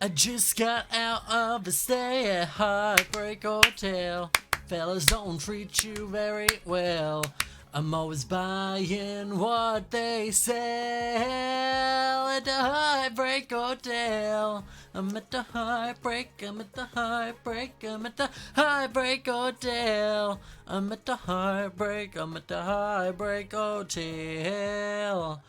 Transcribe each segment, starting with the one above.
I just got out of a stay at Heartbreak Hotel. Fellas don't treat you very well. I'm always buying what they sell at the Heartbreak Hotel. I'm at the Heartbreak, I'm at the Heartbreak, I'm at the Heartbreak Hotel. I'm at the Heartbreak, I'm at the Heartbreak Hotel.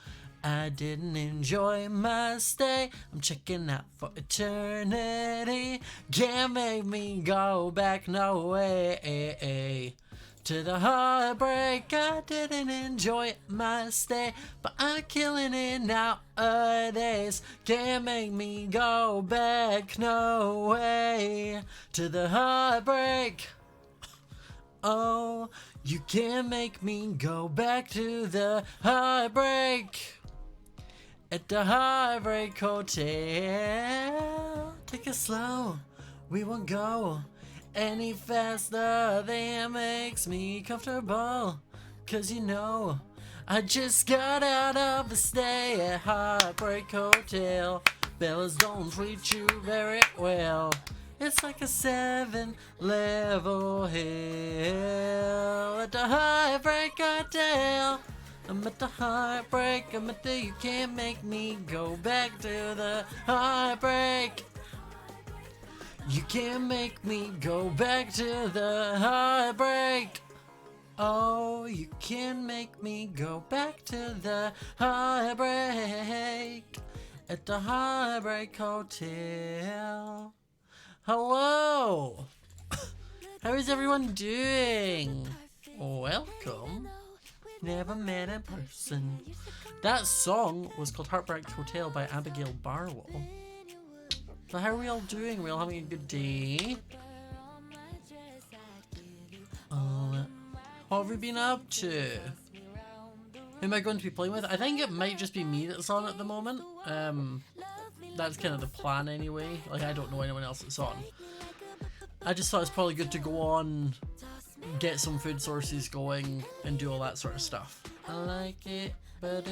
I didn't enjoy my stay. I'm checking out for eternity. Can't make me go back, no way. To the Heartbreak, I didn't enjoy my stay, but I'm killing it nowadays. Can't make me go back, no way. To the Heartbreak. Oh, you can't make me go back to the Heartbreak. At the Heartbreak Hotel. Take it slow, we won't go any faster than makes me comfortable. Cause you know, I just got out of a stay at Heartbreak Hotel. Bellas don't treat you very well. It's like a 7-level hill at the Heartbreak Hotel. I'm at the Heartbreak, I'm at the, you can't make me go back to the Heartbreak. You can't make me go back to the Heartbreak. Oh, you can't make me go back to the Heartbreak. At the Heartbreak Hotel. Hello! How is everyone doing? Welcome. Never met in person. That song was called Heartbreak Hotel by Abigail Barlow. So how are we all doing? Are we all having a good day? What have we been up to? Who am I going to be playing with? I think it might just be me that's on at the moment. That's kind of the plan anyway. Like, I don't know anyone else that's on. I just thought it's probably good to go on, get some food sources going, and do all that sort of stuff. I like it. Let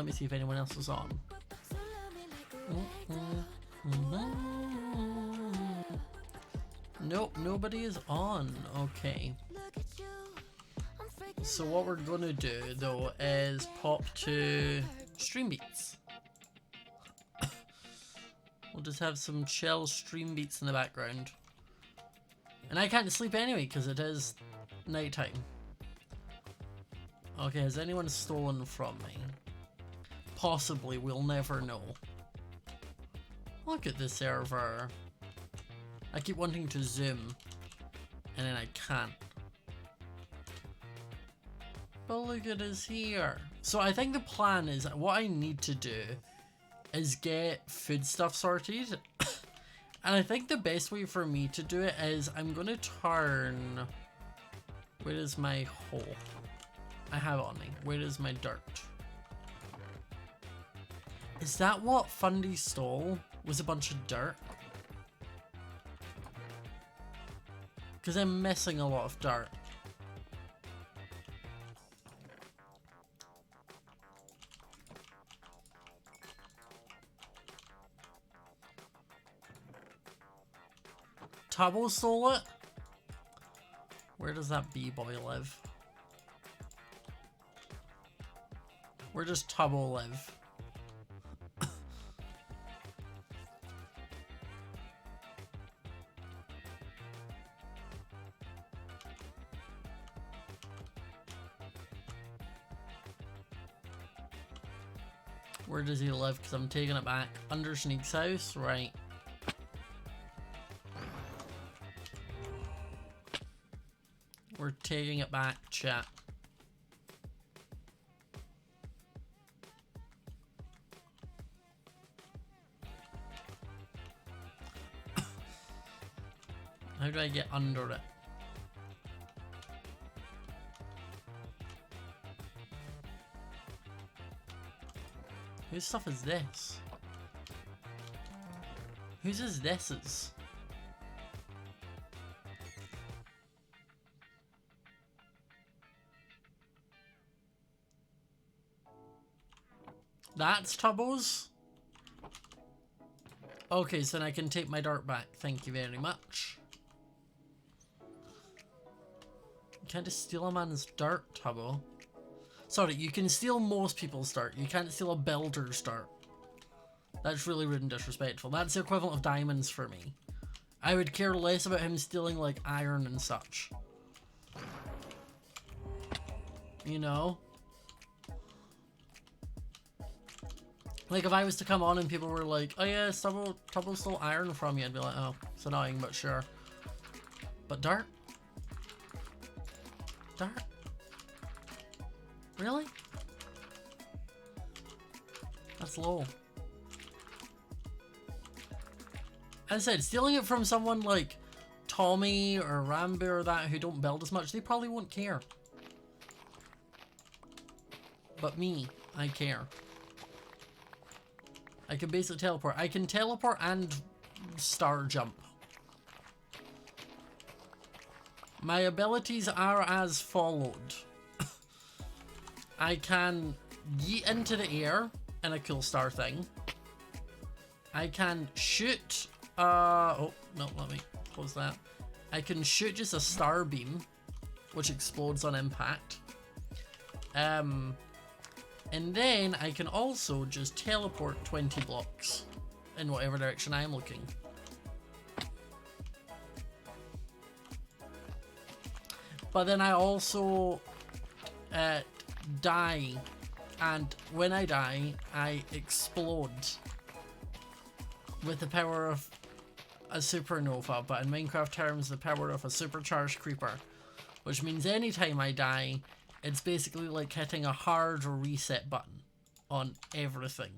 me see if anyone else is on. Nope, nobody is on. Okay. So what we're gonna do though is pop to Stream Beats. We'll just have some chill Stream Beats in the background. And I can't sleep anyway because it is nighttime. Okay, has anyone stolen from me? Possibly, we'll never know. Look at the server. I keep wanting to zoom and then I can't. But look at us here. So I think the plan is, what I need to do is get food stuff sorted. And I think the best way for me to do it is I'm going to turn... Where is my hole? I have it on me. Where is my dirt? Is that what Fundy stole? Was a bunch of dirt? Because I'm missing a lot of dirt. Tubbo stole it? Where does that B-boy live? Where does Tubbo live? Where does he live? Because I'm taking it back. Under Sneak's house? Right. We're taking it back, chat. How do I get under it? Whose stuff is this? Whose is this? That's Tubbo's? Okay, so then I can take my dirt back. Thank you very much. You can't just steal a man's dirt, Tubbo. Sorry, you can steal most people's dirt. You can't steal a builder's dirt. That's really rude and disrespectful. That's the equivalent of diamonds for me. I would care less about him stealing, like, iron and such. You know? Like, if I was to come on and people were like, oh yeah, Tubbo stole iron from you, I'd be like, oh, it's annoying, but sure. But dirt? Dirt? Really? That's low. As I said, stealing it from someone like Tommy or Rambo or that who don't build as much, they probably won't care. But me, I care. I can basically teleport. I can teleport and star jump. My abilities are as followed. I can yeet into the air in a cool star thing. I can shoot, oh, no, let me close that. I can shoot just a star beam, which explodes on impact. And then I can also just teleport 20 blocks in whatever direction I'm looking. But then I also die, and when I die, I explode with the power of a supernova, but in Minecraft terms, the power of a supercharged creeper, which means anytime I die, it's basically like hitting a hard reset button on everything.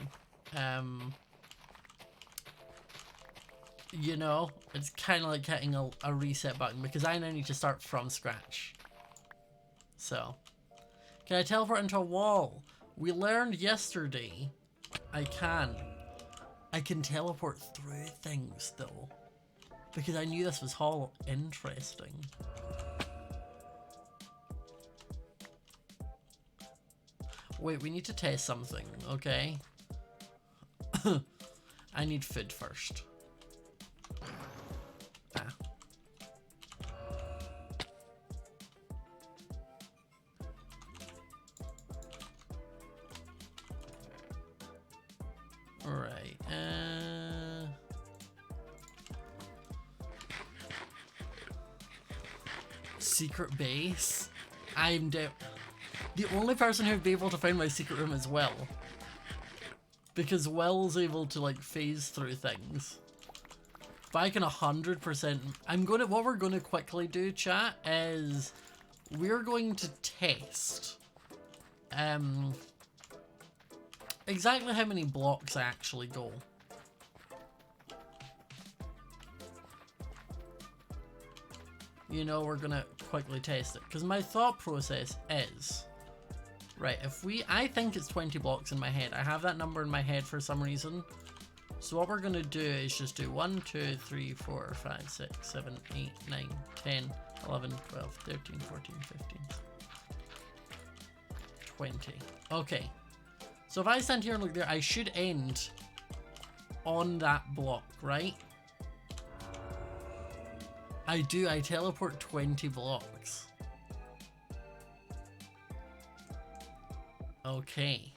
You know, it's kind of like hitting a reset button because I now need to start from scratch. So, can I teleport into a wall? We learned yesterday I can. I can teleport through things though, because I knew this was all interesting. Wait, we need to test something, okay? I need food first. Ah. Alright, secret base? I'm the only person who'd be able to find my secret room is Will. Because Will's able to like phase through things. But I can 100%... what we're gonna quickly do, chat, is we're going to test exactly how many blocks I actually go. You know, we're gonna quickly test it. Because my thought process is... Right, I think it's 20 blocks in my head. I have that number in my head for some reason. So what we're going to do is just do 1, 2, 3, 4, 5, 6, 7, 8, 9, 10, 11, 12, 13, 14, 15, 20. Okay. So if I stand here and look there, I should end on that block, right? I do, I teleport 20 blocks. Okay.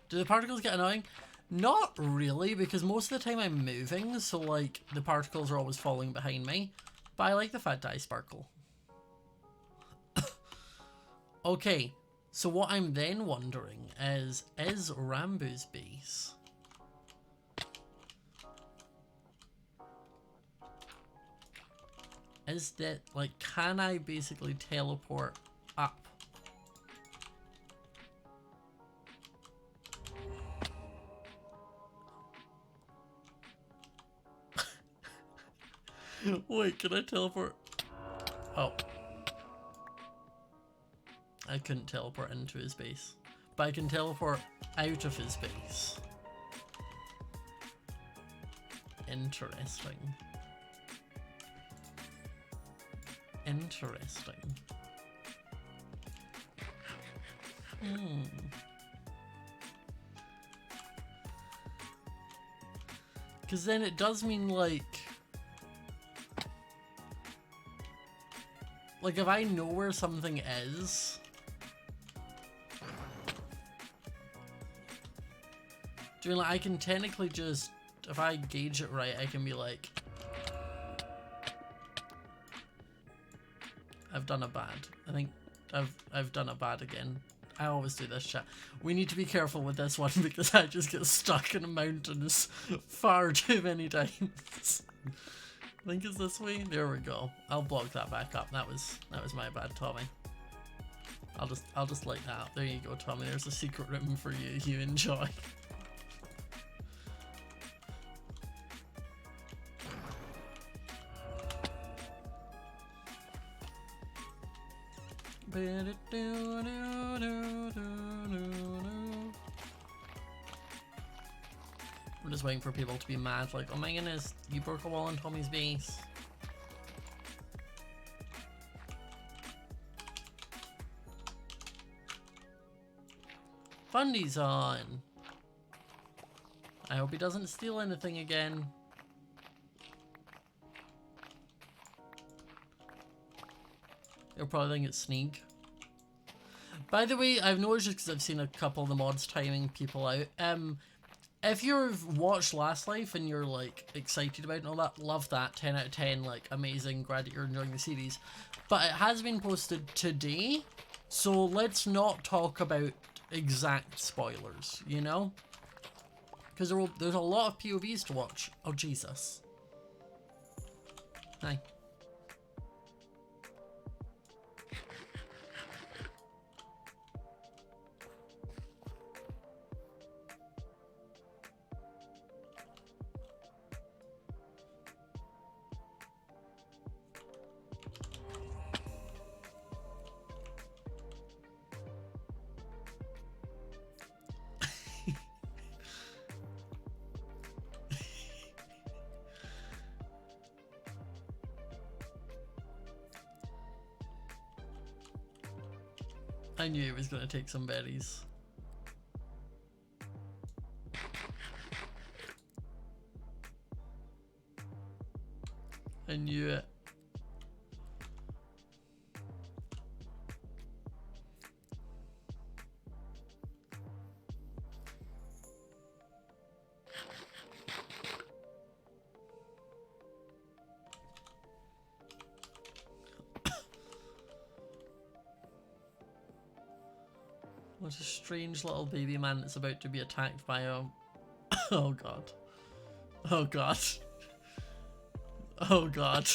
Do the particles get annoying? Not really, because most of the time I'm moving, so like the particles are always falling behind me. But I like the fact that I sparkle. Okay, so what I'm then wondering is Rambo's base? Is that, like, can I basically teleport up? Wait, can I teleport? Oh. I couldn't teleport into his base. But I can teleport out of his base. Interesting. Interesting. Because then it does mean like if I know where something is, like I can technically just, if I gauge it right, I can be like, I've done a bad. I think I've done a bad again. I always do this, chat. We need to be careful with this one because I just get stuck in mountains far too many times. I think it's this way. There we go. I'll block that back up. That was my bad, Tommy. I'll just light that up. There you go, Tommy. There's a secret room for you. You enjoy. I'm just waiting for people to be mad, like, oh my goodness, you broke a wall in Tommy's base. Fundy's on. I hope he doesn't steal anything again. He'll probably think it's sneak. By the way, I've noticed because I've seen a couple of the mods timing people out. If you've watched Last Life and you're like excited about it and all that, love that. 10 out of 10, like amazing, glad that you're enjoying the series. But it has been posted today, so let's not talk about exact spoilers, you know? Because there's a lot of POVs to watch. Oh, Jesus. Hi. I knew he was going to take some berries. I knew it. What a strange little baby man that's about to be attacked by a... Oh god. Oh god. Oh god.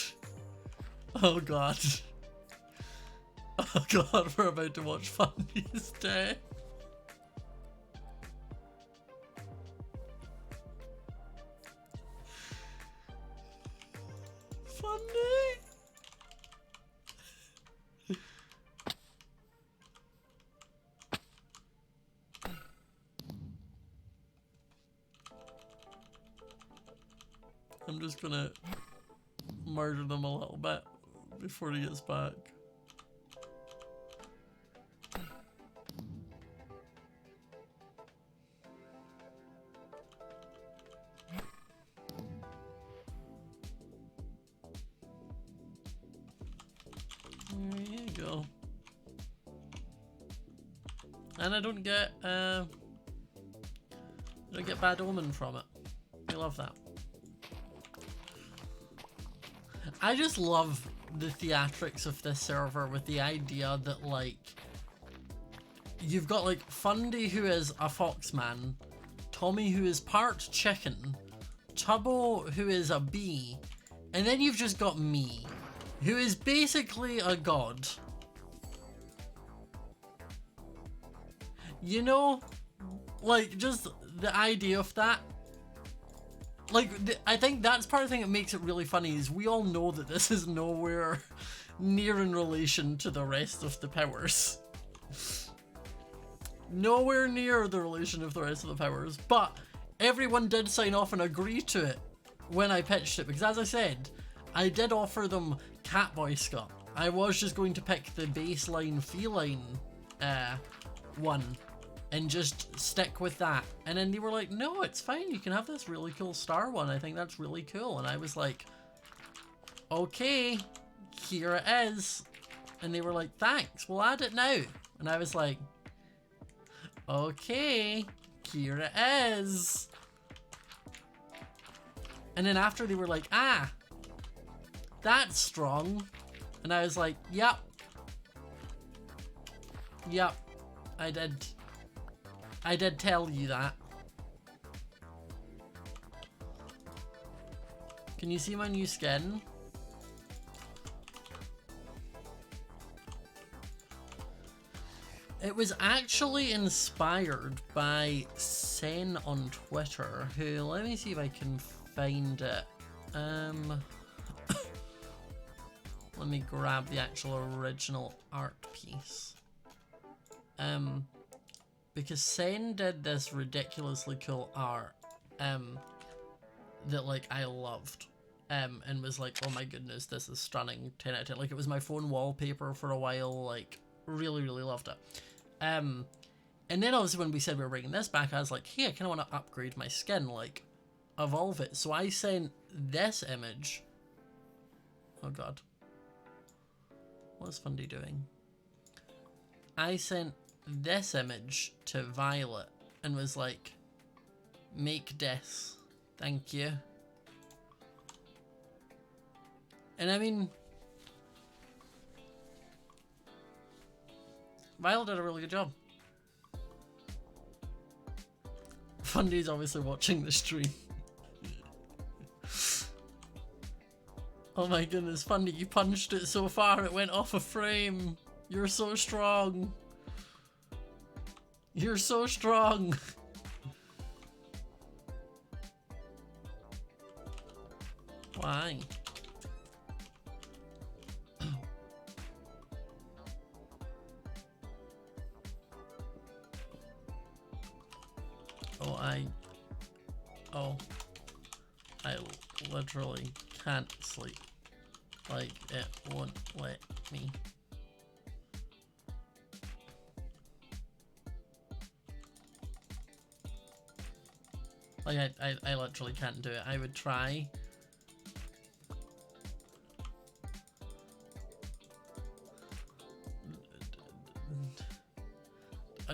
Oh god. Oh god, we're about to watch Fundy's death. Fundy! I'm just gonna murder them a little bit before he gets back. There you go. And I don't get bad omen from it. I love that. I just love the theatrics of this server with the idea that, like, you've got, like, Fundy who is a foxman, Tommy who is part chicken, Tubbo who is a bee, and then you've just got me, who is basically a god. You know? Like, just the idea of that. like, I think that's part of the thing that makes it really funny is we all know that this is nowhere near in relation to the rest of the powers. Nowhere near the relation of the rest of the powers, but everyone did sign off and agree to it when I pitched it, because as I said, I did offer them Catboy Scott. I was just going to pick the baseline feline one and just stick with that. And then they were like, no, it's fine, you can have this really cool star one. I think that's really cool. And I was like, okay, here it is. And they were like, thanks, we'll add it now. And I was like, okay, here it is. And then after they were like, ah, that's strong. And I was like, yep. Yep, I did tell you that. Can you see my new skin? It was actually inspired by Sen on Twitter, who, let me see if I can find it. Let me grab the actual original art piece. Because Sen did this ridiculously cool art, that like I loved, and was like, oh my goodness, this is stunning, 10 out of 10. Like, it was my phone wallpaper for a while, like, really, really loved it. And then obviously when we said we were bringing this back, I was like, hey, I kind of want to upgrade my skin, like, evolve it. So I sent this image. Oh god. What is Fundy doing? I sent this image to Violet and was like, make this. Thank you. And I mean, Violet did a really good job. Fundy's obviously watching the stream. Oh my goodness, Fundy, you punched it so far it went off a frame. You're so strong. You're so strong. Why? I literally can't sleep. Like, it won't let me. Like, I literally can't do it. I would try.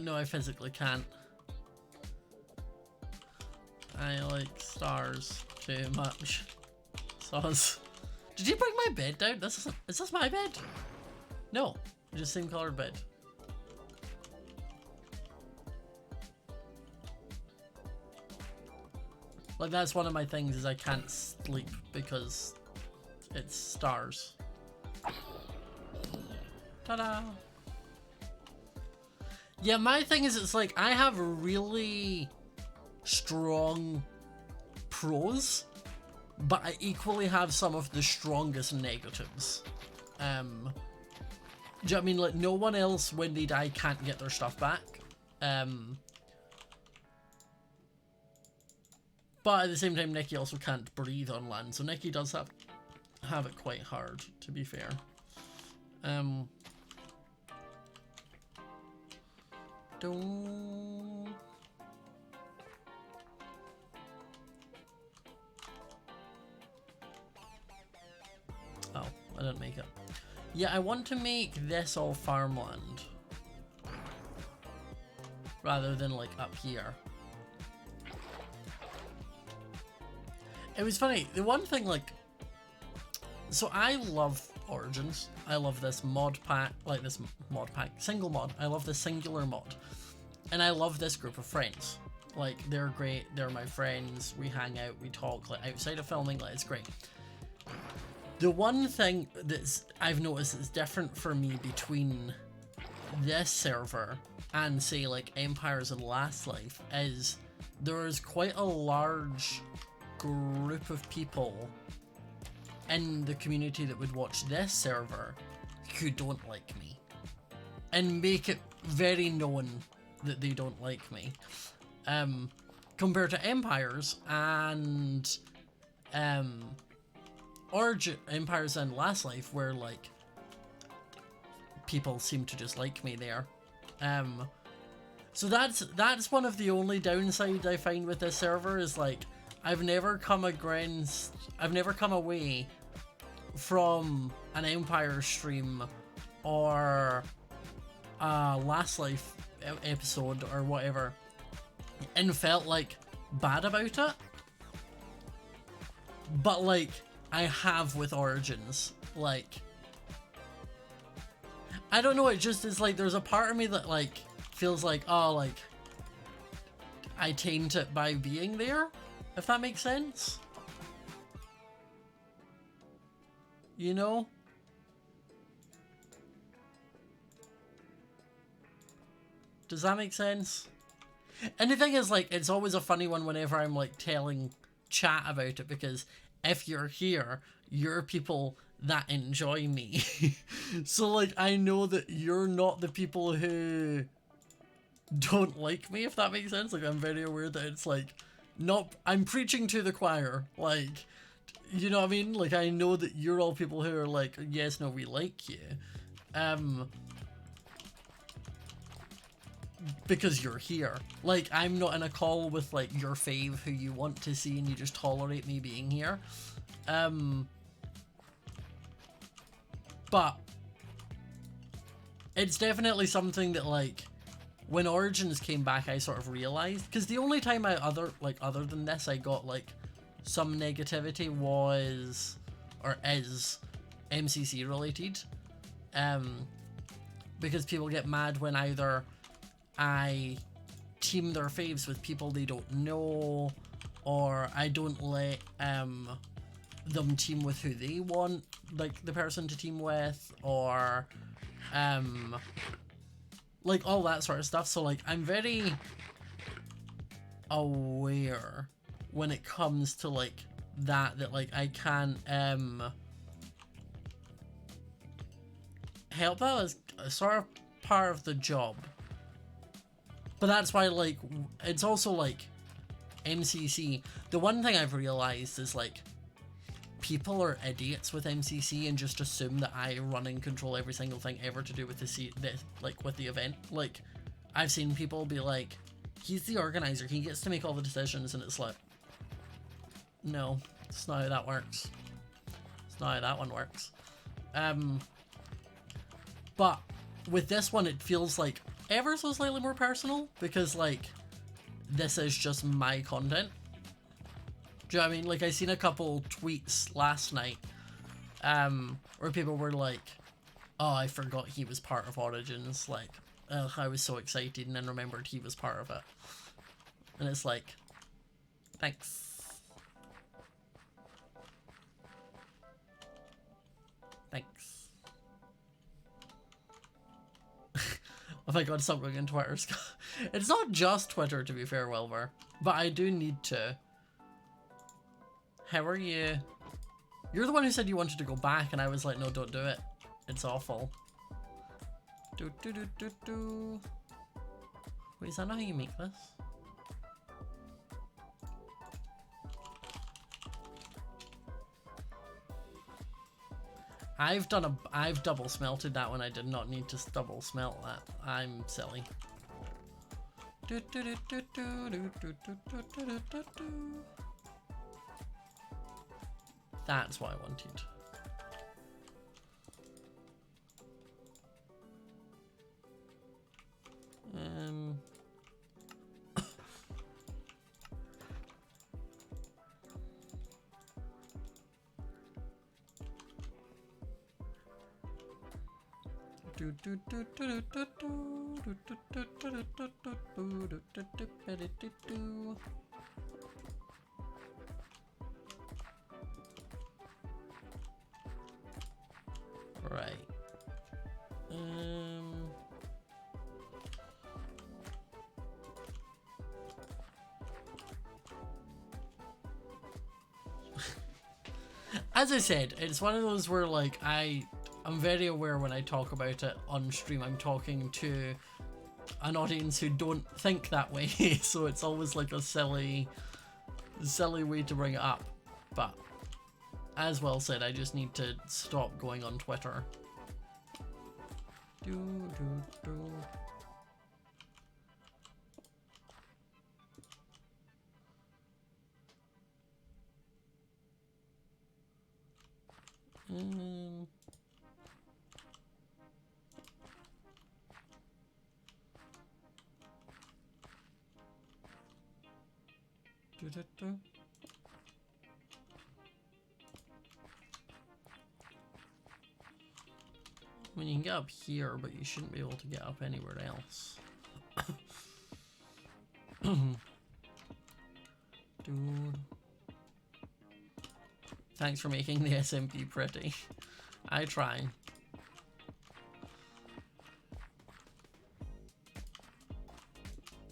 No, I physically can't. I like stars too much. Sauce. Did you bring my bed down? Is this my bed? No, just same colored bed. Like, that's one of my things, is I can't sleep because it's stars. Ta-da! Yeah, my thing is, it's like, I have really strong pros, but I equally have some of the strongest negatives. Do you know what I mean? Like, no one else, when they die, can't get their stuff back. But at the same time, Nikki also can't breathe on land, so Nikki does have it quite hard, to be fair. Oh, I didn't make it. Yeah, I want to make this all farmland, rather than like up here. It was funny, the one thing, like, so I love Origins. I love this mod pack, like this mod pack, single mod. I love the singular mod. And I love this group of friends. Like, they're great, they're my friends, we hang out, we talk, like, outside of filming, like, it's great. The one thing that's I've noticed is different for me between this server and, say, like, Empires and Last Life is there is quite a large group of people in the community that would watch this server who don't like me, and make it very known that they don't like me, compared to Empires and Empires and Last Life, where like people seem to just like me there. So that's one of the only downsides I find with this server, is like I've never come away from an Empire stream or a Last Life episode or whatever and felt like bad about it. But like I have with Origins. Like, I don't know, it just is like there's a part of me that like feels like, oh, like I taint it by being there, if that makes sense. You know? Does that make sense? And the thing is, like, it's always a funny one whenever I'm like telling chat about it, because if you're here, you're people that enjoy me. So like I know that you're not the people who don't like me, if that makes sense. Like I'm very aware that it's like not, I'm preaching to the choir, like, you know what I mean? Like I know that you're all people who are like, yes, no, we like you, because you're here. Like I'm not in a call with like your fave who you want to see and you just tolerate me being here. But it's definitely something that like when Origins came back I sort of realized, because the only time other than this I got like some negativity was, or is, MCC related, because people get mad when either I team their faves with people they don't know, or I don't let them team with who they want like the person to team with, or like all that sort of stuff. So like I'm very aware when it comes to like that like I can't help that as a sort of part of the job. But that's why like it's also like MCC, the one thing I've realized is like people are idiots with MCC and just assume that I run and control every single thing ever to do with with the event. Like I've seen people be like, he's the organizer, he gets to make all the decisions, and it's like, no, it's not how that works. It's not how that one works. But with this one it feels like ever so slightly more personal, because like this is just my content. Do you know what I mean? Like I seen a couple tweets last night where people were like, oh, I forgot he was part of Origins, like I was so excited and then remembered he was part of it. And it's like, thanks. Thanks. Oh my god, stop going on Twitter. It's not just Twitter, to be fair, Wilbur, but I do need to. How are you? You're the one who said you wanted to go back, and I was like, no, don't do it. It's awful. Wait, is that not how you make this? I've double smelted that when I did not need to double smelt that. I'm silly. That's what I wanted. Right. as I said, it's one of those where like I'm very aware when I talk about it on stream, I'm talking to an audience who don't think that way, so it's always like a silly way to bring it up. But as well said, I just need to stop going on Twitter. I mean, you can get up here, but you shouldn't be able to get up anywhere else. Dude. Thanks for making the SMP pretty. I try.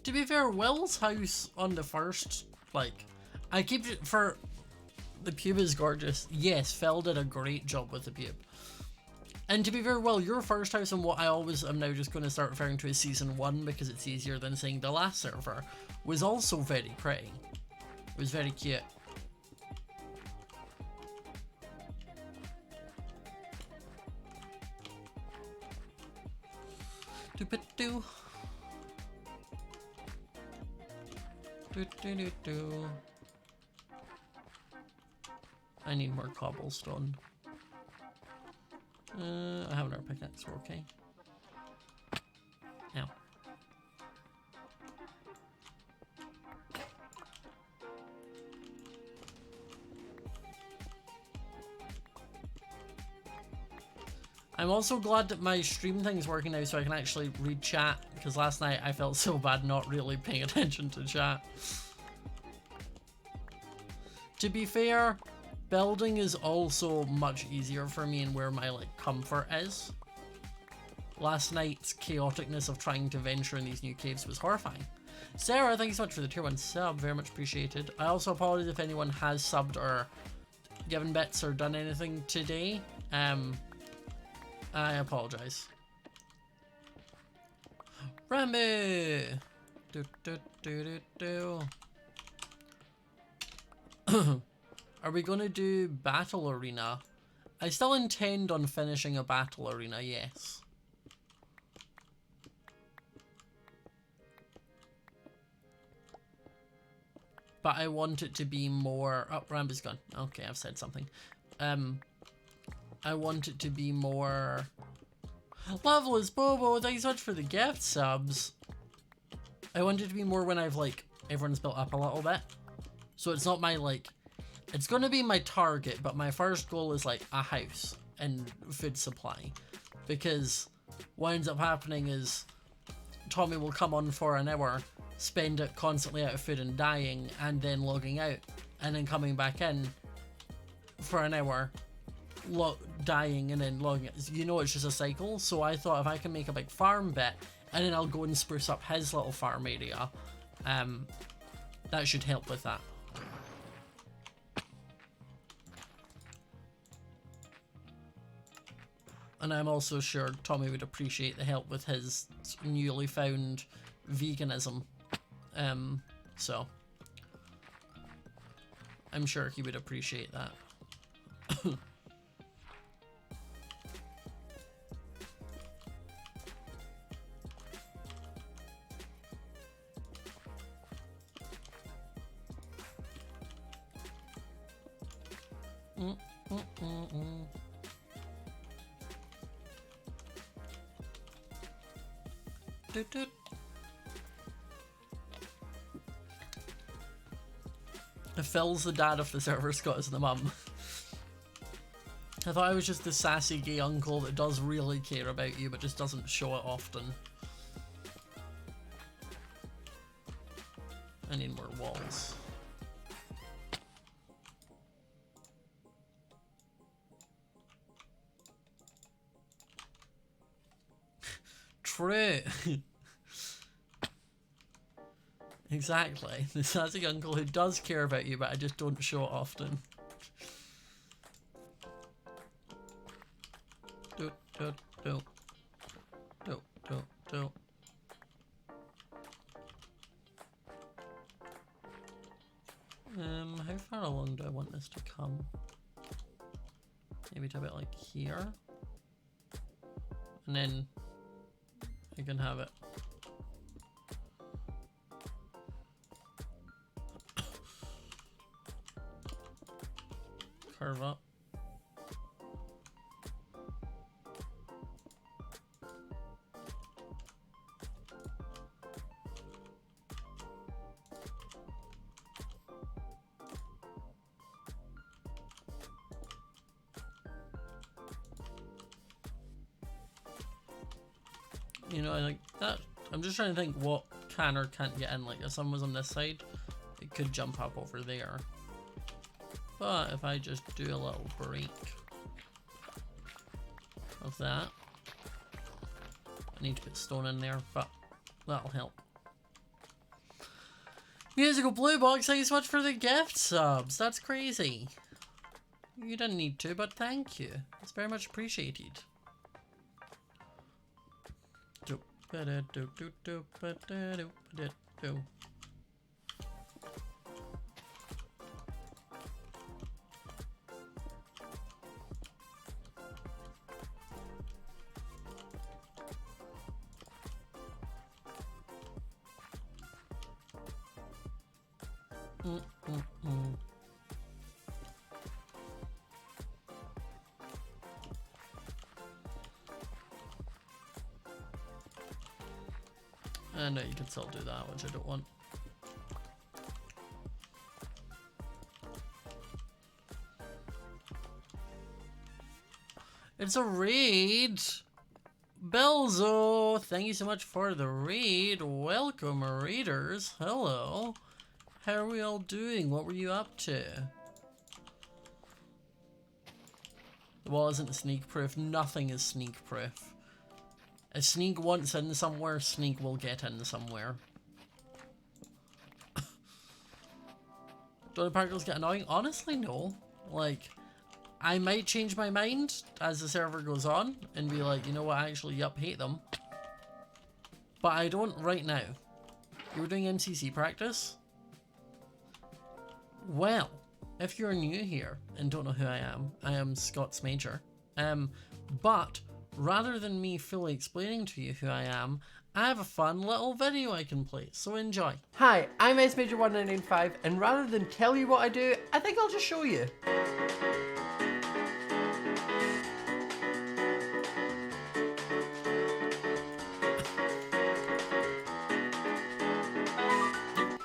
To be fair, Will's house on the first, like, I keep it for the pube is gorgeous. Yes, Phil did a great job with the pube. And to be fair, Will, your first house and what I always am now just going to start referring to as season 1 because it's easier than saying the last server, was also very pretty. It was very cute. Do-ba-do. Do-do-do-do. I need more cobblestone. I have another pickaxe, we're okay. Ow. I'm also glad that my stream thing's working now so I can actually read chat, because last night I felt so bad not really paying attention to chat. To be fair, building is also much easier for me and where my like comfort is. Last night's chaoticness of trying to venture in these new caves was horrifying. Sarah, thank you so much for the tier 1 sub, very much appreciated. I also apologize if anyone has subbed or given bits or done anything today. I apologize. Rambo! Do, do, do, do, do. Are we gonna do Battle Arena? I still intend on finishing a Battle Arena, yes. But I want it to be more... Oh, Rambo's gone. Okay, I've said something. I want it to be more... Loveless Bobo, thanks so much for the gift subs. I want it to be more when I've, like, everyone's built up a little bit. So it's not my, like... It's going to be my target, but my first goal is, like, a house and food supply. Because what ends up happening is Tommy will come on for an hour, spend it constantly out of food and dying, and then logging out. And then coming back in for an hour, dying and then logging out. You know, it's just a cycle. So I thought if I can make a big farm bit, and then I'll go and spruce up his little farm area, that should help with that. And I'm also sure Tommy would appreciate the help with his newly found veganism. So I'm sure he would appreciate that. Doot, doot. Phil's the dad of the server, Scott is the mum. I thought I was just the sassy gay uncle that does really care about you but just doesn't show it often. I need more walls. True. Exactly. The sassy uncle who does care about you, but I just don't show it often. How far along do I want this to come? Maybe to a bit like here. And then I can have it. Curve up. You know, like that. I'm just trying to think what can or can't get in. Like if someone was on this side, it could jump up over there. But if I just do a little break of that, I need to put stone in there, but that'll help. Musical Blue Box, thank you so much for the gift subs. That's crazy. You didn't need to, but thank you. It's very much appreciated. And you can still do that, which I don't want. It's a raid! Belzo! Thank you so much for the raid. Welcome, raiders. Hello. How are we all doing? What were you up to? The wall isn't sneak proof. Nothing is sneak proof. A sneak wants in somewhere, sneak will get in somewhere. Do the particles get annoying? Honestly, no. Like, I might change my mind as the server goes on and be like, you know what, actually, yup, hate them. But I don't right now. You were doing MCC practice? Well, if you're new here and don't know who I am Smajor. But rather than me fully explaining to you who I am, I have a fun little video I can play, so enjoy. Hi, I'm Smajor1995, and rather than tell you what I do, I think I'll just show you.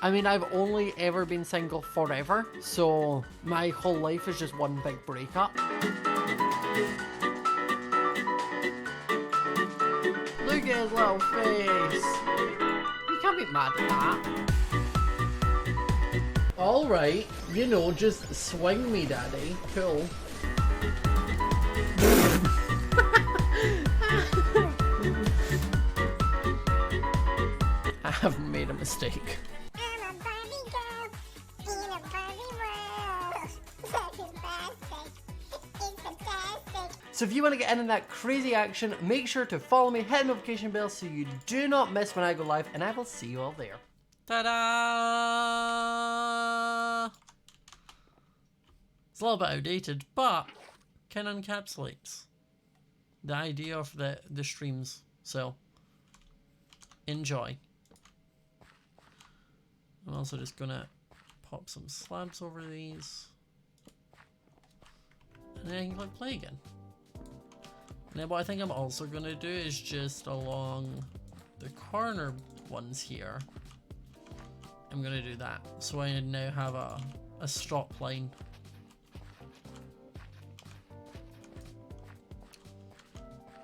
I mean, I've only ever been single forever, so my whole life is just one big breakup. Look at his little face. You can't be mad at that. Alright, you know, just swing me, daddy. Cool. I have made a mistake. So if you want to get in that crazy action, make sure to follow me, hit the notification bell so you do not miss when I go live, and I will see you all there. Ta-da! It's a little bit outdated, but kind of encapsulates the idea of the streams, so enjoy. I'm also just gonna pop some slabs over these, and then I can click play again. Now what I think I'm also going to do is just along the corner ones here, I'm going to do that. So I now have a stop line.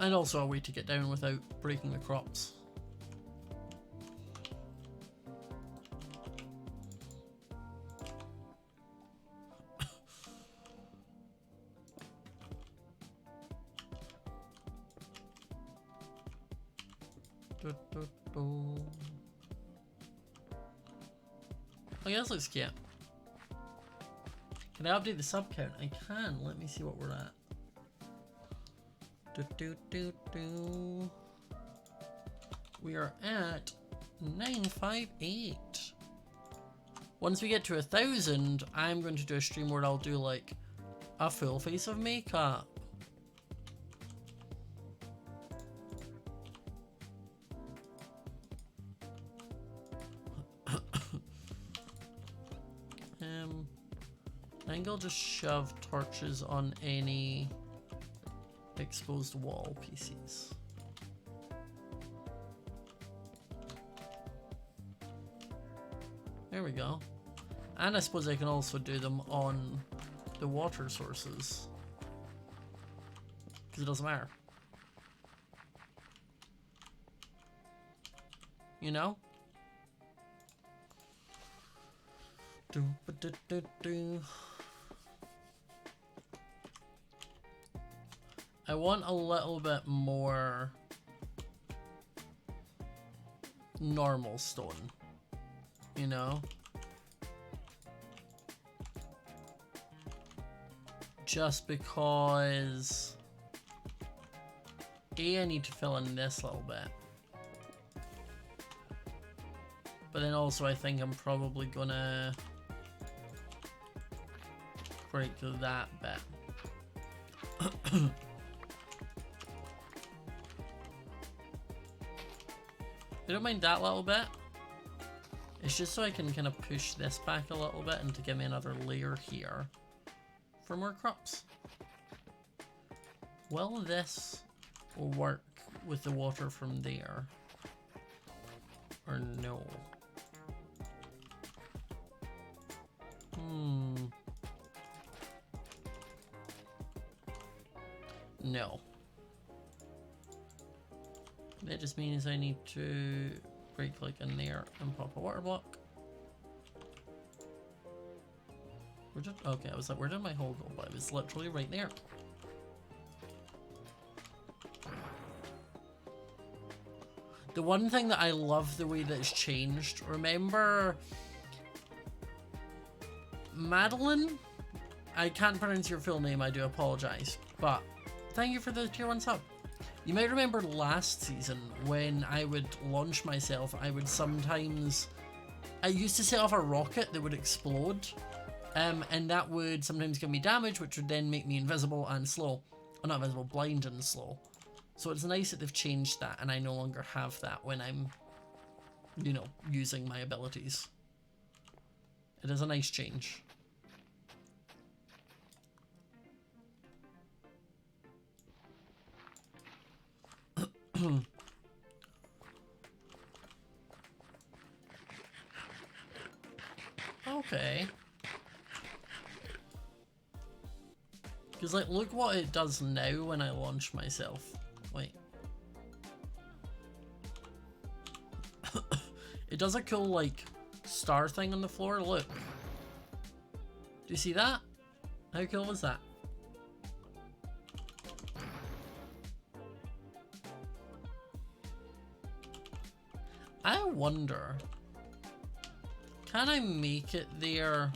And also a way to get down without breaking the crops. Oh yeah, this looks cute. Can I update the sub count? I can. Let me see what we're at. We are at 958. Once we get to 1,000, I'm going to do a stream where I'll do like a full face of makeup. I think I'll just shove torches on any exposed wall pieces. There we go. And I suppose I can also do them on the water sources, because it doesn't matter. You know? I want a little bit more normal stone, you know? Just because I need to fill in this little bit. But then also I think I'm probably gonna break that bit. I don't mind that little bit. It's just so I can kind of push this back a little bit and to give me another layer here for more crops. Will this work with the water from there? Or no? No. That just means I need to break like in there and pop a water block. Okay, I was like, where did my hole go? But it was literally right there. The one thing that I love the way that it's changed, remember Madeline? I can't pronounce your full name, I do apologize. But thank you for the tier 1 sub. You might remember last season when I would launch myself, I used to set off a rocket that would explode, and that would sometimes give me damage, which would then make me invisible and slow. Or not invisible, blind and slow. So it's nice that they've changed that, and I no longer have that when I'm, you know, using my abilities. It is a nice change. Okay. Because, like, look what it does now when I launch myself. Wait. It does a cool, like, star thing on the floor. Look. Do you see that? How cool was that? I wonder, can I make it there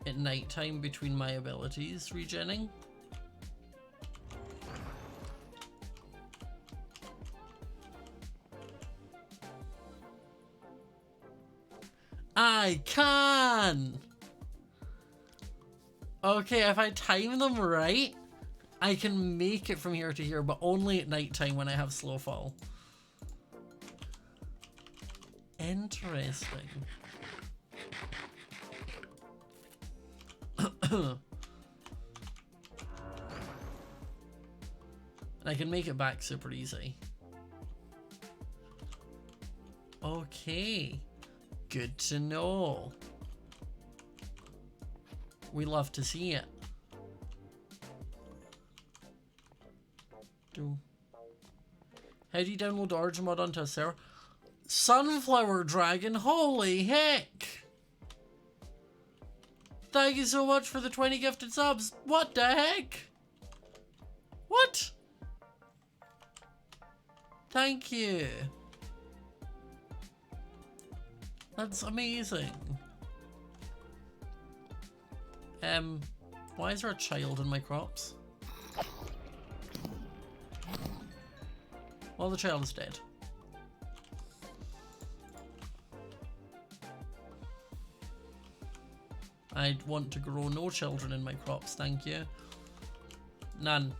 at nighttime between my abilities regenning? I can! Okay, if I time them right, I can make it from here to here, but only at nighttime when I have slow fall. Interesting. And I can make it back super easy. Okay. Good to know. We love to see it. How do you download Origin mod onto a server? Sunflower Dragon, holy heck! Thank you so much for the 20 gifted subs. What the heck? What? Thank you. That's amazing. Why is there a child in my crops? Well, the child is dead. I want to grow no children in my crops, thank you. None.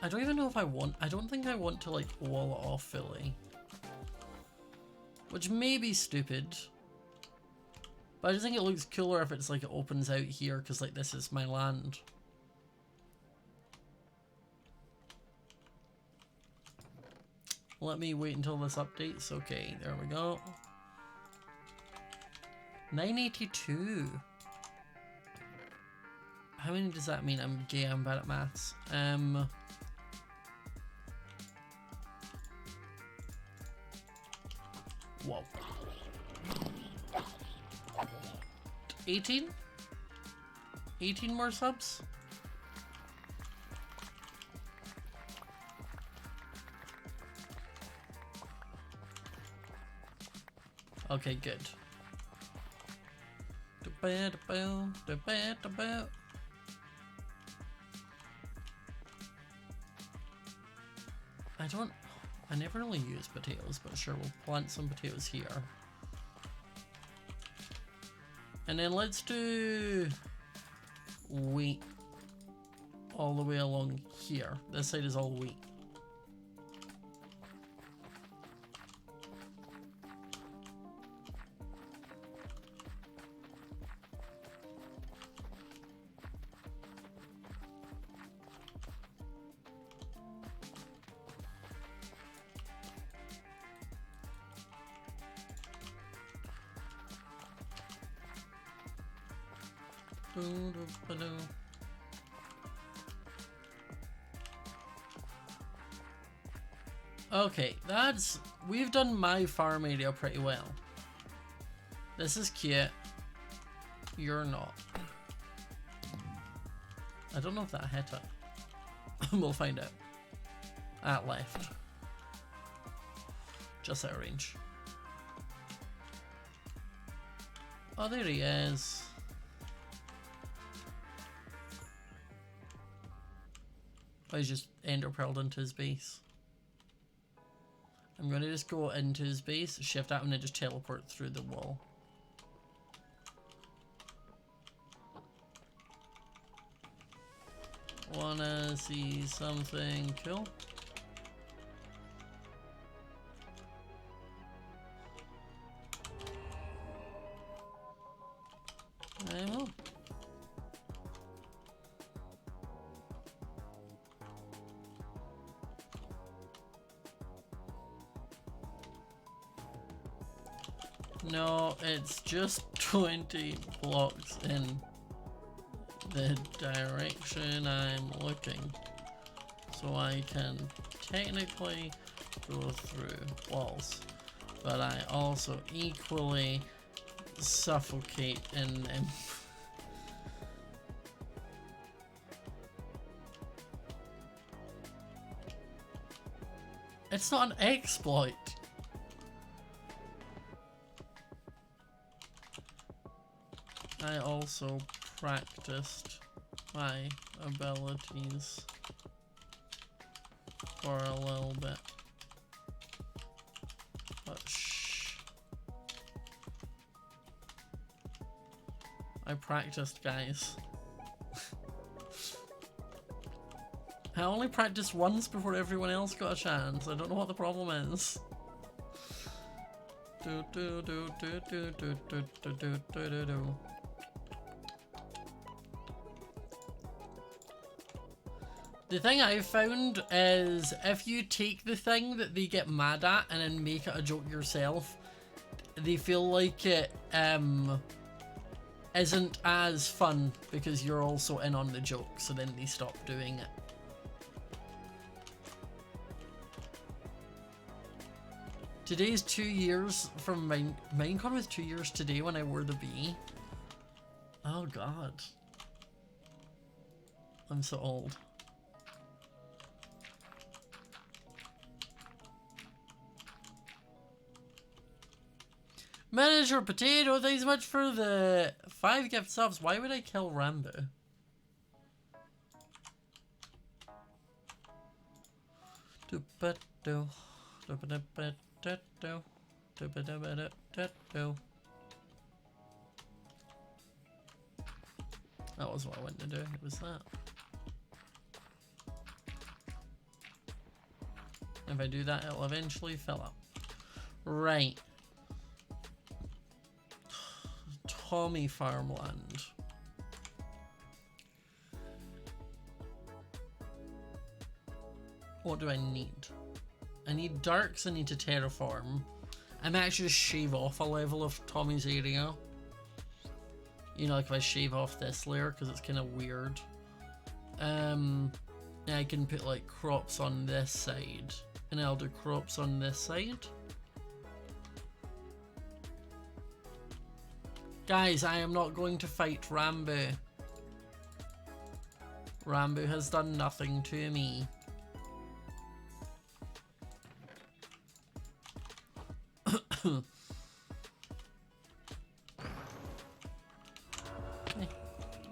I don't even know if I want... I don't think I want to, like, wall it off fully. Which may be stupid. But I just think it looks cooler if it's, like, it opens out here, because, like, this is my land. Let me wait until this updates. Okay, there we go. 982. How many does that mean? I'm gay, I'm bad at maths. Whoa. 18? 18 more subs? Okay, good. I never really use potatoes, but sure, we'll plant some potatoes here. And then let's do wheat all the way along here. This side is all wheat. Okay, we've done my farm area pretty well. This is cute. You're not. I don't know if that hit it. We'll find out. At left. Just out of range. Oh, there he is. Oh, he's just ender pearled into his base. I'm going to just go into his base, shift out, and then just teleport through the wall. Wanna see something cool? I will. No, it's just 20 blocks in the direction I'm looking. So I can technically go through walls. But I also equally suffocate in them. It's not an exploit. I also practiced my abilities for a little bit. But shh. I practiced, guys. I only practiced once before everyone else got a chance. I don't know what the problem is. The thing I've found is if you take the thing that they get mad at and then make it a joke yourself, they feel like it isn't as fun because you're also in on the joke, so then they stop doing it. Today's 2 years from Minecon was 2 years today when I wore the bee. Oh god. I'm so old. Manager Potato, thanks so much for the 5 gift subs. Why would I kill Rambo? That was what I wanted to do. It was that. If I do that, it'll eventually fill up. Right. Tommy Farmland. What do I need? I need darks, I need to terraform. I might actually just shave off a level of Tommy's area. You know, like if I shave off this layer, because it's kind of weird. I can put like crops on this side. And I'll do crops on this side. Guys, I am not going to fight Rambo. Rambo has done nothing to me.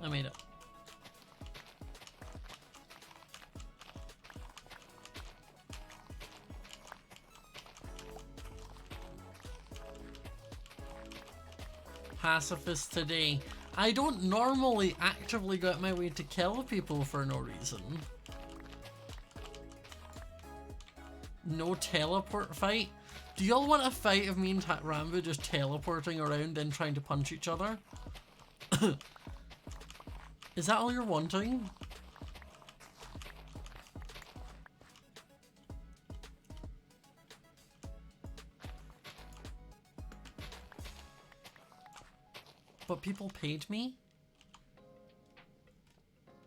I made it. Pacifist today. I don't normally actively go out my way to kill people for no reason. No teleport fight? Do y'all want a fight of me and Rambo just teleporting around and trying to punch each other? Is that all you're wanting? But people paid me?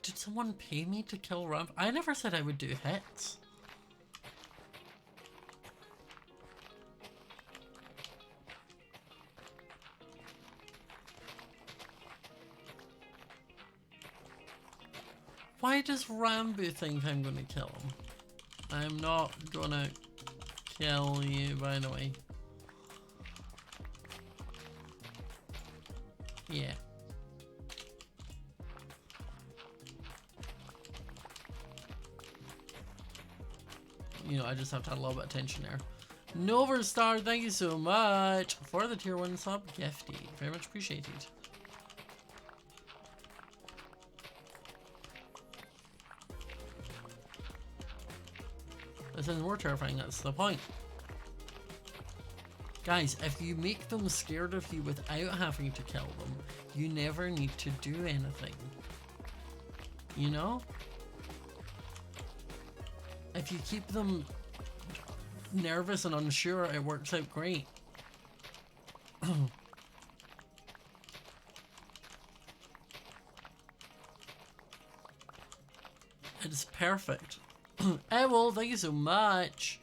Did someone pay me to kill Rambo? I never said I would do hits. Why does Rambo think I'm gonna kill him? I'm not gonna kill you, by the way. Yeah. You know, I just have to add a little bit of tension there. Noverstar, thank you so much for the tier 1 sub gifty. Very much appreciated. This is more terrifying, that's the point. Guys, if you make them scared of you without having to kill them, you never need to do anything. You know? If you keep them nervous and unsure, it works out great. It's perfect. Well, thank you so much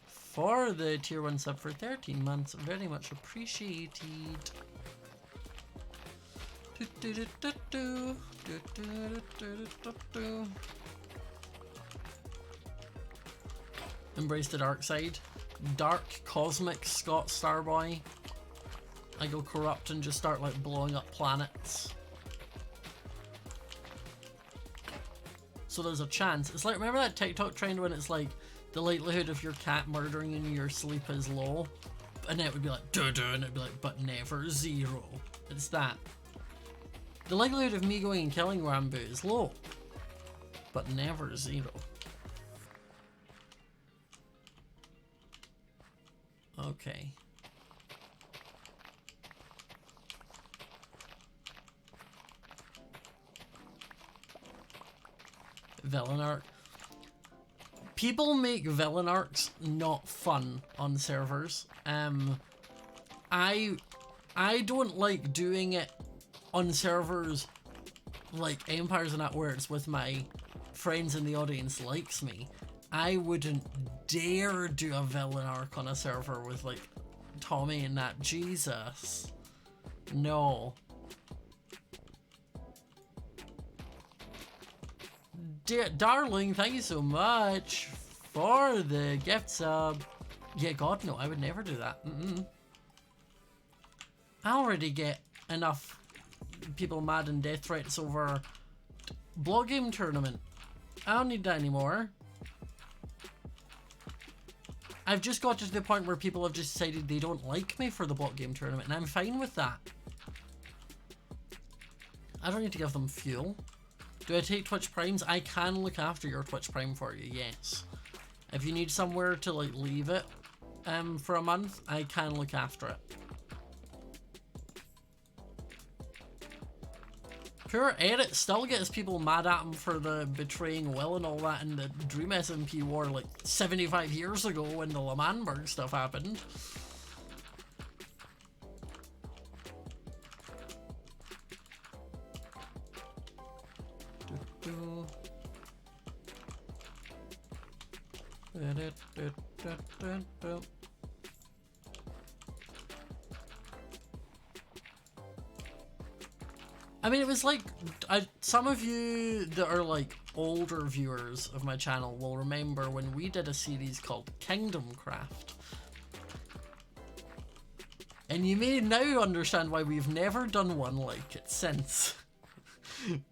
for the tier 1 sub for 13 months. Very much appreciated. Embrace the dark side. Dark cosmic Scott Starboy. I go corrupt and just start like blowing up planets. So there's a chance. It's like, remember that TikTok trend when it's like the likelihood of your cat murdering in your sleep is low, and it would be like duh duh, and it'd be like but never zero. It's that. The likelihood of me going and killing Rambo is low, but never zero. Okay. Villain arc. People make villain arcs not fun on servers. I don't like doing it on servers like Empires and that where it's with my friends in the audience likes me. I wouldn't dare do a villain arc on a server with like Tommy and that. Jesus. No. Darling, thank you so much for the gift sub. Yeah, God, no, I would never do that. I already get enough people mad and death threats over blog game tournament. I don't need that anymore. I've just got to the point where people have just decided they don't like me for the blog game tournament, and I'm fine with that. I don't need to give them fuel. Do I take Twitch Primes? I can look after your Twitch Prime for you, yes. If you need somewhere to like leave it for a month, I can look after it. Poor Eric still gets people mad at him for the betraying Will and all that in the OriginSMP war like 75 years ago when the Lamanberg stuff happened. I mean, it was like, some of you that are like older viewers of my channel will remember when we did a series called Kingdom Craft. And you may now understand why we've never done one like it since.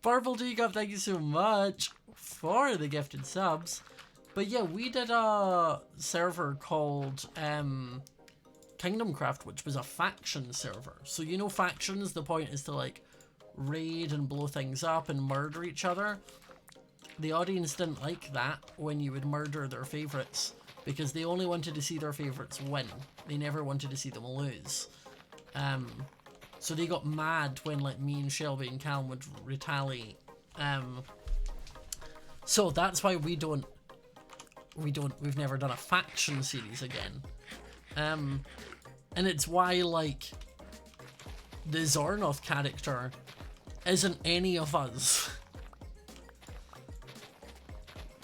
Purple Teacup, thank you so much for the gifted subs. But yeah, we did a server called Kingdom Craft, which was a faction server. So you know factions, the point is to like raid and blow things up and murder each other. The audience didn't like that when you would murder their favourites, because they only wanted to see their favourites win. They never wanted to see them lose. So they got mad when like me and Shelby and Callum would retaliate. So that's why we've never done a faction series again. And it's why like the Zornoth character isn't any of us.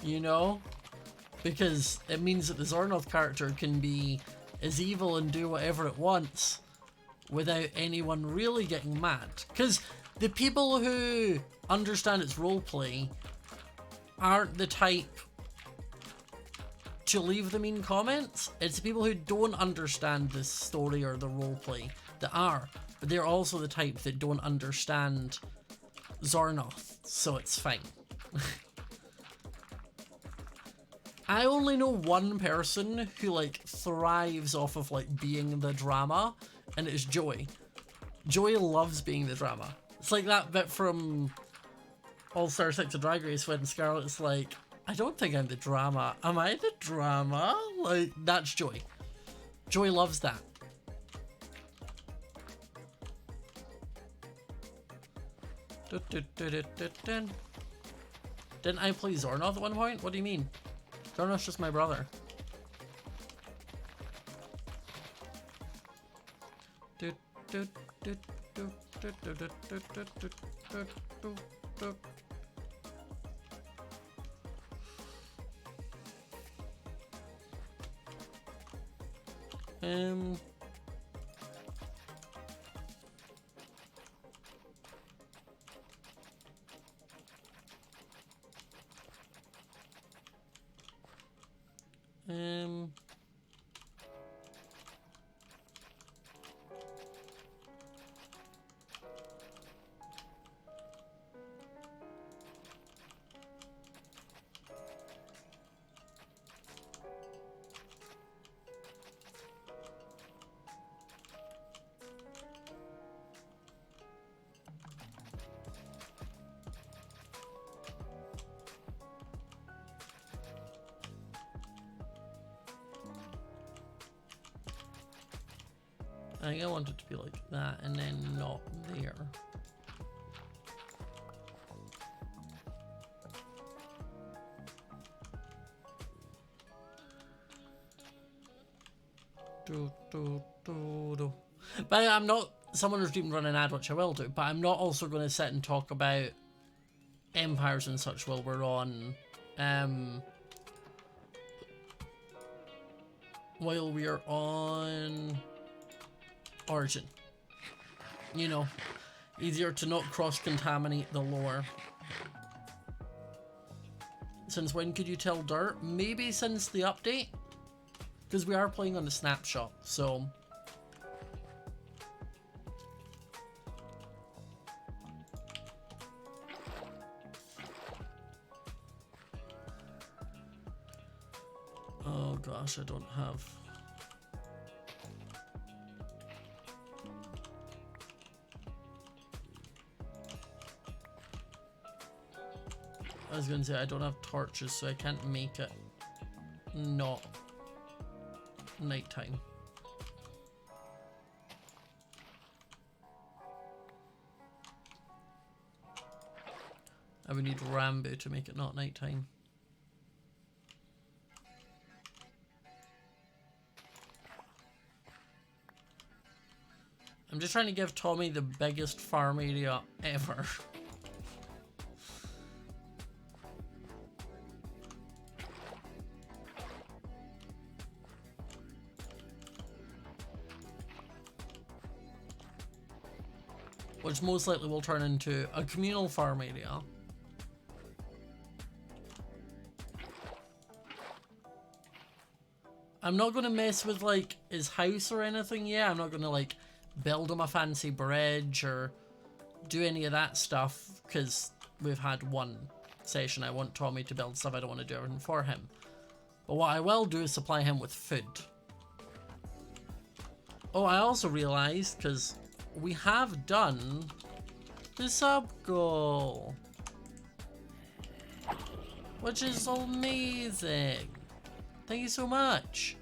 You know? Because it means that the Zornoth character can be as evil and do whatever it wants without anyone really getting mad. Because the people who understand its roleplay aren't the type to leave the mean comments. It's the people who don't understand the story or the roleplay that are. But they're also the type that don't understand Zornoth, so it's fine. I only know one person who like thrives off of like being the drama, and it's Joy. Joy loves being the drama. It's like that bit from All-Star 6 of Drag Race when Scarlett's like, I don't think I'm the drama. Am I the drama? Like, that's Joy. Joy loves that. Didn't I play Zornoth at one point? What do you mean? Zornoth's just my brother. I think I want it to be like that and then not there. But I'm not someone who's even run an ad, which I will do, but I'm not also going to sit and talk about empires and such while we're on Origin. You know, easier to not cross-contaminate the lore. Since when could you tell Dirt? Maybe since the update? Because we are playing on the snapshot, so... gosh, I don't have... I was gonna say I don't have torches, so I can't make it not nighttime. I would need Rambo to make it not nighttime. I'm just trying to give Tommy the biggest farm area ever. Which most likely will turn into a communal farm area. I'm not going to mess with like his house or anything yet. I'm not going to like build him a fancy bridge or do any of that stuff because we've had one session. I want Tommy to build stuff. I don't want to do everything for him. But what I will do is supply him with food. Oh, I also realized, because we have done the sub goal, which is amazing. Thank you so much.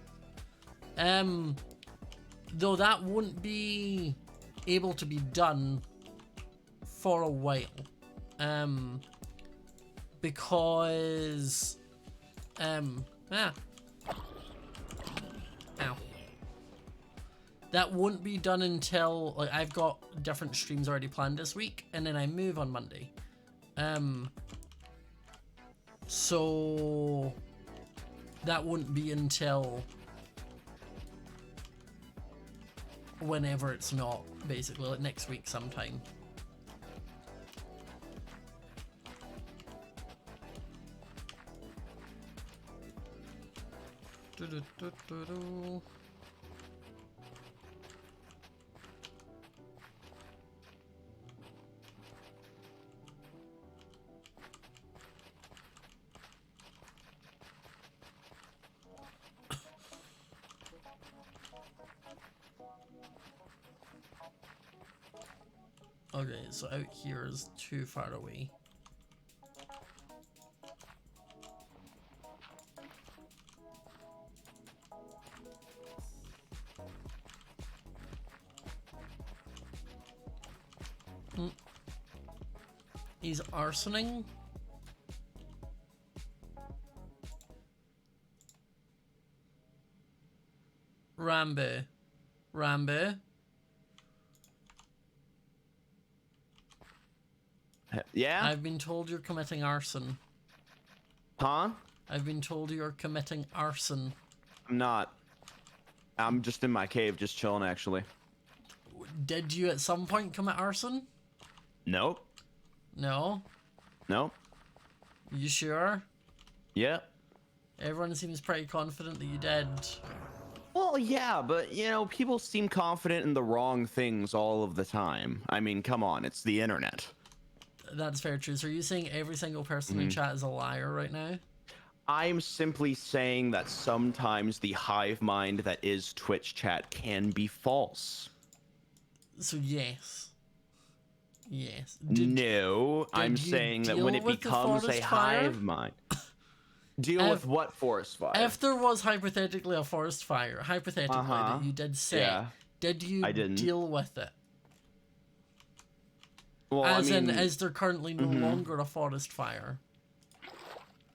Though that won't be able to be done for a while. Because ow. That won't be done until, like, I've got different streams already planned this week, and then I move on Monday. So that won't be until whenever it's not, basically, like next week sometime. Okay, so out here is too far away. He's arsoning. Rambo. Rambo. Yeah? I've been told you're committing arson. Huh? I've been told you're committing arson. I'm not. I'm just in my cave, just chilling, actually. Did you at some point commit arson? Nope. No? Nope. You sure? Yeah. Everyone seems pretty confident that you did. Well, yeah, but, you know, people seem confident in the wrong things all of the time. I mean, come on, it's the internet. That's very true. So are you saying every single person in chat is a liar right now? I'm simply saying that sometimes the hive mind that is Twitch chat can be false. So yes. Yes. No, I'm saying that when it becomes a hive mind. Deal with what forest fire? If there was hypothetically a forest fire, hypothetically that you did say, did you deal with it? Well, As in, is there currently no longer a forest fire?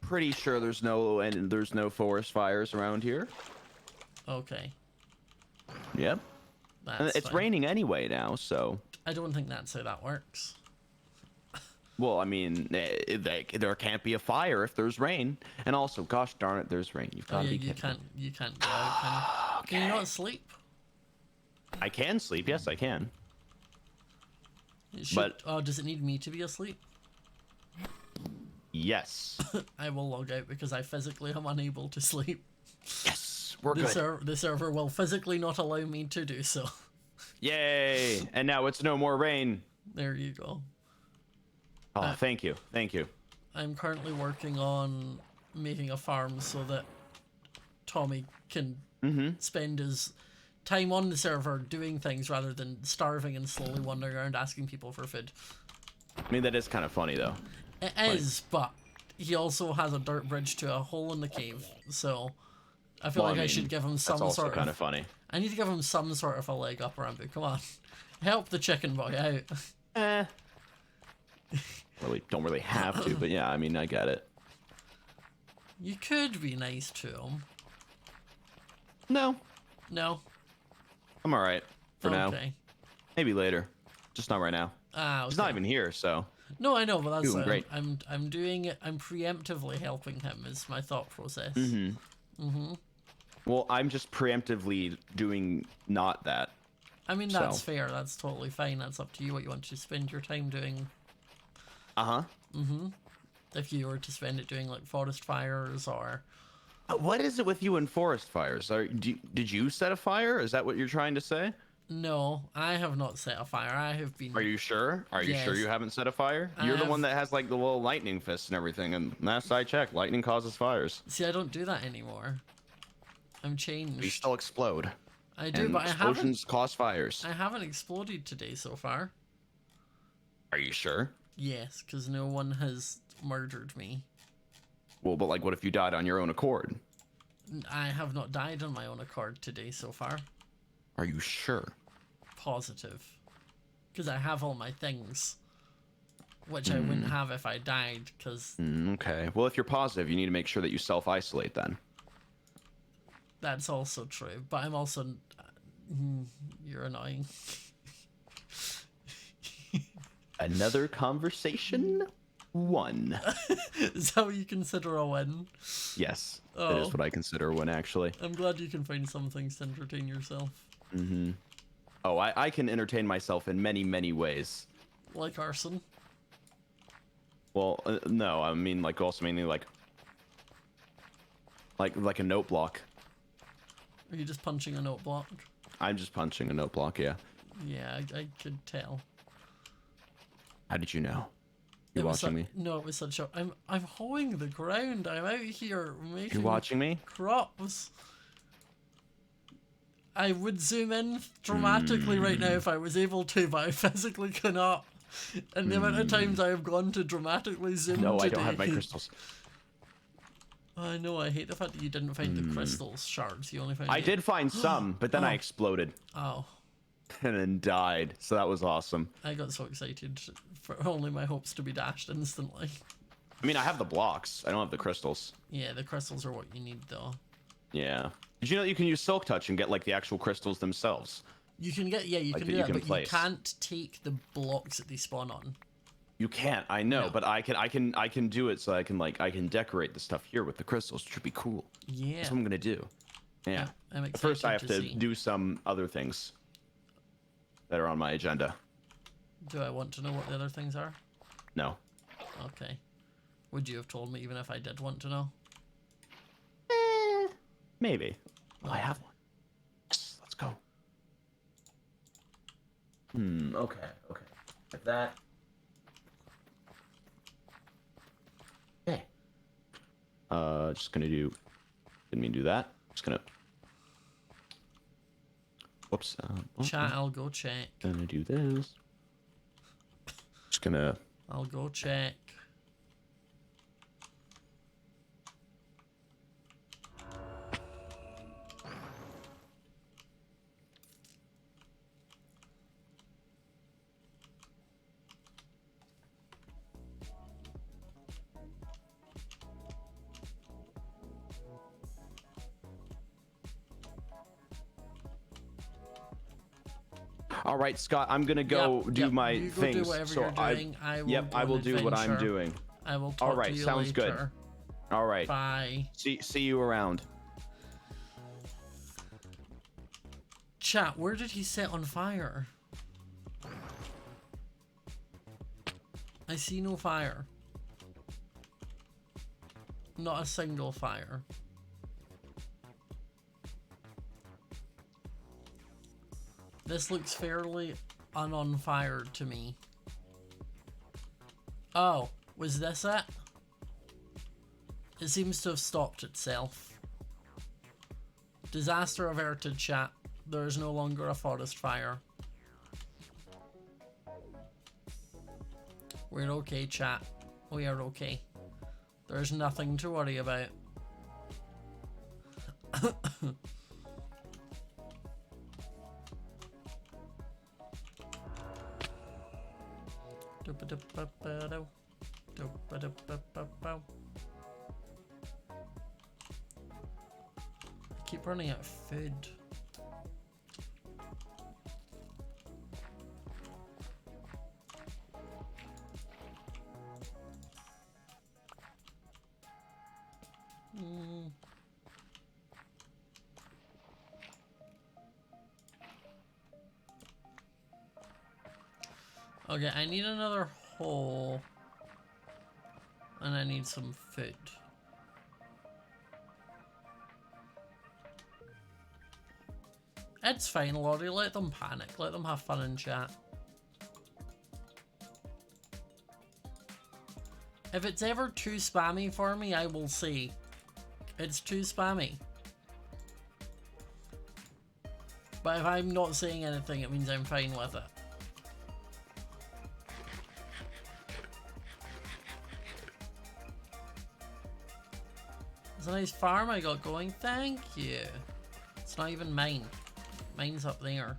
Pretty sure there's no forest fires around here. Okay. Yep. It's raining anyway now, so. I don't think that's how that works. Well, I mean, there can't be a fire if there's rain. And also, gosh darn it, there's rain. You've got to be kidding. You can't go out, can you? Okay. Can you not sleep? I can sleep. Yes, I can. But does it need me to be asleep? Yes. I will log out because I physically am unable to sleep. Yes, we're good. The server will physically not allow me to do so. Yay! And now it's no more rain. There you go. Oh, thank you. Thank you. I'm currently working on making a farm so that Tommy can spend his time on the server doing things rather than starving and slowly wandering around asking people for food. I mean, that is kind of funny, though. It is, but he also has a dirt bridge to a hole in the cave, so I feel like I should give him some that's also sort kind of funny. I need to give him some sort of a leg up, Rambo. Come on. Help the chicken boy out. Really, don't really have to, but yeah, I mean, I get it. You could be nice to him. No, No? I'm all right for now. Okay. Maybe later, just not right now. Ah, okay. He's not even here, so. No, I know, but that's Doing great. I'm doing it. I'm preemptively helping him. Is my thought process. Well, I'm just preemptively doing not that. I mean, that's fair. That's totally fine. That's up to you what you want to spend your time doing. If you were to spend it doing like forest fires or. What is it with you and forest fires? Did you set a fire? Is that what you're trying to say? No, I have not set a fire. I have been. Are you sure? Are you sure Yes. you haven't set a fire? You're the one that has like the little lightning fists and everything, and last I checked, lightning causes fires. See, I don't do that anymore. I'm changed. We still explode. I do, and but explosions cause fires. I haven't exploded today so far. Are you sure? Yes, because no one has murdered me. Well, but like, what if you died on your own accord? I have not died on my own accord today so far. Are you sure? Positive. Because I have all my things. Which I wouldn't have if I died, because... Okay. Well, if you're positive, you need to make sure that you self-isolate then. That's also true, but I'm also... you're annoying. Another conversation? One. Is that what you consider a win? Yes. That is what I consider a win, actually. I'm glad you can find some things to entertain yourself. Oh, I can entertain myself in many, many ways. Like arson? Well, no, I mean, like, also mainly, like a note block. Are you just punching a note block? I'm just punching a note block, yeah. Yeah, I could tell. How did you know? You watching me? No, it was such a... I'm hoeing the ground. I'm out here making... You watching me? Crops. I would zoom in dramatically right now if I was able to, but I physically cannot. And the amount of times I have gone to dramatically zoom No, today. I don't have my crystals. I know, I hate the fact that you didn't find the crystals shards. You only found I did find some, but then I exploded. Oh. And then died, so that was awesome. I got so excited for only my hopes to be dashed instantly. I mean, I have the blocks. I don't have the crystals. Yeah, the crystals are what you need, though. Yeah. Did you know you can use Silk Touch and get, like, the actual crystals themselves? You can get, yeah, you Like can that do you that, can but place. you can't take the blocks that they spawn on. You can't, I know, No. but I can do it so I can decorate the stuff here with the crystals, which would be cool. Yeah. That's what I'm gonna do. Yeah. I'm But excited first, I have to see. do some other things that are on my agenda. Do I want to know what the other things are? No. Okay. Would you have told me even if I did want to know? Maybe. Oh, I have one. Yes, let's go. Okay. Like that. Okay. Just gonna do. Didn't mean to do that. Just gonna. Whoops. Chat, I'll go check. Gonna do this. Just gonna. I'll go check. All right, Scott. I'm gonna go do my you go things. do whatever so you're doing. I will yep, go I on will do what I'm adventure. doing. I will talk All right, to you sounds good. later. All right. Bye. See you around. Chat, where did he set on fire? I see no fire. Not a single fire. This looks fairly un-on-fired to me. Oh, was this it? It seems to have stopped itself. Disaster averted, chat. There is no longer a forest fire. We're okay, chat. We are okay. There's nothing to worry about. I keep running out of food. Okay, I need another hole. And I need some food. It's fine, Lottie. Let them panic. Let them have fun in chat. If it's ever too spammy for me, I will say it's too spammy. But if I'm not saying anything, it means I'm fine with it. It's a nice farm I got going. Thank you. It's not even mine. Mine's up there.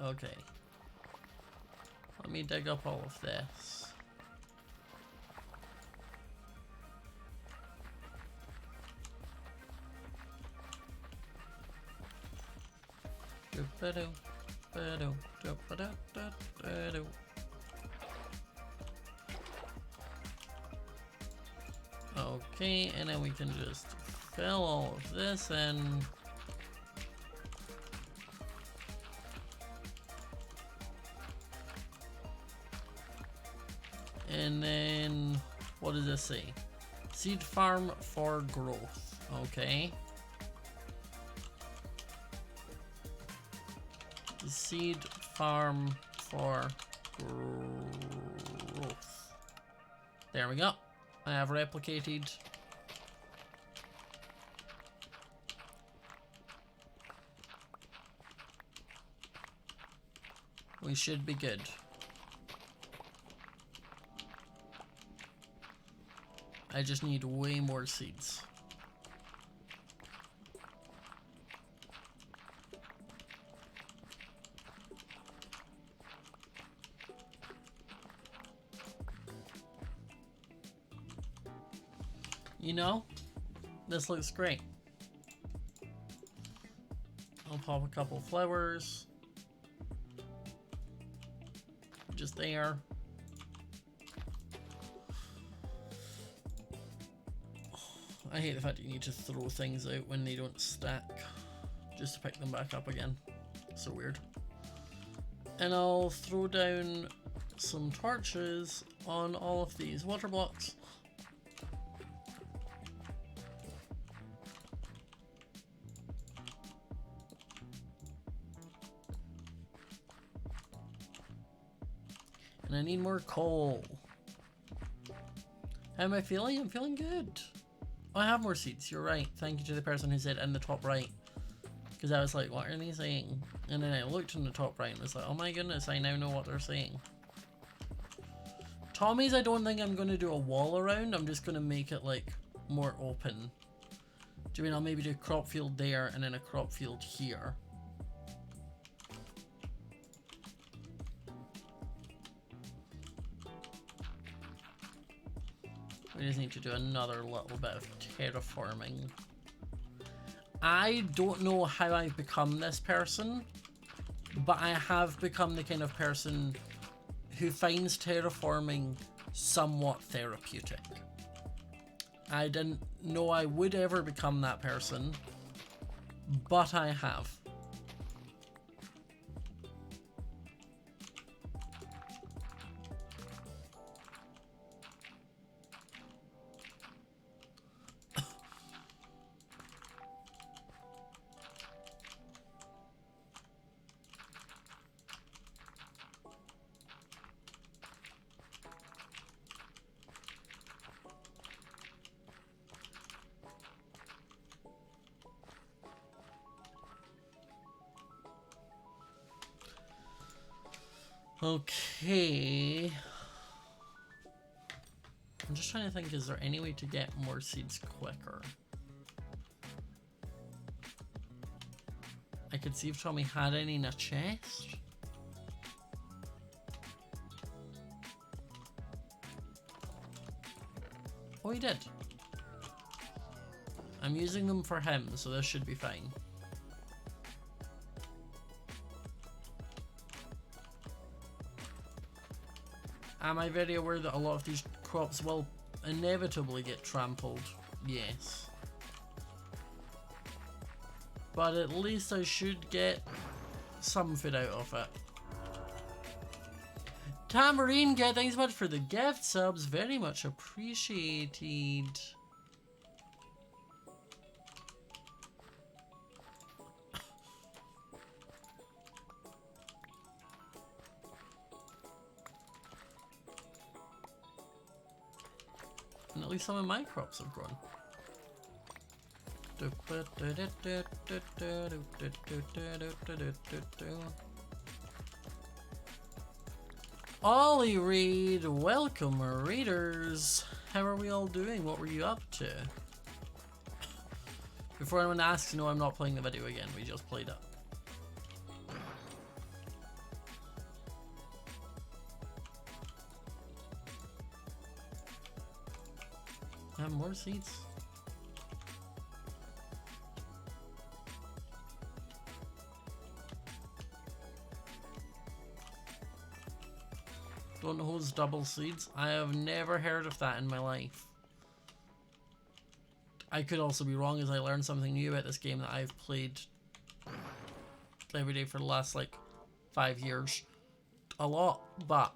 Okay. Let me dig up all of this. Okay, and then we can just fill all of this in. And then, what does this say? Seed farm for growth. Okay. Seed farm for growth. There we go. I have replicated. We should be good. I just need way more seeds. You know, this looks great. I'll pop a couple flowers. Just there. I hate the fact that you need to throw things out when they don't stack, just to pick them back up again. So weird. And I'll throw down some torches on all of these water blocks. And I need more coal. How am I feeling? I'm feeling good. Oh, I have more seeds. You're right. Thank you to the person who said in the top right. Because I was like, what are they saying? And then I looked in the top right and was like, oh my goodness, I now know what they're saying. Tommy's, I don't think I'm going to do a wall around. I'm just going to make it like more open. Do you mean I'll maybe do a crop field there and then a crop field here? We just need to do another little bit of terraforming. I don't know how I've become this person, but I have become the kind of person who finds terraforming somewhat therapeutic. I didn't know I would ever become that person, but I have. Okay. I'm just trying to think, is there any way to get more seeds quicker? I could see if Tommy had any in a chest. Oh, he did. I'm using them for him, so this should be fine. Am I very aware that a lot of these crops will inevitably get trampled? Yes. But at least I should get some food out of it. Tamarine, thanks so much for the gift subs. Very much appreciated. And at least some of my crops have grown. Ollie Reed, welcome readers. How are we all doing? What were you up to? Before anyone asks, no, I'm not playing the video again. We just played it. More seeds. Don't know who's double seeds. I have never heard of that in my life. I could also be wrong, as I learned something new about this game that I've played every day for the last like 5 years. A lot, but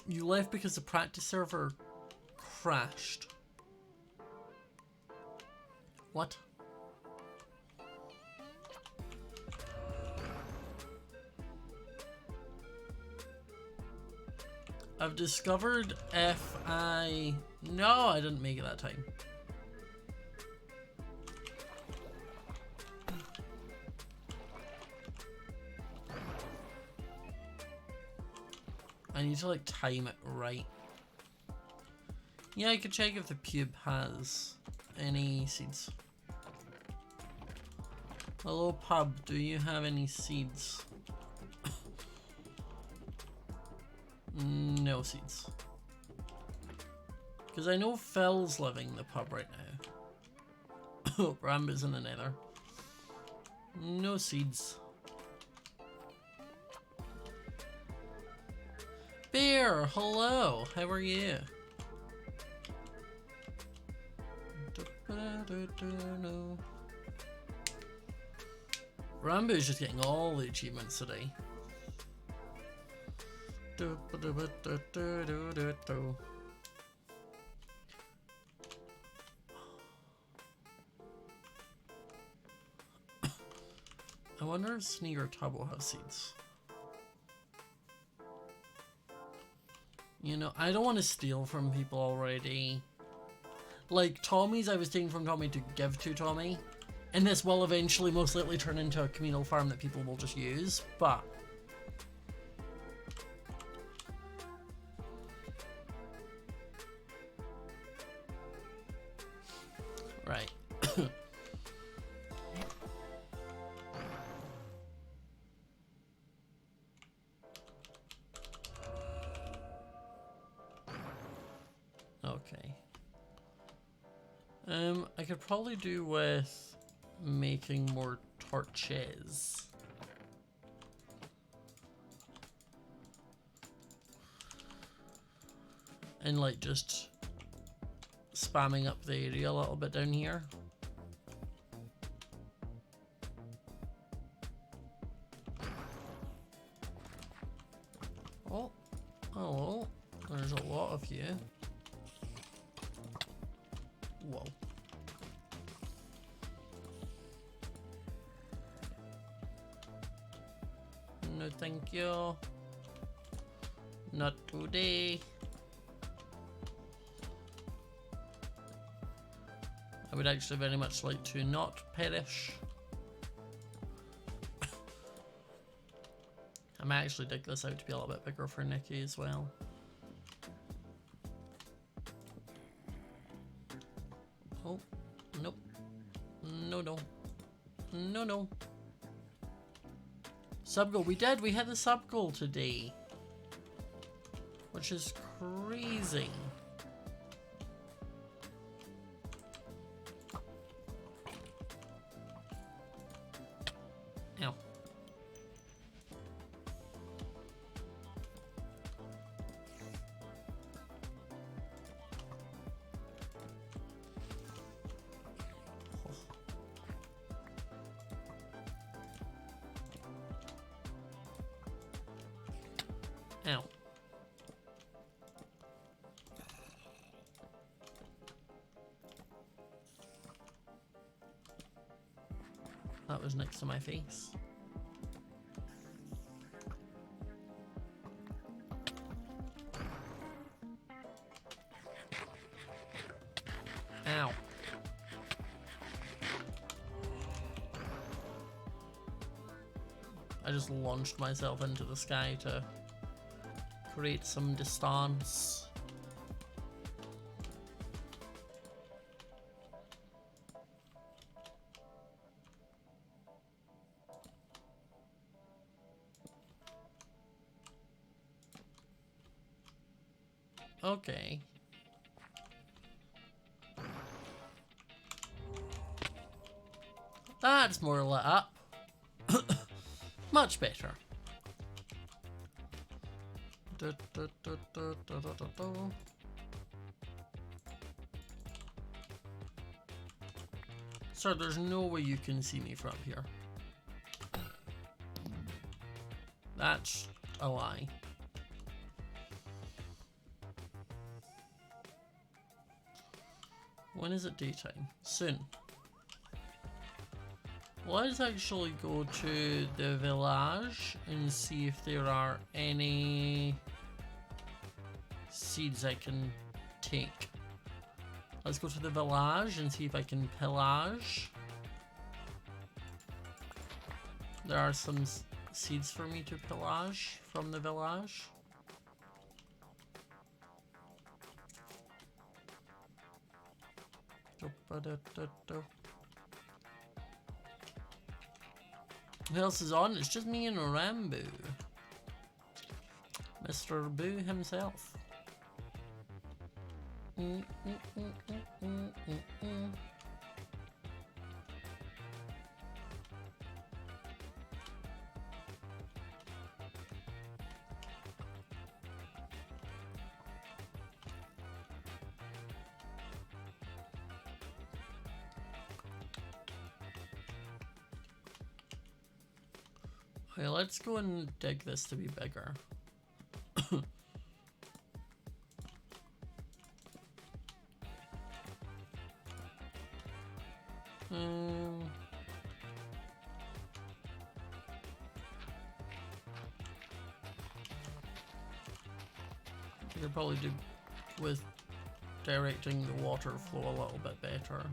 you left because the practice server crashed. What? I've discovered if I... No, I didn't make it that time. I need to like time it right. Yeah, I could check if the pube has any seeds. Hello pub, do you have any seeds? No seeds. Because I know Phil's living in the pub right now. Rambo's in the nether. No seeds. Bear, hello, how are you? Rambo's just getting all the achievements today. I wonder if Sneak or Tub will have seeds. You know, I don't want to steal from people already. Like, Tommy's I was taking from Tommy to give to Tommy. And this will eventually most likely turn into a communal farm that people will just use, but... Right. Okay. I could probably do with making more torches. And like just spamming up the area a little bit down here. Oh, hello. There's a lot of you. Whoa. No, thank you. Not today. I would actually very much like to not perish. I might actually dig this out to be a little bit bigger for Nikki as well. Oh, nope. No, no. No, no. Sub goal. We did. We had the sub goal today. Which is crazy. Ow. Ow. That was next to my face. Ow. I just launched myself into the sky to create some distance. Okay. That's more lit up. Much better. Sir, there's no way you can see me from here. That's a lie. When is it daytime? Soon. Let's actually go to the village and see if there are any seeds I can take. Let's go to the village and see if I can pillage. There are some seeds for me to pillage from the village. Who else is on? It's just me and Rambo. Mr. Boo himself. Okay, let's go and dig this to be bigger. I could probably do with directing the water flow a little bit better.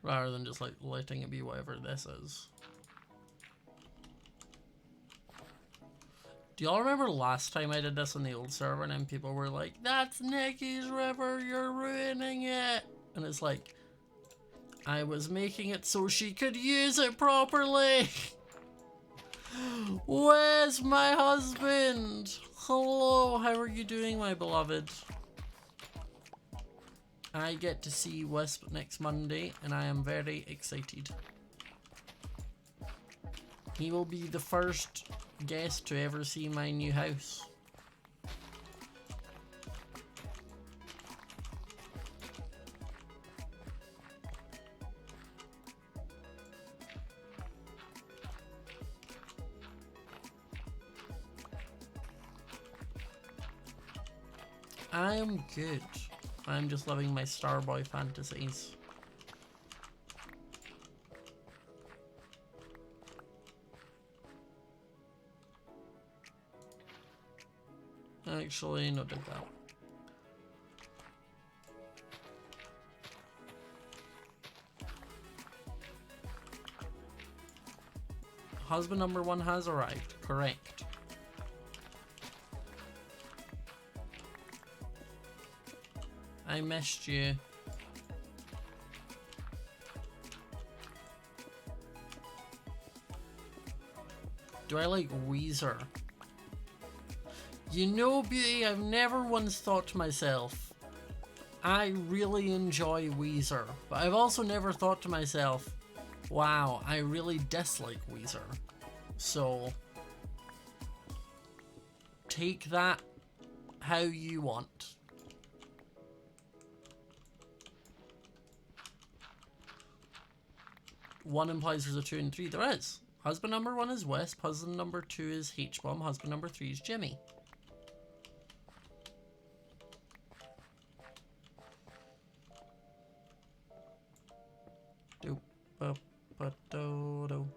Rather than just like letting it be whatever this is. Do y'all remember last time I did this on the old server and then people were like, "That's Nikki's river, you're ruining it." And it's like, I was making it so she could use it properly. Where's my husband? Hello, how are you doing, my beloved? I get to see Wisp next Monday, and I am very excited. He will be the first guest to ever see my new house. I am good. I'm just living my Starboy fantasies. Actually, no, did that. Husband number 1 has arrived. Correct. I missed you. Do I like Weezer? You know, Beauty, I've never once thought to myself, I really enjoy Weezer. But I've also never thought to myself, wow, I really dislike Weezer. So, take that how you want. One implies there's a 2 and 3. There is. Husband number 1 is Wisp. Husband number 2 is H-Bomb. Husband number 3 is Jimmy. Do-ba-ba-do-do.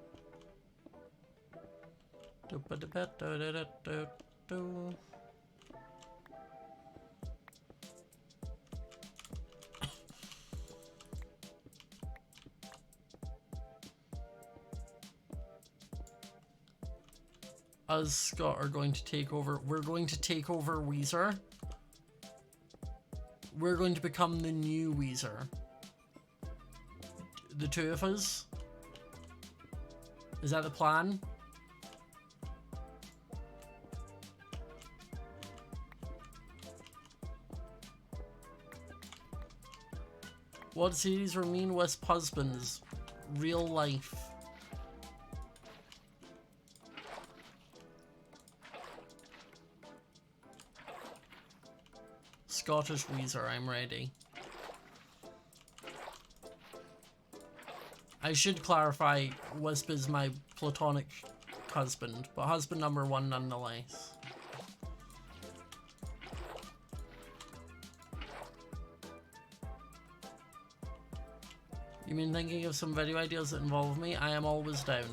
Do-ba-da-ba-do-do-do-do. Us, Scott, are going to take over. We're going to take over Weezer. We're going to become the new Weezer. The two of us. Is that the plan? What series were mean Wisp husbands? Real life. Scottish Weezer, I'm ready. I should clarify, Wisp is my platonic husband, but husband number 1 nonetheless. You mean thinking of some video ideas that involve me? I am always down.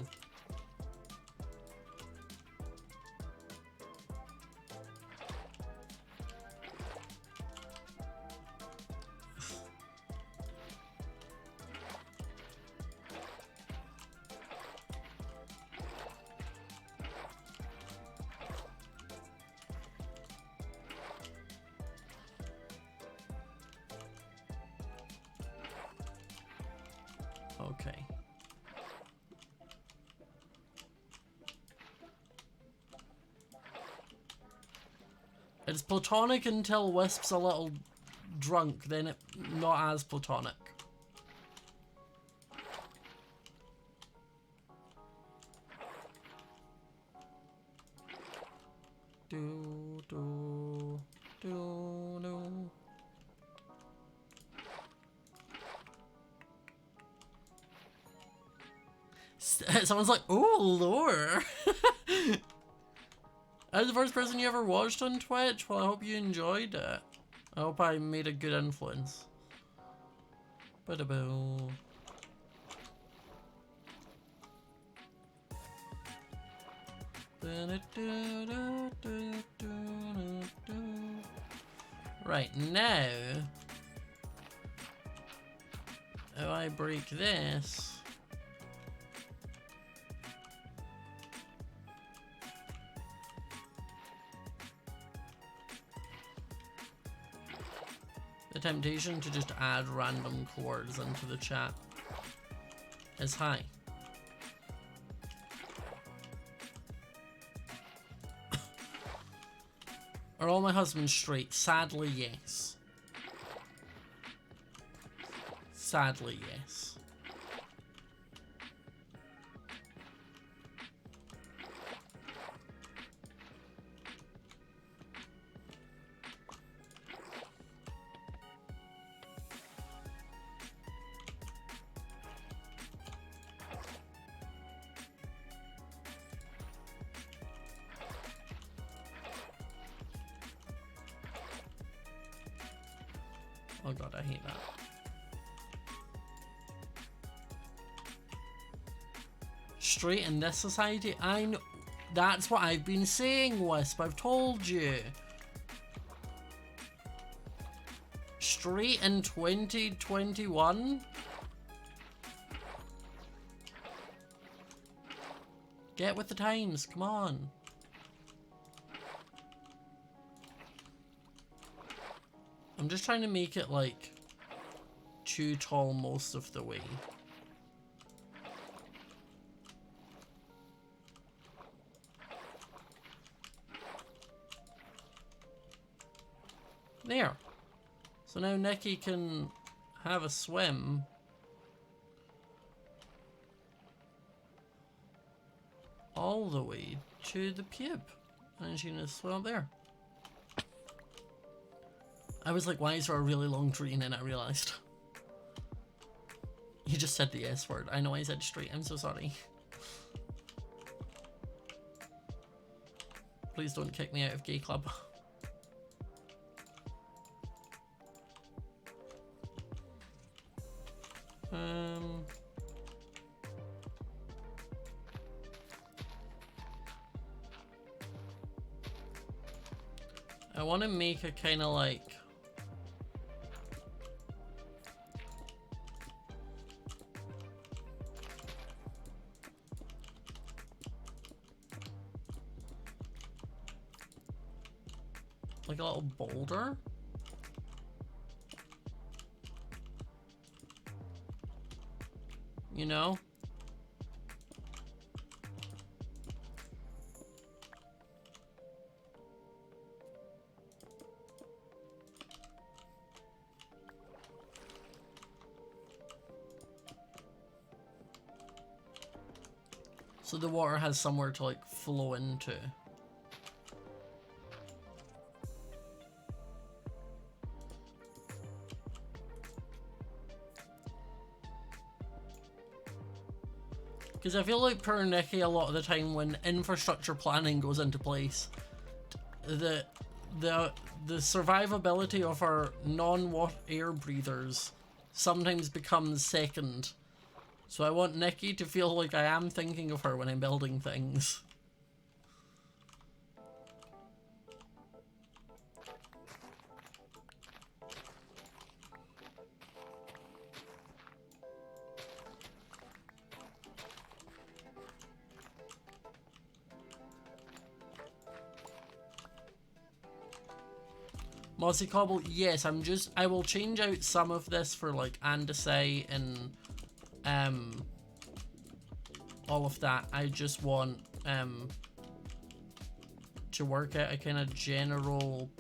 Okay. It's platonic until Wisp's a little drunk, then it not as platonic. Do do do do. Someone's like, "Oh, lore." As the first person you ever watched on Twitch, well, I hope you enjoyed it. I hope I made a good influence. Ba-da-boo. Right, now, if I break this, the temptation to just add random chords into the chat is high. Are all my husbands straight? Sadly, yes. Sadly, yes. Oh god, I hate that. Straight in this society? I know. That's what I've been saying, Wisp. I've told you. street in 2021? Get with the times, come on. I'm just trying to make it like too tall most of the way. There. So now Nikki can have a swim. All the way to the pube. And she can just swim up there. I was like, why is there a really long tree? And then I realised. You just said the S word. I know I said straight. I'm so sorry. Please don't kick me out of gay club. I want to make a kind of like a little boulder. You know? So the water has somewhere to like flow into. Because I feel like per Nikki a lot of the time when infrastructure planning goes into place, the survivability of our non-water air breathers sometimes becomes second. So I want Nikki to feel like I am thinking of her when I'm building things. Mossy Cobble, yes, I will change out some of this for like andesite and all of that. I just want to work out a kind of general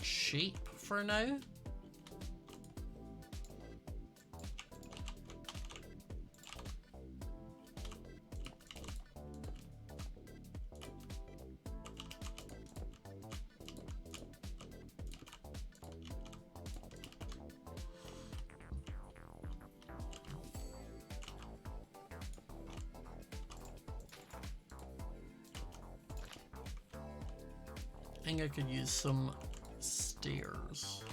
shape for now. I think I could use some stairs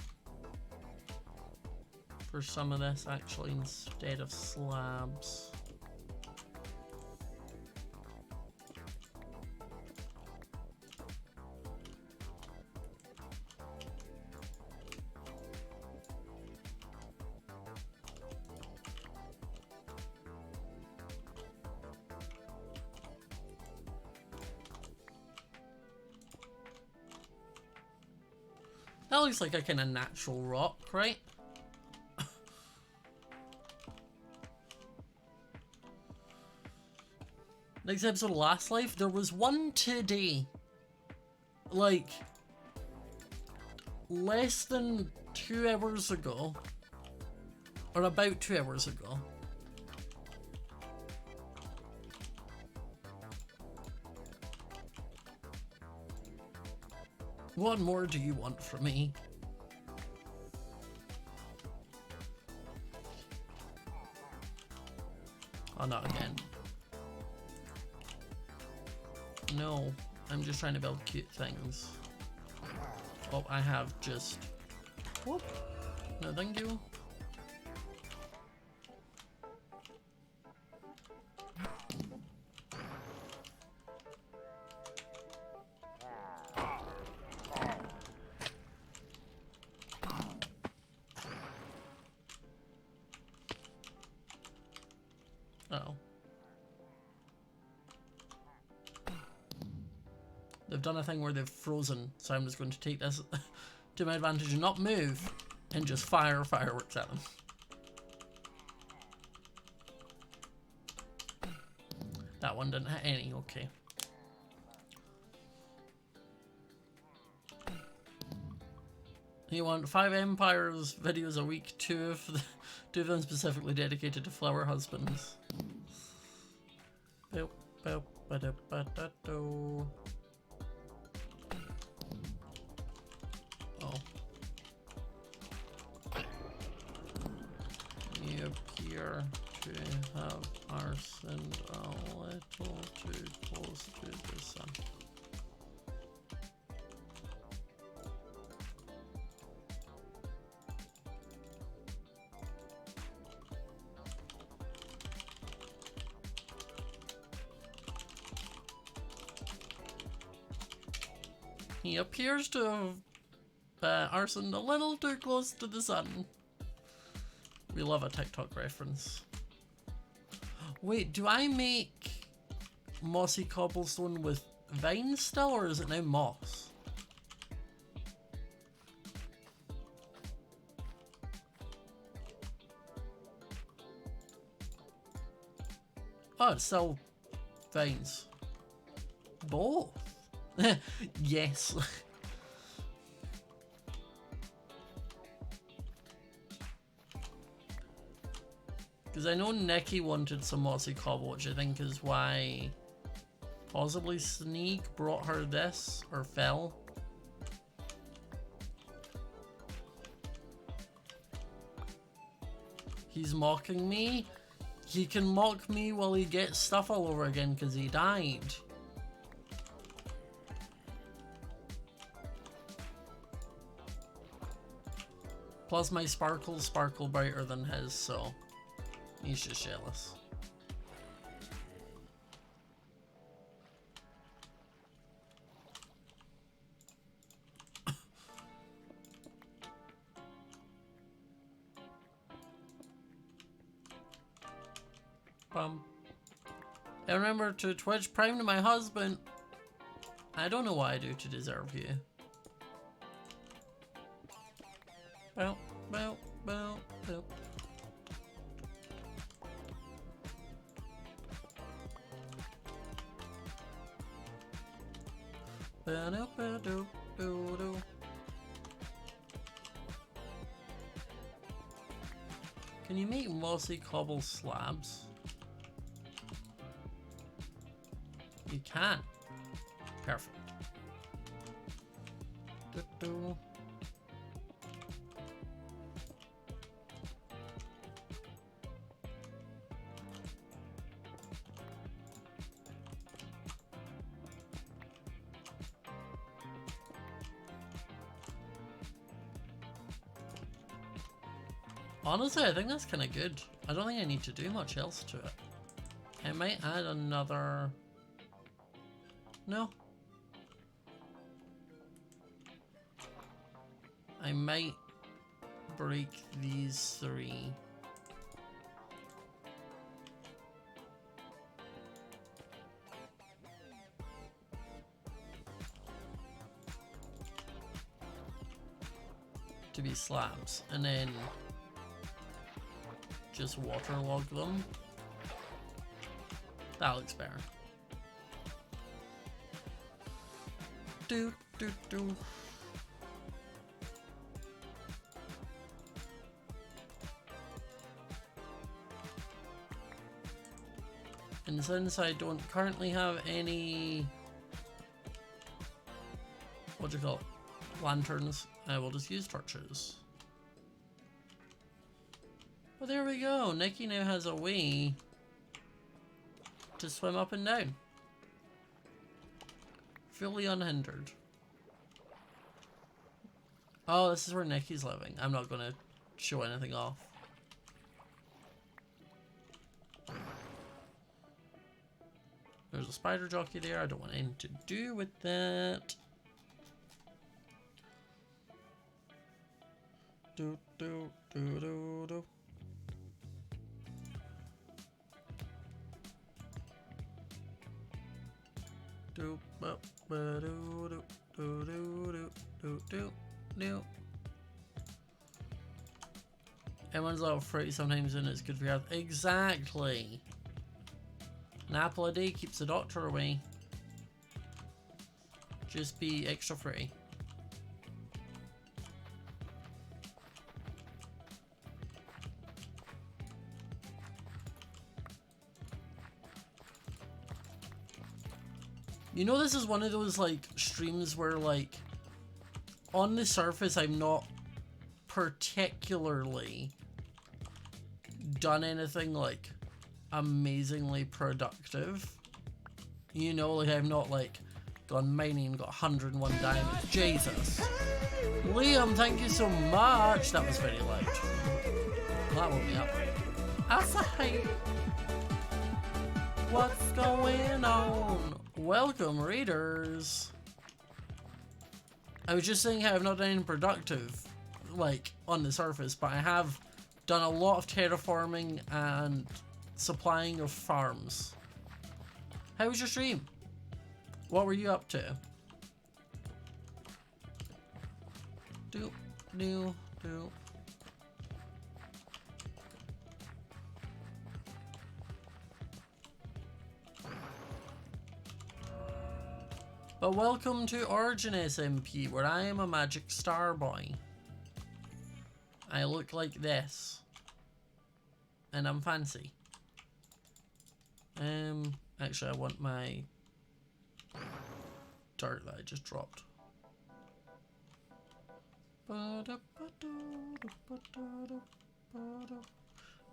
for some of this actually instead of slabs. That looks like a kind of natural rock, right? Next episode of Last Life, there was one today. Like, less than 2 hours ago. Or about 2 hours ago. What more do you want from me? Oh, not again. No, I'm just trying to build cute things. Oh, I have just... Whoop. No, thank you. They've done a thing where they've frozen, so I'm just going to take this to my advantage and not move and just fire fireworks at them. That one didn't hit any, okay. You want 5 Empires videos a week, 2 of them specifically dedicated to flower husbands. Boop, boop, ba-da, ba-da-do. Oh. You appear to have arsened a little too close to the sun. He appears to have arsoned a little too close to the sun. We love a TikTok reference. Wait, do I make mossy cobblestone with vines still, or is it now moss? Oh, it's still vines. Both? Yes. Because I know Nikki wanted some mossy cobble, which I think is why possibly Sneak brought her this, or Phil. He's mocking me. He can mock me while he gets stuff all over again because he died. Plus my sparkles sparkle brighter than his, so he's just jealous. I remember to Twitch Prime to my husband. I don't know what I do to deserve you. Well, well, well, well. Can you make mossy cobble slabs? You can. Perfect. Honestly, I think that's kind of good. I don't think I need to do much else to it. I might add another... No. I might break these 3. To be slabs, and then just waterlog them. That looks better. Do. And since I don't currently have any, what do you call it, lanterns, I will just use torches. Well, there we go. Nikki now has a way to swim up and down. Fully unhindered. Oh, this is where Nikki's living. I'm not going to show anything off. There's a spider jockey there. I don't want anything to do with that. Do. Everyone's a little fruity sometimes and it's good for your health. Exactly. An apple a day keeps the doctor away. Just be extra fruity. You know, this is one of those like streams where like on the surface I'm not particularly done anything like amazingly productive. You know, like I've not like gone mining and got 101 diamonds. Jesus. Liam, thank you so much. That was very loud. That woke me up. Asahi. What's going on? Welcome, readers. I was just saying how I've not done anything productive, like, on the surface, but I have done a lot of terraforming and supplying of farms. How was your stream? What were you up to? Do. But welcome to OriginSMP, where I am a magic Starboy. I look like this. And I'm fancy. Actually I want my dirt that I just dropped.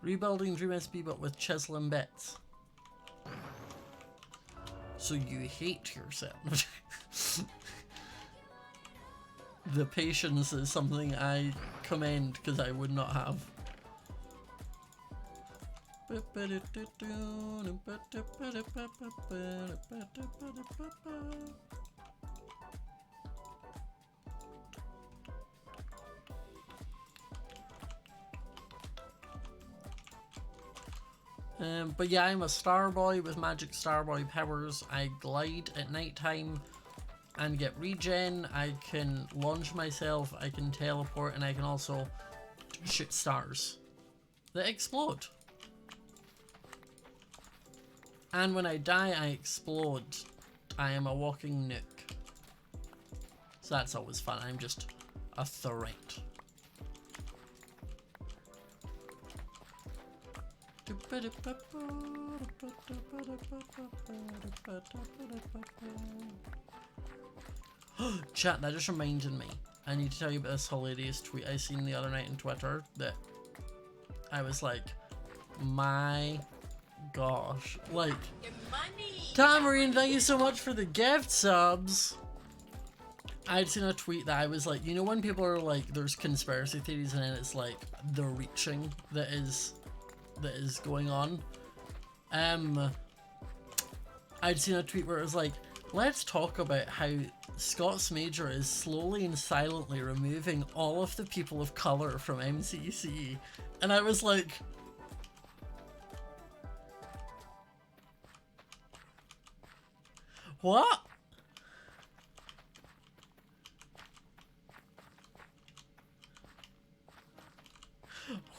Rebuilding OriginSMP but with chisel and bits. So you hate yourself. The patience is something I commend because I would not have. But yeah, I'm a Starboy with magic Starboy powers. I glide at night time and get regen. I can launch myself, I can teleport, and I can also shoot stars that explode. And when I die, I explode. I am a walking nuke. So that's always fun. I'm just a threat. Chat, that just reminded me. I need to tell you about this hilarious tweet I seen the other night on Twitter that I was like, my gosh. Like, Tamarine, thank you so much for the gift subs. I'd seen a tweet that I was like, you know when people are like, there's conspiracy theories and then it's like the reaching that is going on. I'd seen a tweet where it was like, let's talk about how Scott Smajor is slowly and silently removing all of the people of color from MCC. And I was like, what?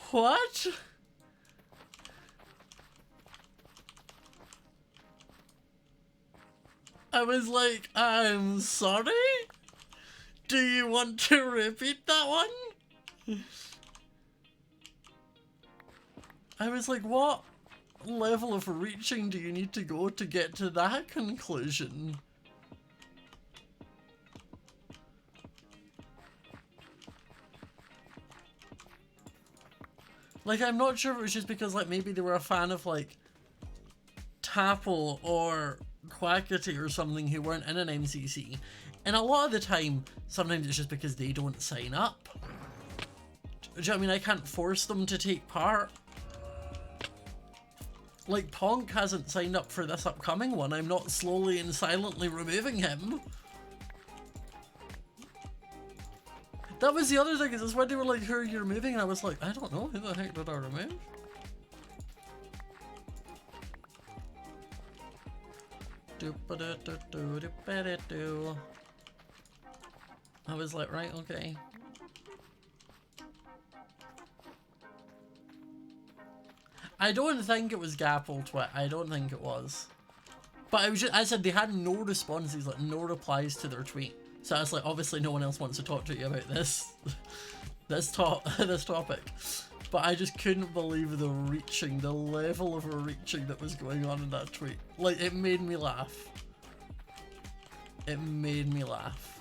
What? I was like, I'm sorry? Do you want to repeat that one? I was like, what level of reaching do you need to go to get to that conclusion? Like, I'm not sure if it was just because, like, maybe they were a fan of, like, Tapple or Quackity or something who weren't in an MCC. And a lot of the time, sometimes it's just because they don't sign up. Do you know what I mean? I can't force them to take part. Like, Ponk hasn't signed up for this upcoming one. I'm not slowly and silently removing him. That was the other thing, is when they were like, who are you removing? And I was like, I don't know, who the heck did I remove? I was like, right, okay. I don't think it was Gapple Twit. I don't think it was. But it was just, I said they had no responses, like no replies to their tweet. So I was like, obviously no one else wants to talk to you about this, this topic. But I just couldn't believe the level of reaching that was going on in that tweet. Like, it made me laugh. It made me laugh.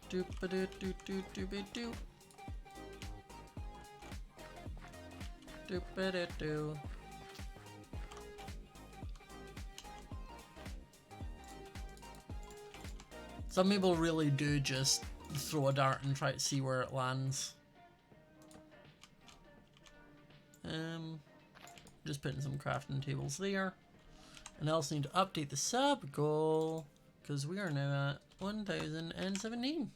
Doop-a-doo-doo-doo-doo-doo-doo. Doop-a-doo-doo. Some people really do just throw a dart and try to see where it lands. Just putting some crafting tables there. And I also need to update the sub goal because we are now at 1017.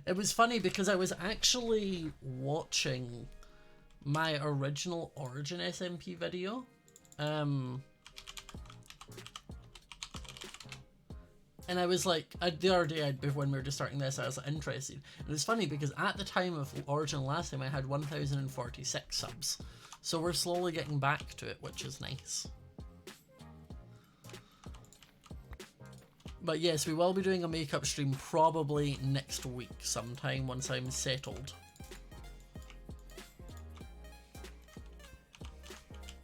It was funny because I was actually watching my original OriginSMP video. And I was like, the other day when we were just starting this, I was like, interested. And it was funny because at the time of Origin last time, I had 1046 subs. So we're slowly getting back to it, which is nice. But yes, we will be doing a makeup stream probably next week sometime once I'm settled.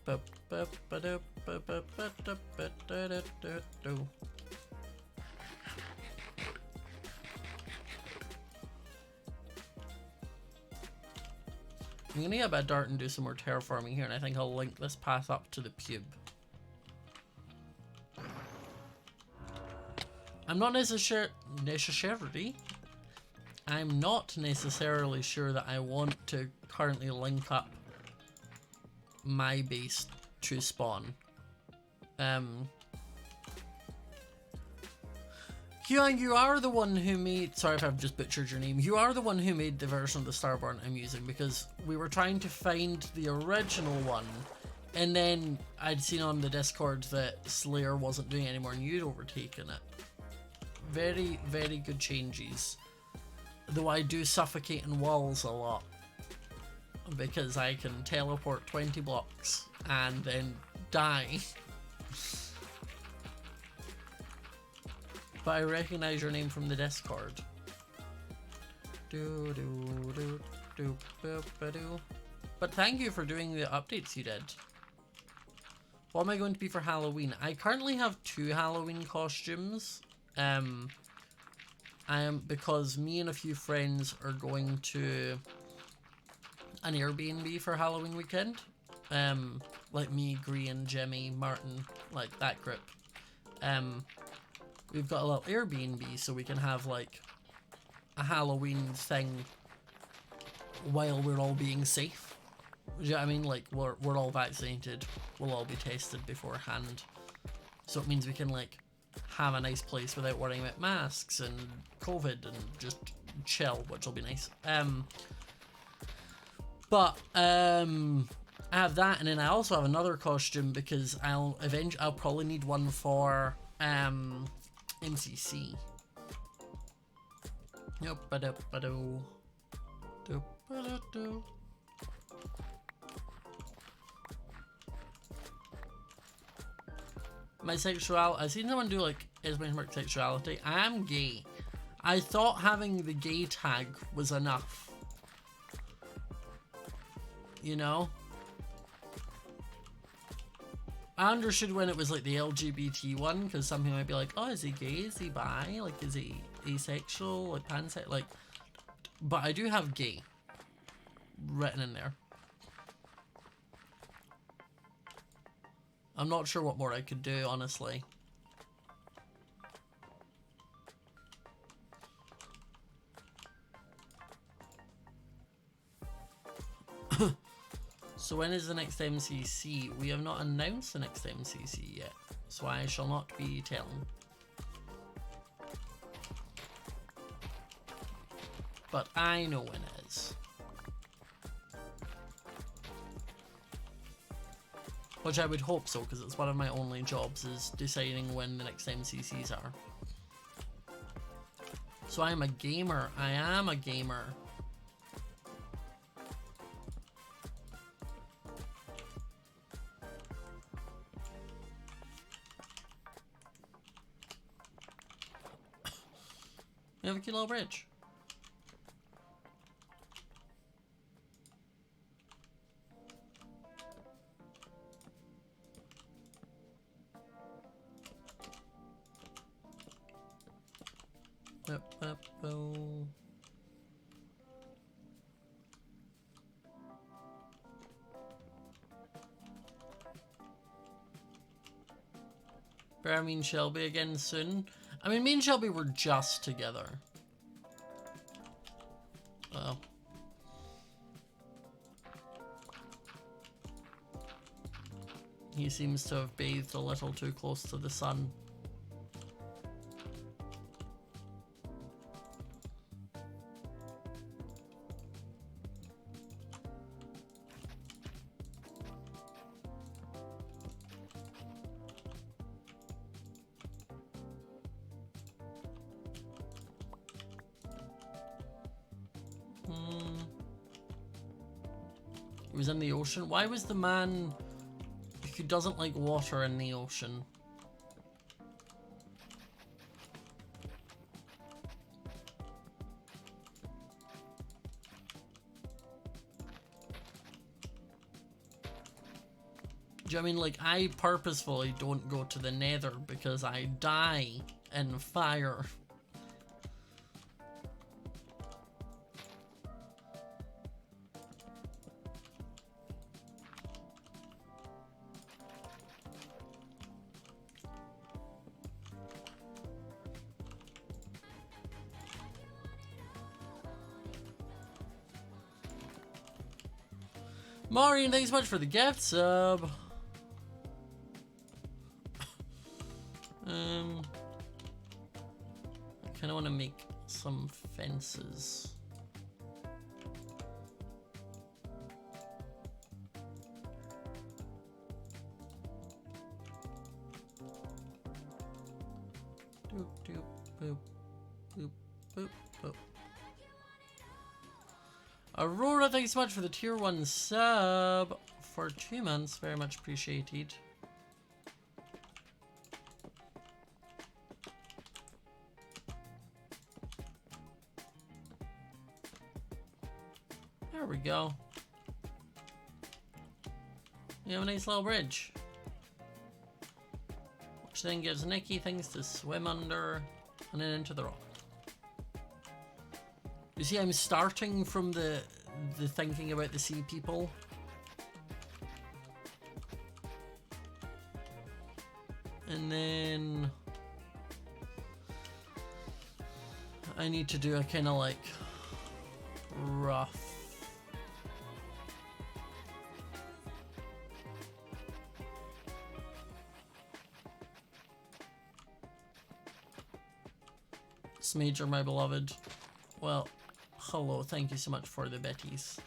I'm gonna get a bit of dirt and do some more terraforming here, and I think I'll link this path up to the pube. I'm not necessarily sure that I want to currently link up my base to spawn. Hyun, you are the one who made, sorry if I've just butchered your name, you are the one who made the version of the Starboy I'm using, because we were trying to find the original one, and then I'd seen on the Discord that Slayer wasn't doing it anymore and you'd overtaken it. Very, very good changes. Though I do suffocate in walls a lot, because I can teleport 20 blocks and then die. But I recognize your name from the Discord. But thank you for doing the updates you did. What am I going to be for Halloween? I currently have 2 Halloween costumes. Because me and a few friends are going to an Airbnb for Halloween weekend. Like me, Green, Jimmy, Martin, like that group. We've got a little Airbnb so we can have like a Halloween thing while we're all being safe. Do you know what I mean? Like we're all vaccinated, we'll all be tested beforehand. So it means we can like have a nice place without worrying about masks and COVID and just chill, which will be nice. I have that, and then I also have another costume because I'll probably need one for MCC. My sexuality, I've seen someone do like Smajor sexuality. I am gay. I thought having the gay tag was enough. You know? I understood when it was like the LGBT one, because some people might be like, oh, is he gay? Is he bi? Like, is he asexual? Like, pansexual? Like, but I do have gay written in there. I'm not sure what more I could do, honestly. So when is the next MCC? We have not announced the next MCC yet, so I shall not be telling. But I know when it Which I would hope so, because it's one of my only jobs is deciding when the next MCCs are. So I am a gamer. I am a gamer. We have a cute little bridge. Better me and Shelby again soon. I mean, me and Shelby were just together. Well. He seems to have bathed a little too close to the sun. He was in the ocean. Why was the man who doesn't like water in the ocean? Do you know what I mean? Like, I purposefully don't go to the nether because I die in fire. Maureen, thanks so much for the gift sub. I kind of want to make some fences. Doop, doop, boop, boop, boop, boop. Aurora, thanks so much for the tier 1 sub for 2 months. Very much appreciated. There we go. We have a nice little bridge. Which then gives Nikki things to swim under and then into the rock. You see, I'm starting from the thinking about the sea people. And then I need to do a kind of like rough. Smajor, my beloved. Well, hello, thank you so much for the betties.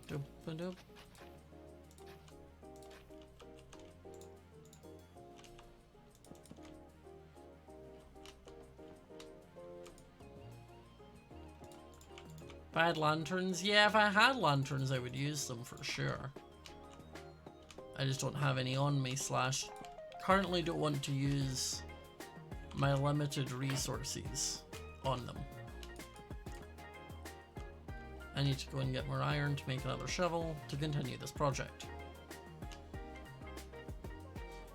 Doop-a-doop. If I had lanterns, yeah, if I had lanterns I would use them for sure. I just don't have any on me, slash currently don't want to use my limited resources on them. I need to go and get more iron to make another shovel to continue this project.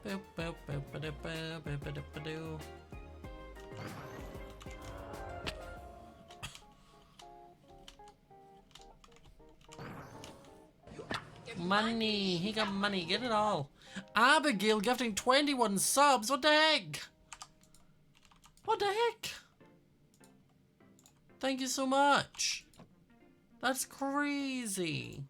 Boop, boop, boop, ba-doop, boop, boop, ba-doop, ba-doo. Money, he got money, get it all. Abigail gifting 21 subs, what the heck? What the heck? Thank you so much. That's crazy.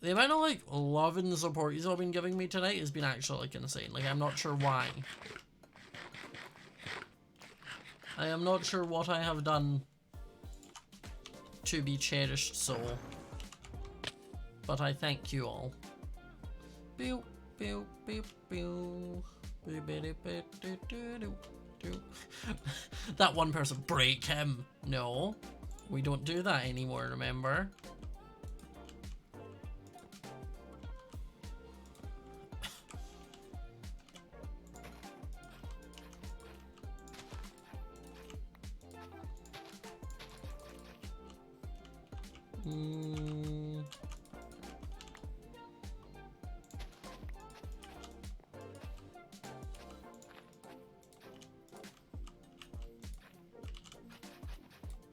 The amount of like love and support you've all been giving me tonight has been actually like insane. Like, I'm not sure why. I am not sure what I have done to be cherished so, but I thank you all. Pew, pew, pew, pew. That one person, break him. No, we don't do that anymore, remember?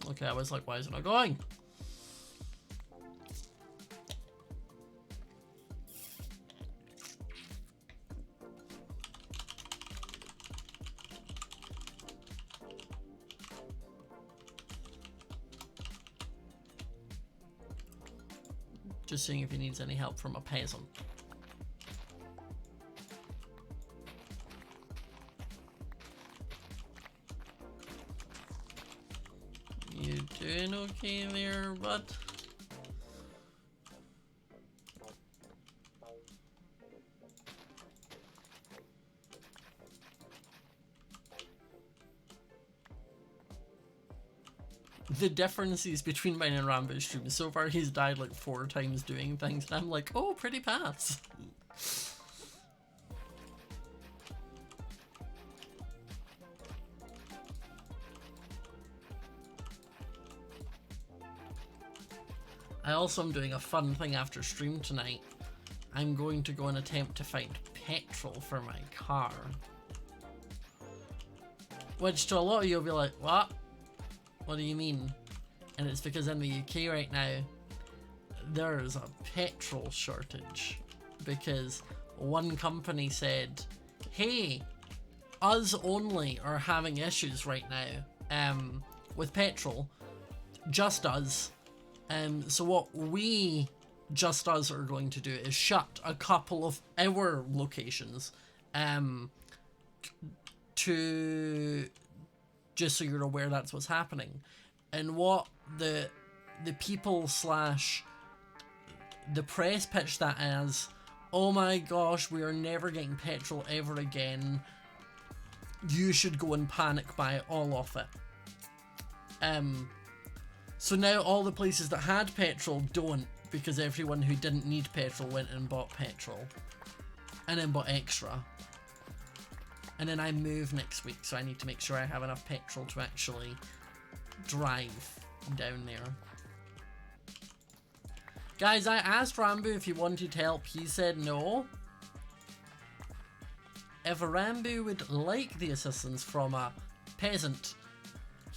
Okay, I was like, why is it not going? Just seeing if he needs any help from a peasant. You doing okay there, bud? The differences between mine and Rambo's streams. So far he's died like 4 times doing things and I'm like, oh, pretty pass. I also am doing a fun thing after stream tonight. I'm going to go and attempt to find petrol for my car. Which to a lot of you will be like, what? What do you mean? And it's because in the UK right now, there's a petrol shortage. Because one company said, hey, us only are having issues right now with petrol. Just us. So what we, just us, are going to do is shut a couple of our locations to... just so you're aware that's what's happening. And what the people slash the press pitched that as, oh my gosh, we are never getting petrol ever again. You should go and panic buy all of it. So now all the places that had petrol don't, because everyone who didn't need petrol went and bought petrol. And then bought extra. And then I move next week, so I need to make sure I have enough petrol to actually drive down there. Guys, I asked Rambo if he wanted help. He said no. If Rambo would like the assistance from a peasant,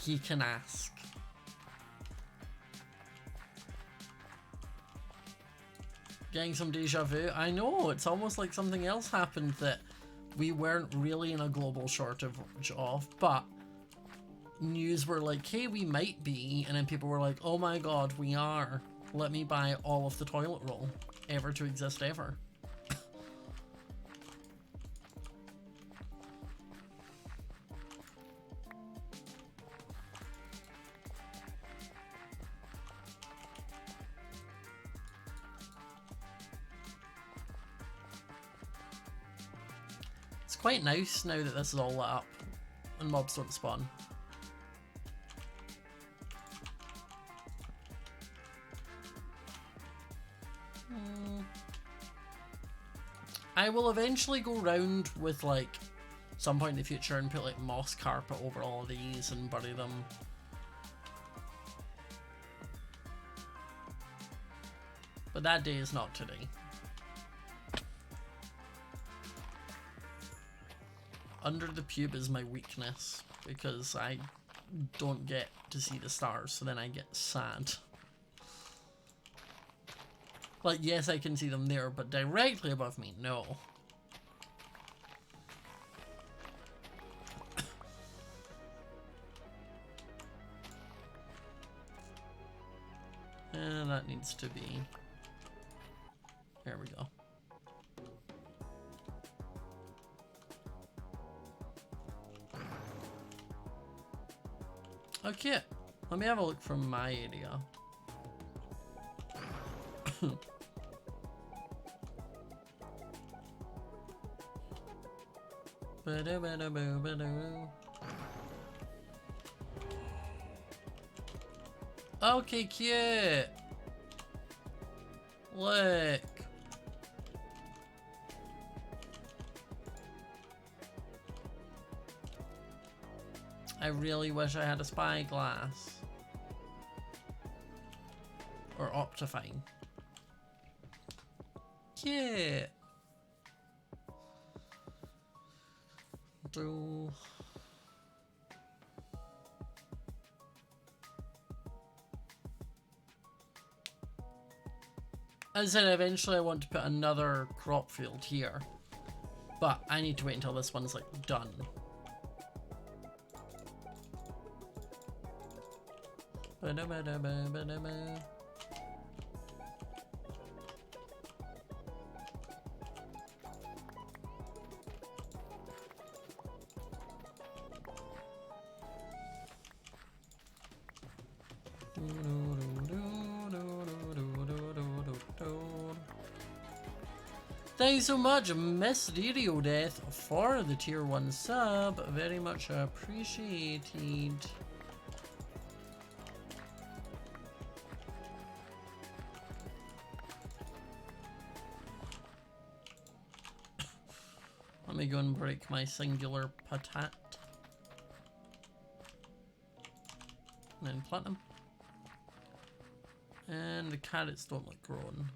he can ask. Getting some deja vu. I know, it's almost like something else happened that we weren't really in a global shortage of, but news were like, hey, we might be, and then people were like, oh my god, we are. Let me buy all of the toilet roll ever to exist ever. It's quite nice now that this is all lit up and mobs don't spawn. I will eventually go round with like some point in the future and put like moss carpet over all of these and bury them. But that day is not today. Under the pube is my weakness because I don't get to see the stars, so then I get sad. Like, yes, I can see them there, but directly above me, no. And that needs to be... There we go. Okay, let me have a look from my area. Okay, cute. Look. I really wish I had a spyglass. Or Optifine. Cute. As I said, eventually I want to put another crop field here. But I need to wait until this one's like done. Thank you so much, Mysterio Death, for the tier 1 sub. Very much appreciated. Let me go and break my singular patat. And then platinum. And the carrots don't look grown.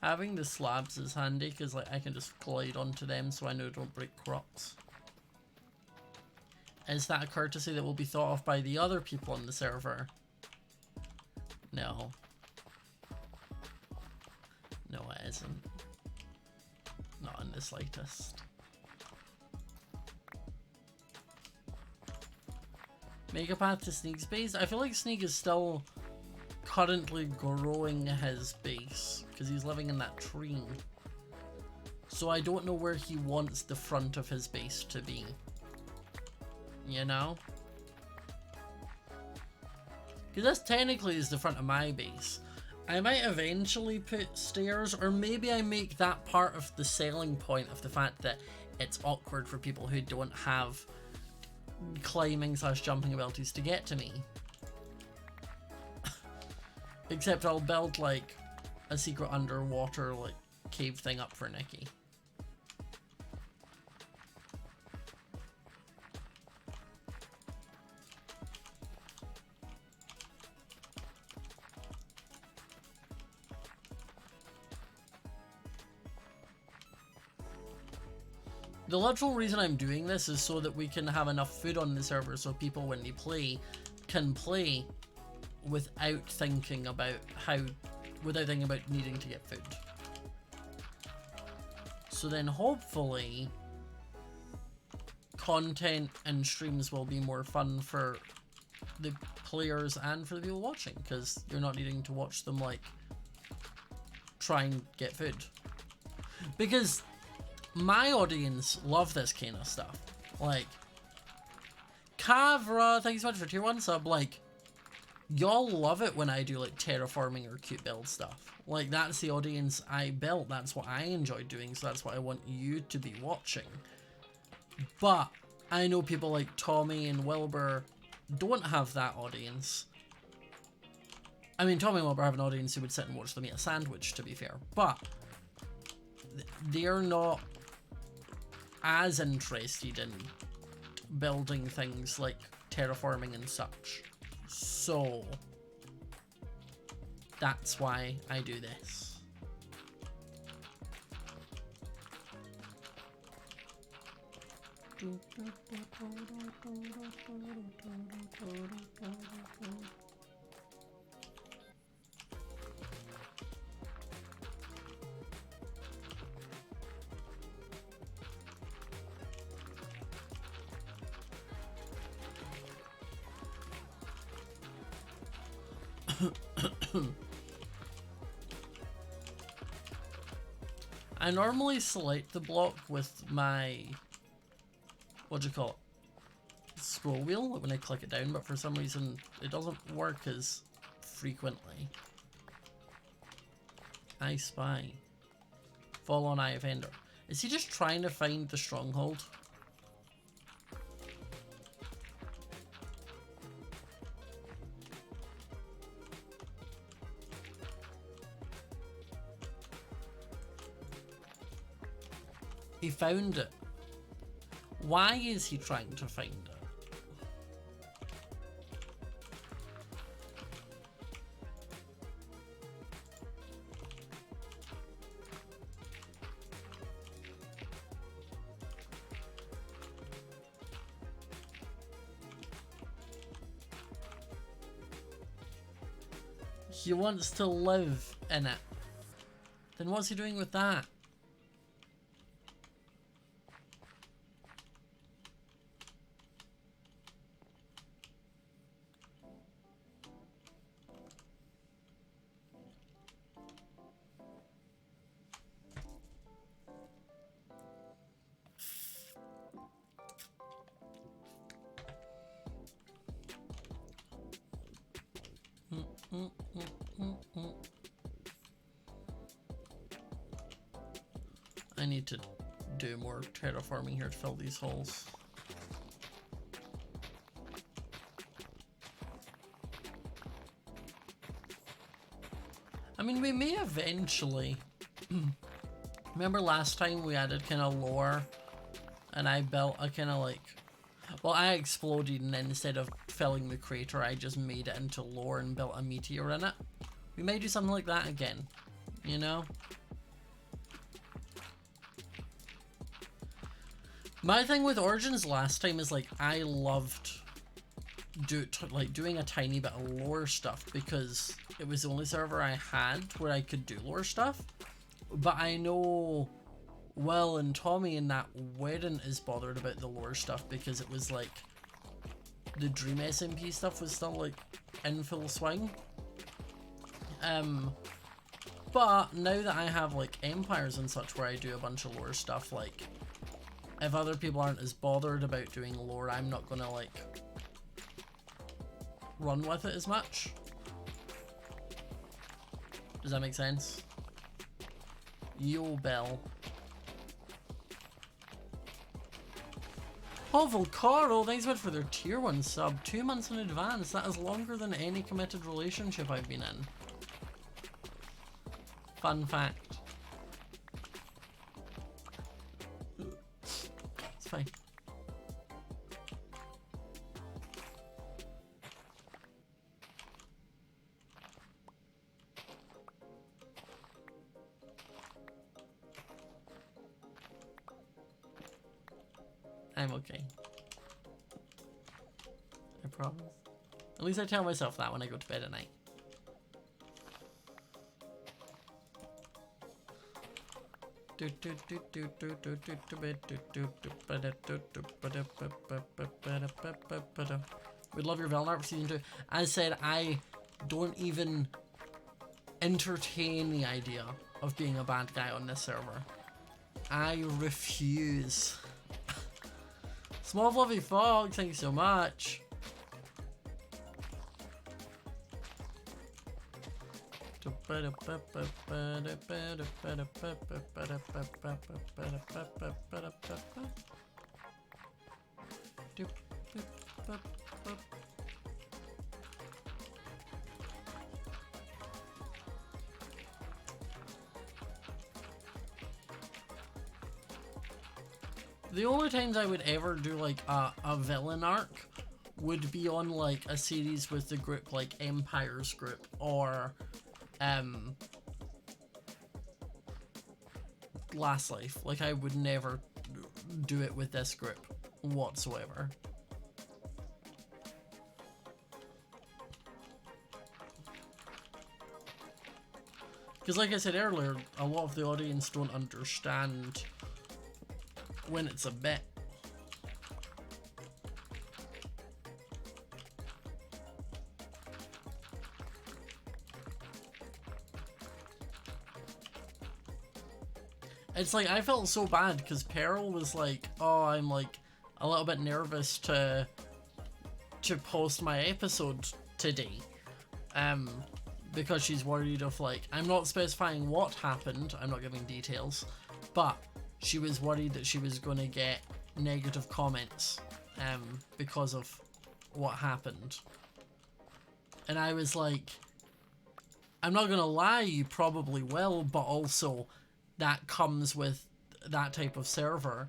Having the slabs is handy because like I can just glide onto them so I know don't break crops. Is that a courtesy that will be thought of by the other people on the server? No. No, it isn't. Not in the slightest. Make a path to Sneak's base? I feel like Sneak is still currently growing his base because he's living in that tree. So I don't know where he wants the front of his base to be. You know? Because this technically is the front of my base. I might eventually put stairs, or maybe I make that part of the selling point of the fact that it's awkward for people who don't have climbing / jumping abilities to get to me. Except I'll build like a secret underwater like cave thing up for Nikki. The literal reason I'm doing this is so that we can have enough food on the server so people when they play can play without thinking about needing to get food. So then hopefully content and streams will be more fun for the players and for the people watching, because you're not needing to watch them like try and get food. Because my audience love this kind of stuff. Like Kavra, thank you so much for tier 1 sub. Like, y'all love it when I do like terraforming or cute build stuff. Like, that's the audience I built. That's what I enjoy doing, so that's what I want you to be watching. But I know people like Tommy and Wilbur don't have that audience. I mean, Tommy and Wilbur have an audience who would sit and watch them eat a sandwich, to be fair. But they're not as interested in building things like terraforming and such. So that's why I do this. I normally select the block with my, what do you call it, scroll wheel when I click it down, but for some reason it doesn't work as frequently. I spy. Fall on Eye of Ender. Is he just trying to find the stronghold? He found it. Why is he trying to find it? He wants to live in it. Then what's he doing with that? I need to do more terraforming here to fill these holes. I mean, we may eventually... Remember last time we added kind of lore and I built a kind of like... Well, I exploded and then instead of filling the crater, I just made it into lore and built a meteor in it. We may do something like that again, you know? My thing with Origins last time is like I loved doing a tiny bit of lore stuff because it was the only server I had where I could do lore stuff. But I know Will and Tommy in that weren't as bothered about the lore stuff because it was like the Dream SMP stuff was still like in full swing. But now that I have like Empires and such where I do a bunch of lore stuff, like if other people aren't as bothered about doing lore, I'm not gonna like run with it as much. Does that make sense? Yo, Bell. Oh, Volcaro, thanks much for their tier 1 sub. 2 months in advance. That is longer than any committed relationship I've been in. Fun fact. It's fine. I'm okay. I promise. At least I tell myself that when I go to bed at night. We'd love your Velnar art for season 2. As said, I don't even entertain the idea of being a bad guy on this server. I refuse. Small fluffy fox, thank you so much. The only times I would ever do like a villain arc would be on like a series with the group like Empire's group or Last Life. Like I would never do it with this group whatsoever. Because like I said earlier, a lot of the audience don't understand when it's a bet. It's like, I felt so bad because Pearl was like, oh, I'm like a little bit nervous to post my episode today. Because she's worried of like, I'm not specifying what happened, I'm not giving details, but she was worried that she was going to get negative comments because of what happened. And I was like, I'm not going to lie, you probably will, but also that comes with that type of server.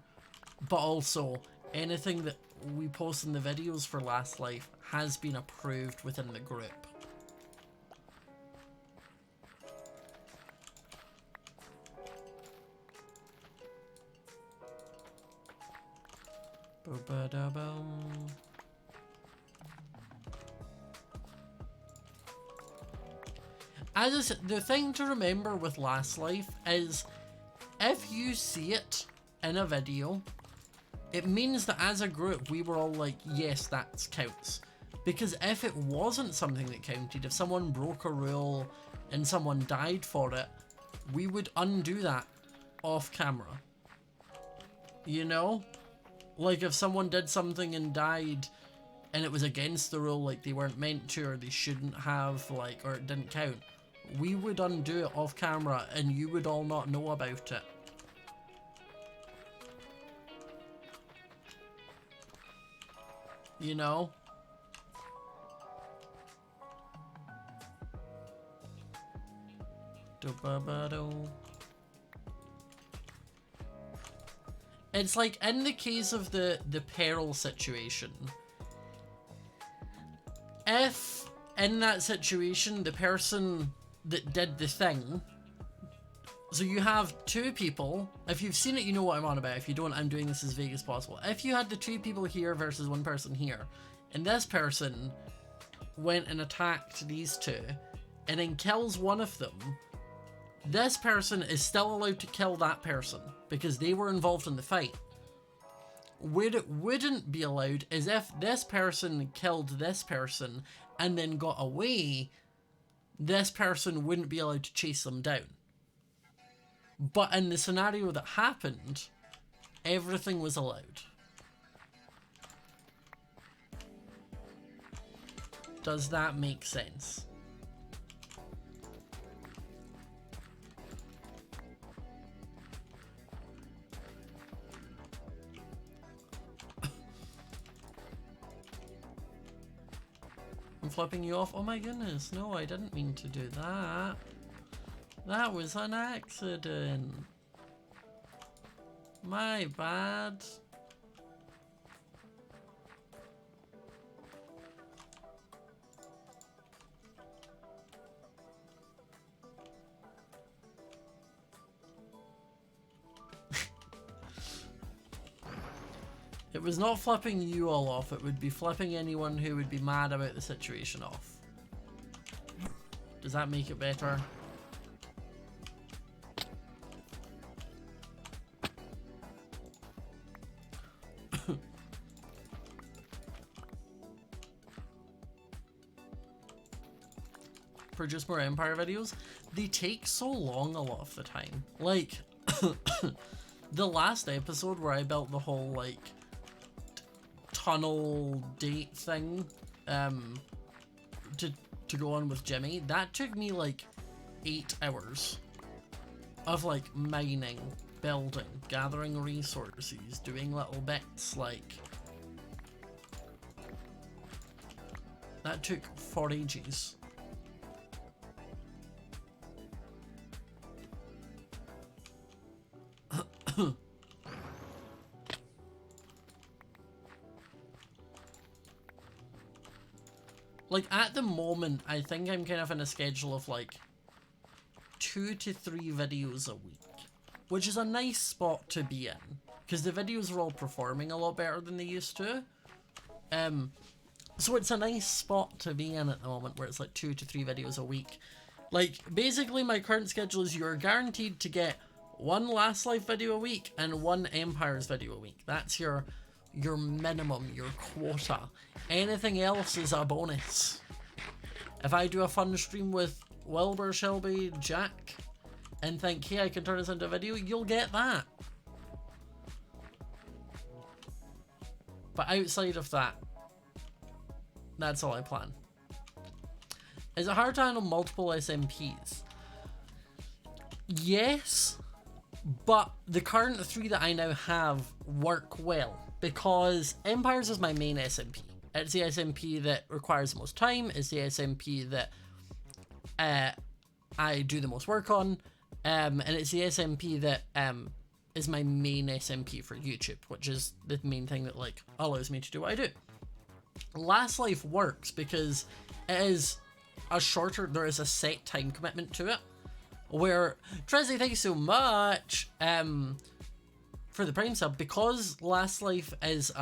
But also, anything that we post in the videos for Last Life has been approved within the group. The thing to remember with Last Life is, if you see it in a video, it means that as a group we were all like, yes, that counts. Because if it wasn't something that counted, if someone broke a rule and someone died for it, we would undo that off camera. You know? Like if someone did something and died and it was against the rule, like they weren't meant to or they shouldn't have, like, or it didn't count, we would undo it off camera and you would all not know about it. You know? It's like in the case of the Pearl situation, if in that situation the person that did the thing, so you have two people, if you've seen it you know what I'm on about, if you don't I'm doing this as vague as possible. If you had the two people here versus one person here, and this person went and attacked these two and then kills one of them, this person is still allowed to kill that person because they were involved in the fight. Where it wouldn't be allowed is if this person killed this person and then got away, this person wouldn't be allowed to chase them down. But in the scenario that happened, everything was allowed. Does that make sense? I'm flipping you off. Oh my goodness, no, I didn't mean to do that. That was an accident. My bad. It was not flipping you all off, it would be flipping anyone who would be mad about the situation off. Does that make it better? Produce more Empire videos? They take so long a lot of the time. Like, the last episode where I built the whole, like, tunnel date thing to go on with Jimmy, that took me like 8 hours of like mining, building, gathering resources, doing little bits. Like, that took 4 ages. Like, at the moment, I think I'm kind of in a schedule of, like, 2 to 3 videos a week. Which is a nice spot to be in. Because the videos are all performing a lot better than they used to. So it's a nice spot to be in at the moment, where it's, like, 2 to 3 videos a week. Like, basically, my current schedule is you're guaranteed to get 1 Last Life video a week and 1 Empires video a week. That's your minimum, your quota. Anything else is a bonus. If I do a fun stream with Wilbur, Shelby, Jack, and think, hey, I can turn this into a video, you'll get that. But outside of that, that's all I plan. Is it hard to handle multiple SMPs? Yes, but the current 3 that I now have work well because Empires is my main SMP. It's the SMP that requires the most time. It's the SMP that I do the most work on. And it's the SMP that is my main SMP for YouTube, which is the main thing that like allows me to do what I do. Last Life works because it is a shorter, there is a set time commitment to it. Where, Trezzy, thank you so much for the Prime sub, because Last Life is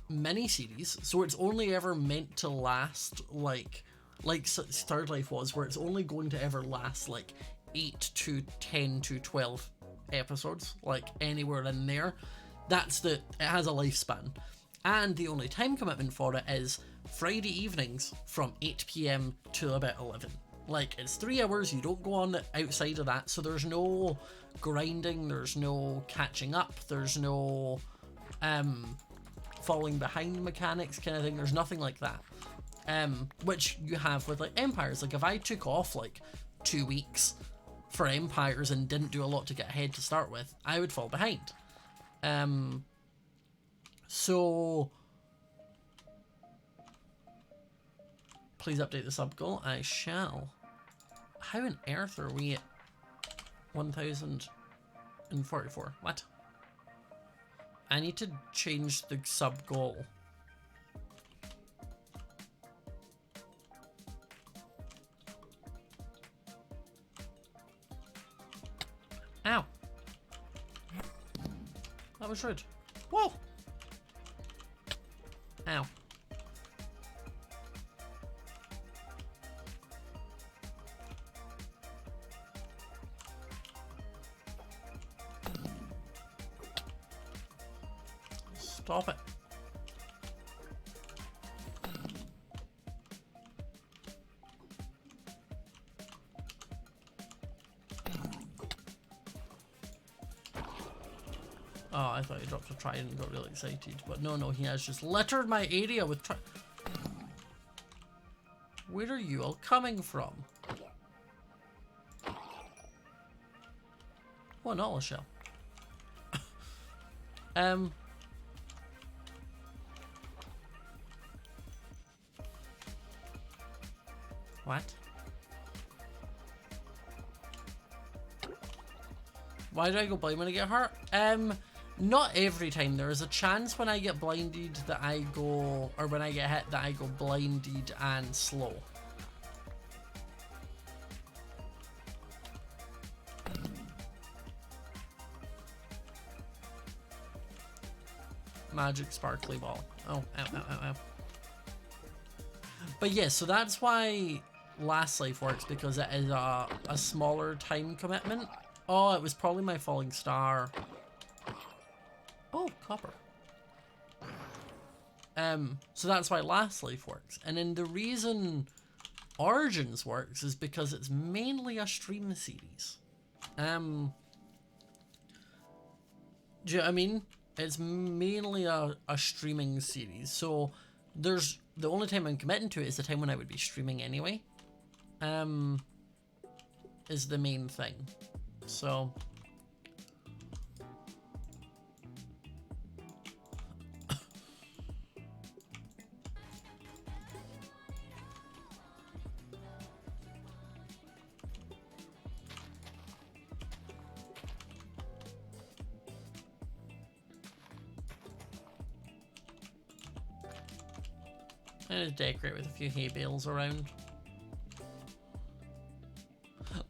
mini-series, so it's only ever meant to last like Third Life was, where it's only going to ever last like 8 to 10 to 12 episodes, like anywhere in there. It has a lifespan. And the only time commitment for it is Friday evenings from 8 PM to about 11. Like, it's 3 hours, you don't go on outside of that, so there's no grinding, there's no catching up, there's no falling behind mechanics kind of thing, there's nothing like that. Which you have with like Empires. Like, if I took off like 2 weeks for Empires and didn't do a lot to get ahead to start with, I would fall behind. So please update the sub goal. I shall. How on earth are we at 1044? What? I need to change the sub goal. Ow. That was rude. Whoa! Ow. Stop it. Oh, I thought he dropped a trident and got really excited. But no, he has just littered my area with Where are you all coming from? Oh, an olive shell. What? Why do I go blind when I get hurt? Not every time. There is a chance when I get blinded that I go, or when I get hit that I go blinded and slow. Magic sparkly ball. Oh, ow. But yeah, so that's why Last Life works, because it is a smaller time commitment. Oh, it was probably my falling star. Oh, copper. So that's why Last Life works. And then the reason Origins works is because it's mainly a stream series. Do you know what I mean? It's mainly a streaming series. So there's the only time I'm committing to it is the time when I would be streaming anyway. Is the main thing. So I'm gonna decorate with a few hay bales around.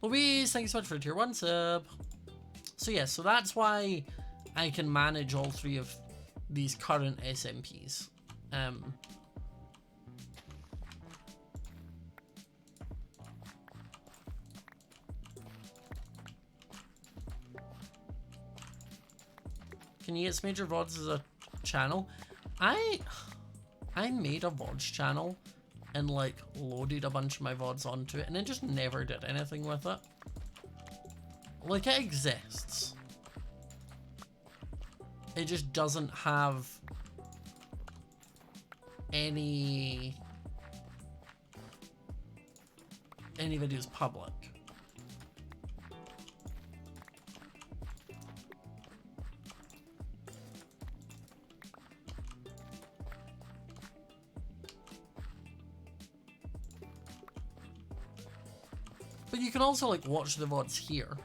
Louise, thank you so much for the tier 1 sub. So yeah, so that's why I can manage all 3 of these current SMPs. Can you get Smajor VODs as a channel? I made a VODs channel and like loaded a bunch of my VODs onto it and then just never did anything with it. Like, it exists. It just doesn't have any videos public. But you can also like watch the VODs here.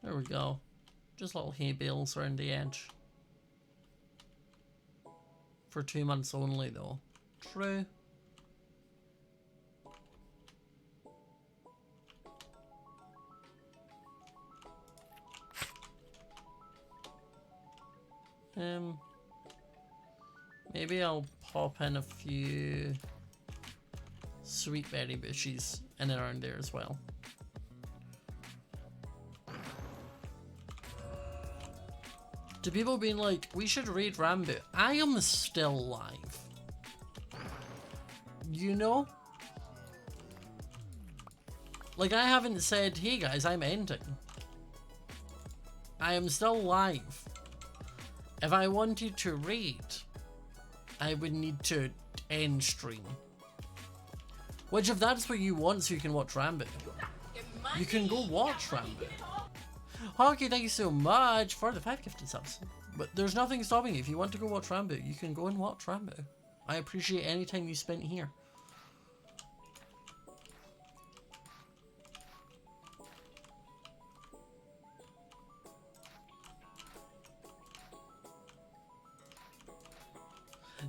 There we go. Just little hay bales around the edge. For 2 months only though. True. Maybe I'll pop in a few sweet berry bushes in and around there as well. To people being like, we should raid Rambo. I am still live. You know? Like, I haven't said, hey guys, I'm ending. I am still live. If I wanted to raid, I would need to end stream. Which, if that's what you want so you can watch Rambo, you can go watch Rambo. Hockey, thank you so much for the 5 gifted subs. But there's nothing stopping you. If you want to go watch Rambo, you can go and watch Rambo. I appreciate any time you spent here.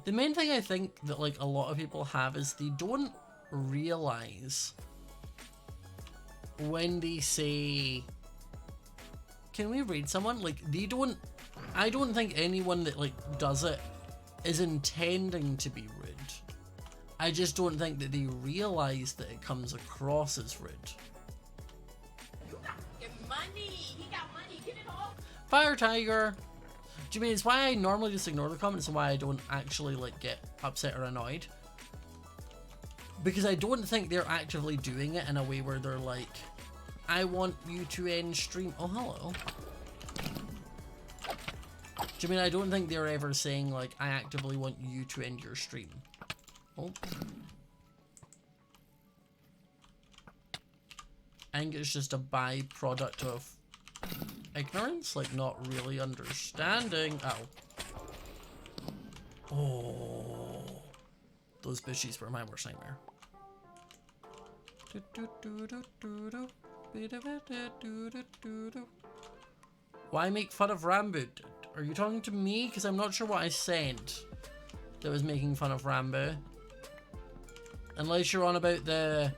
The main thing I think that like a lot of people have is they don't realize when they say, can we raid someone? Like, they don't, I don't think anyone that like does it is intending to be rude. I just don't think that they realize that it comes across as rude. You got money. He got money. Get it off. Fire Tiger. Do you mean it's why I normally just ignore the comments and why I don't actually like get upset or annoyed? Because I don't think they're actively doing it in a way where they're like, I want you to end stream. Oh, hello. Do you mean I don't think they're ever saying like, I actively want you to end your stream? Oh. I think it's just a byproduct of ignorance, like not really understanding. Ow. Oh. Those bushes were my worst nightmare. Why make fun of Rambo? Are you talking to me? Because I'm not sure what I said that was making fun of Rambo. Unless you're on about the...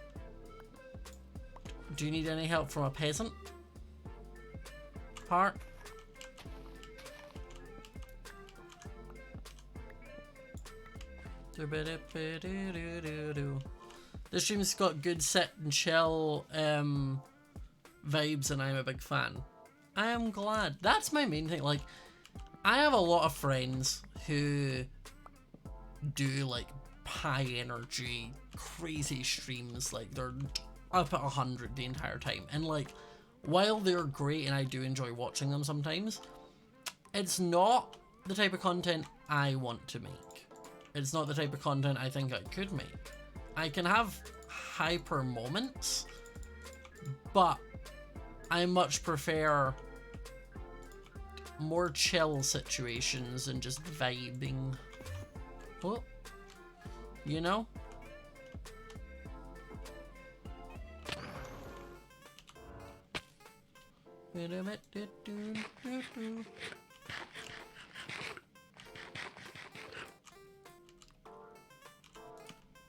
Do you need any help from a peasant part? This stream's got good sit and chill vibes and I'm a big fan. I am glad. That's my main thing. Like, I have a lot of friends who do like high energy, crazy streams. Like, they're up at 100 the entire time. And like, while they're great and I do enjoy watching them sometimes, it's not the type of content I want to make. It's not the type of content I think I could make. I can have hyper moments, but I much prefer more chill situations and just vibing. Well, you know?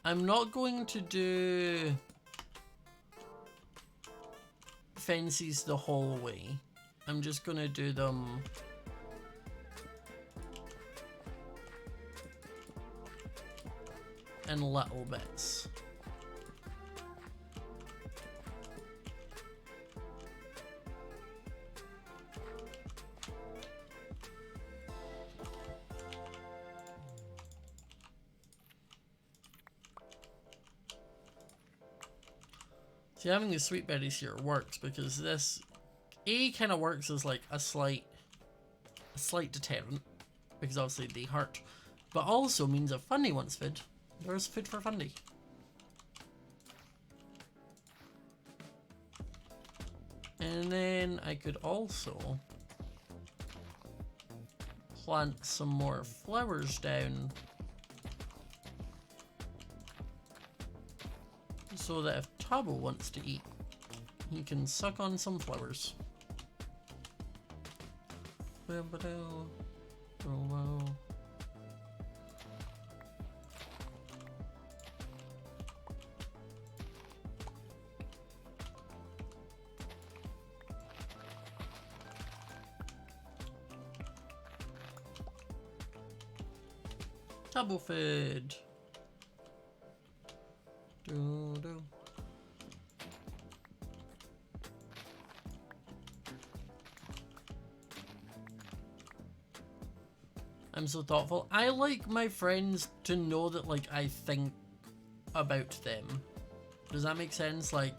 I'm not going to do fences the whole way. I'm just gonna do them in little bits. See, having the sweet berries here works because this kind of works as like a slight deterrent, because obviously they hurt, but also means if Fundy wants food, there's food for Fundy. And then I could also plant some more flowers down so that if Tabo wants to eat, he can suck on some flowers. Tabo food. Do. I'm so thoughtful. I like my friends to know that, like, I think about them. Does that make sense? Like,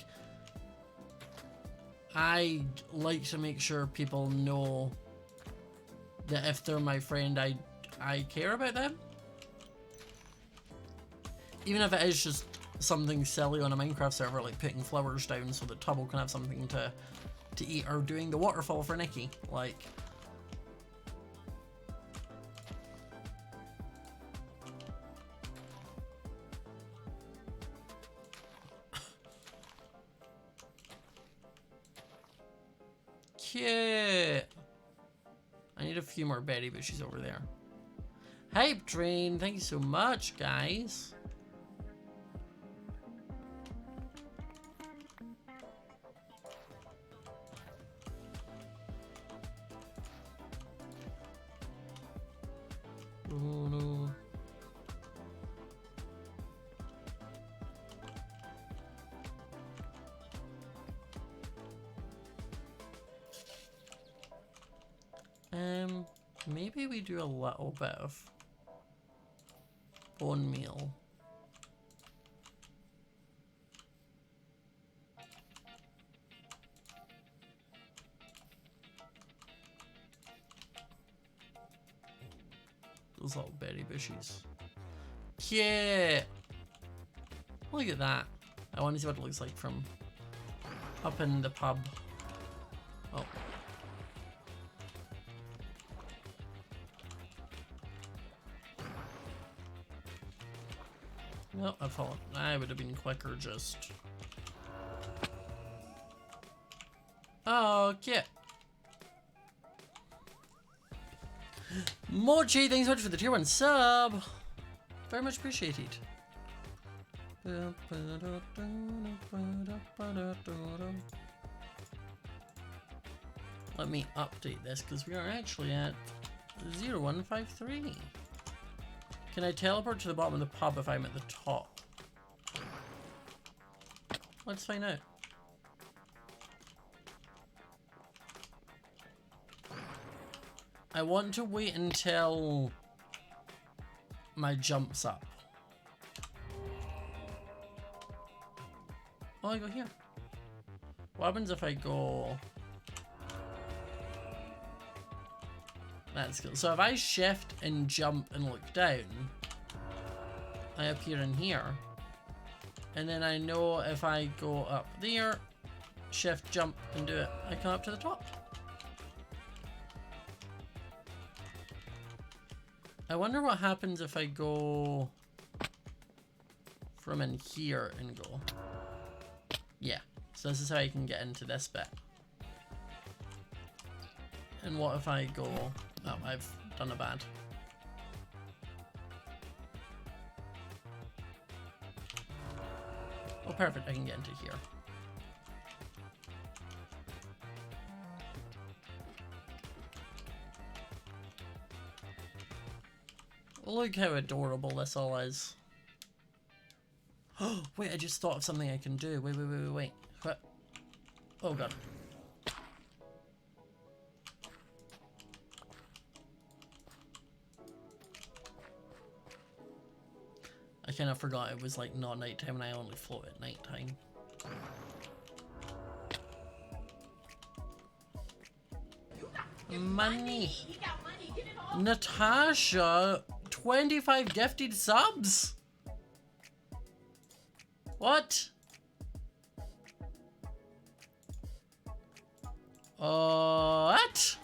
I like to make sure people know that if they're my friend, I care about them. Even if it is just something silly on a Minecraft server, like putting flowers down so that Tubble can have something to eat, or doing the waterfall for Nikki. Like, cute. I need a few more berry bushes over there. Hype train, thank you so much, guys. Oh no. Maybe we do a little bit of bone meal. Those little berry bushes. Yeah! Look at that. I want to see what it looks like from up in the pub. Oh. No, I've fallen. I would have been quicker just. Okay. Mochi, thanks so much for the tier 1 sub. Very much appreciated. Let me update this because we are actually at 0153. Can I teleport to the bottom of the pub if I'm at the top? Let's find out. I want to wait until my jump's up. Oh, I go here. What happens if I go... That's cool. So if I shift and jump and look down, I appear in here. And then I know if I go up there, shift, jump, and do it, I come up to the top. I wonder what happens if I go from in here and go. Yeah, so this is how you can get into this bit. And what if I go... Oh, I've done a bad. Oh, perfect, I can get into here. Look how adorable this all is. Wait, I just thought of something I can do. Wait. What? Oh god. I kind of forgot it was like not nighttime and I only float at nighttime. Money. He got money. Get it all. Natasha, 25 gifted subs? What? What?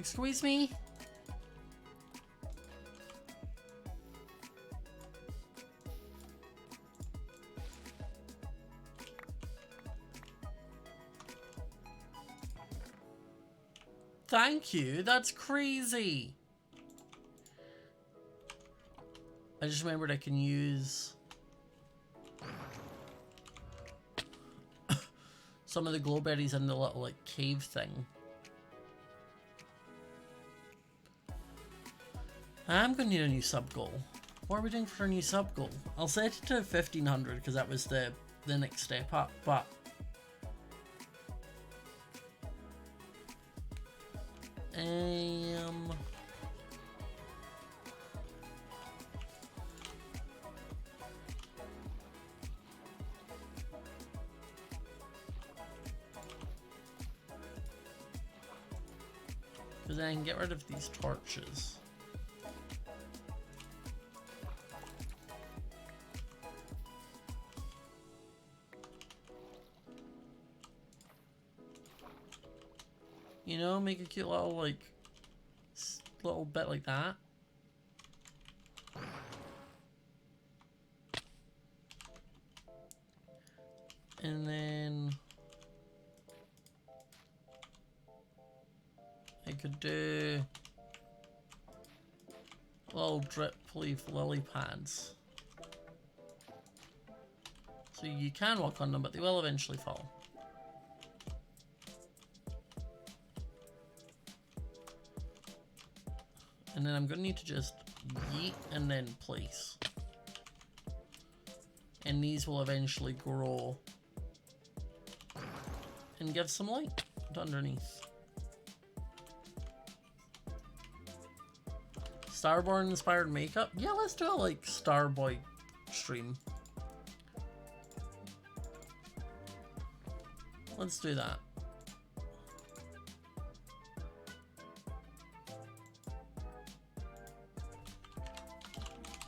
Excuse me? Thank you, that's crazy. I just remembered I can use some of the glowberries in the little like cave thing. I'm gonna need a new sub goal. What are we doing for a new sub goal? I'll set it to 1500 because that was the next step up, but because I can get rid of these torches. You know, make a cute little like little bit like that. And then I could do little drip leaf lily pads. So you can walk on them, but they will eventually fall. And then I'm gonna need to just yeet and then place. And these will eventually grow and give some light to underneath. Starboy inspired makeup? Yeah, let's do a like Starboy stream. Let's do that.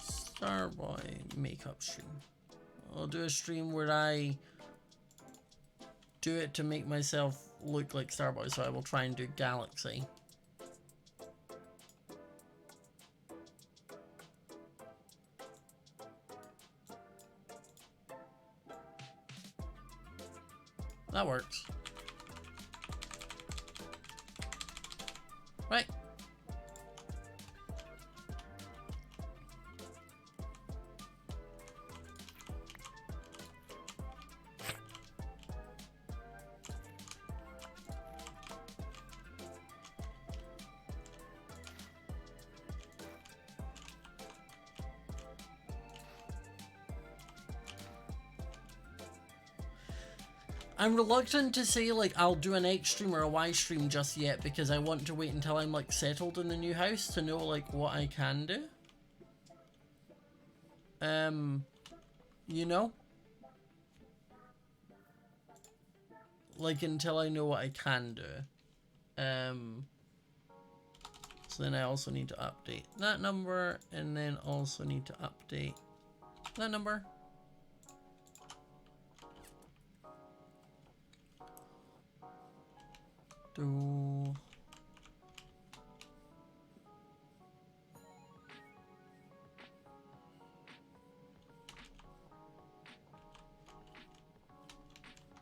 Starboy makeup stream. I'll do a stream where I do it to make myself look like Starboy, so I will try and do Galaxy. That works. Right. I'm reluctant to say like I'll do an X stream or a Y stream just yet because I want to wait until I'm like settled in the new house to know like what I can do. You know? Like until I know what I can do. So then I also need to update that number and then also need to update that number.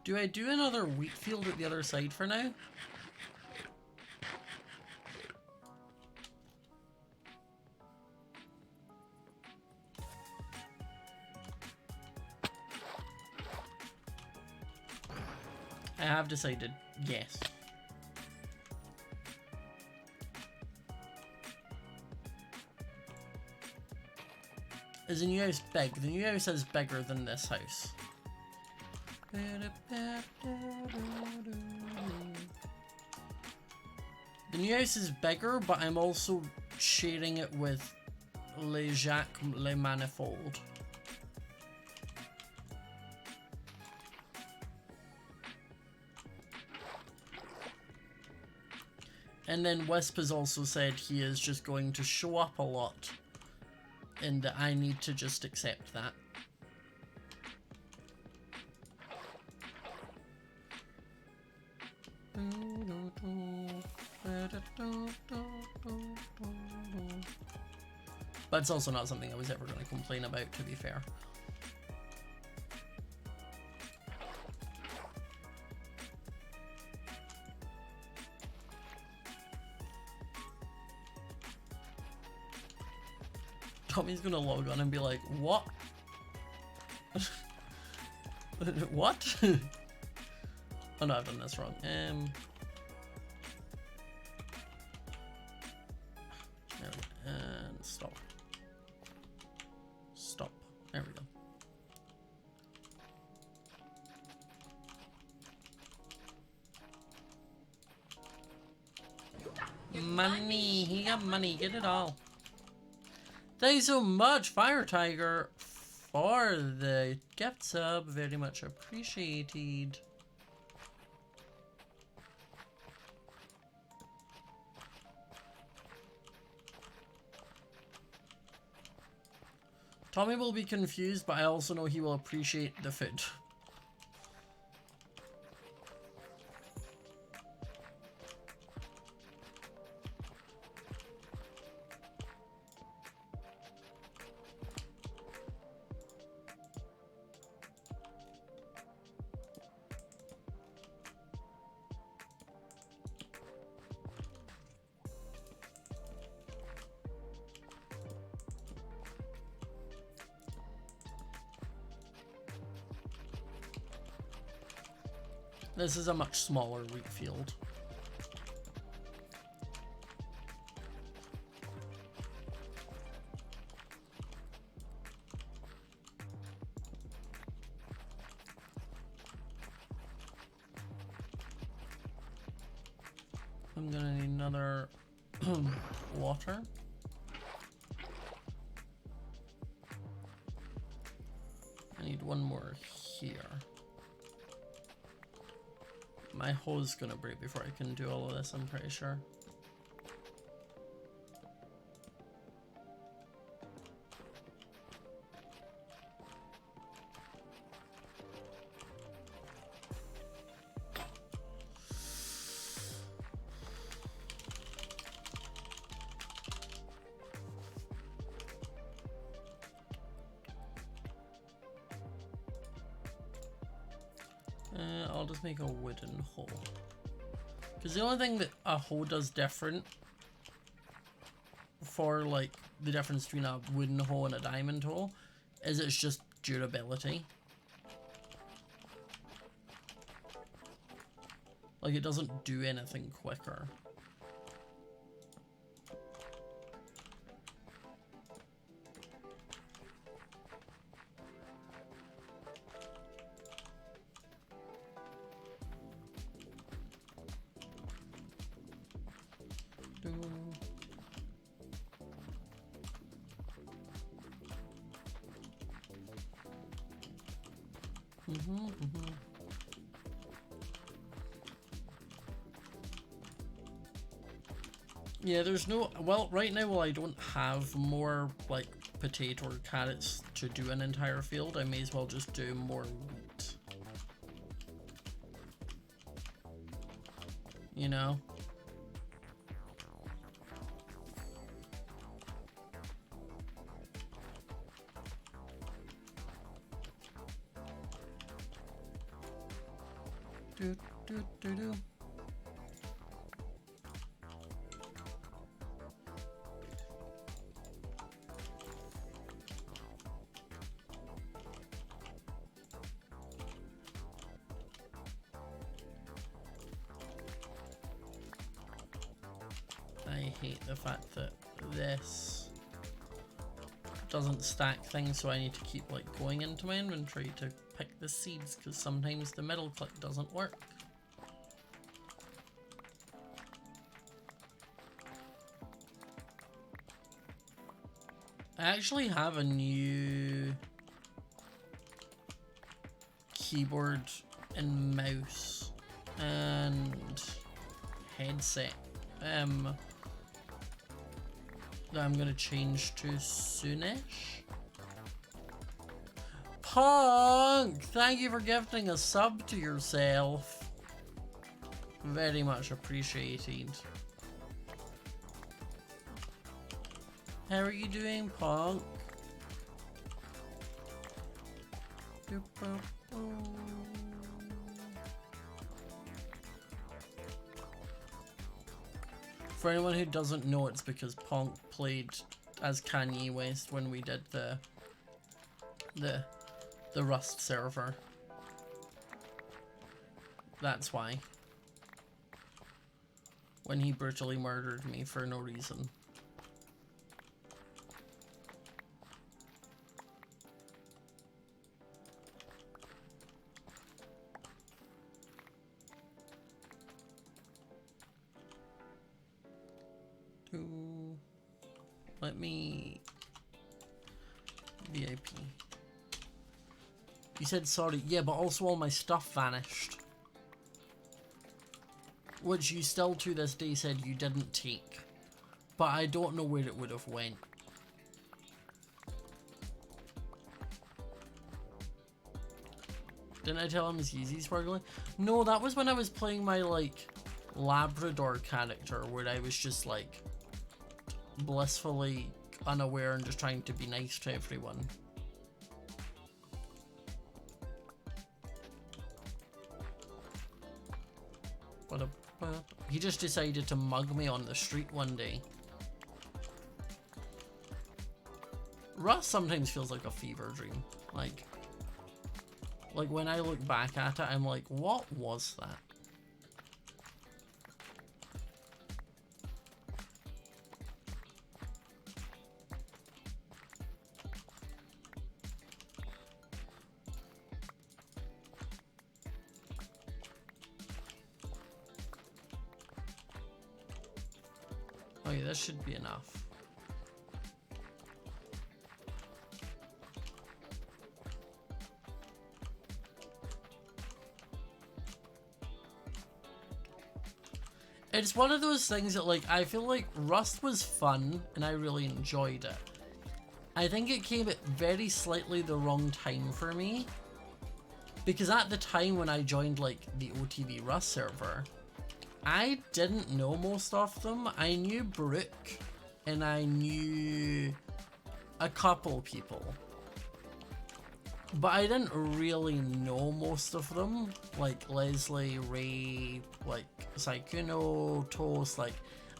Do I do another wheat field at the other side for now? I have decided yes. Is the new house big? The new house is bigger than this house. The new house is bigger, but I'm also sharing it with Le Jacques Le Manifold. And then Wisp has also said he is just going to show up a lot, and that I need to just accept that. But it's also not something I was ever going to complain about, to be fair. Tommy's gonna log on and be like, what? What? Oh no, I've done this wrong. And stop. Stop. There we go. Money, he got money, get it all. Thank you so much, Fire Tiger, for the gift sub. Very much appreciated. Tommy will be confused, but I also know he will appreciate the food. This is a much smaller wheat field. I'm gonna need another water. I need one more here. My hose is gonna break before I can do all of this, I'm pretty sure. I'll just make a wooden hoe. Because the only thing that a hoe does different for like the difference between a wooden hoe and a diamond hoe is it's just durability. Like it doesn't do anything quicker. Yeah, there's no, well, right now, I don't have more, like, potato or carrots to do an entire field. I may as well just do more wheat. You know? Do, do, do, do. I hate the fact that this doesn't stack things, so I need to keep like going into my inventory to pick the seeds, because sometimes the middle click doesn't work. I actually have a new keyboard and mouse and headset that I'm gonna change to soonish. Punk! Thank you for gifting a sub to yourself. Very much appreciated. How are you doing, Punk? For anyone who doesn't know, it's because Punk played as Kanye West when we did the Rust server. That's why. When he brutally murdered me for no reason. Let me VIP. You said sorry, yeah, but also all my stuff vanished, which you still to this day said you didn't take, but I don't know where it would have went. Didn't I tell him he's easy sparkling? No, that was when I was playing my like Labrador character, where I was just like blissfully unaware and just trying to be nice to everyone. He just decided to mug me on the street one day. Rust sometimes feels like a fever dream. Like when I look back at it, I'm like, what was that? Oh yeah, this should be enough. It's one of those things that, like, I feel like Rust was fun and I really enjoyed it. I think it came at very slightly the wrong time for me, because at the time when I joined like the OTV Rust server, I didn't know most of them. I knew Brooke and I knew a couple people, but I didn't really know most of them, like Leslie, Ray, like Saikuno, Toast. Like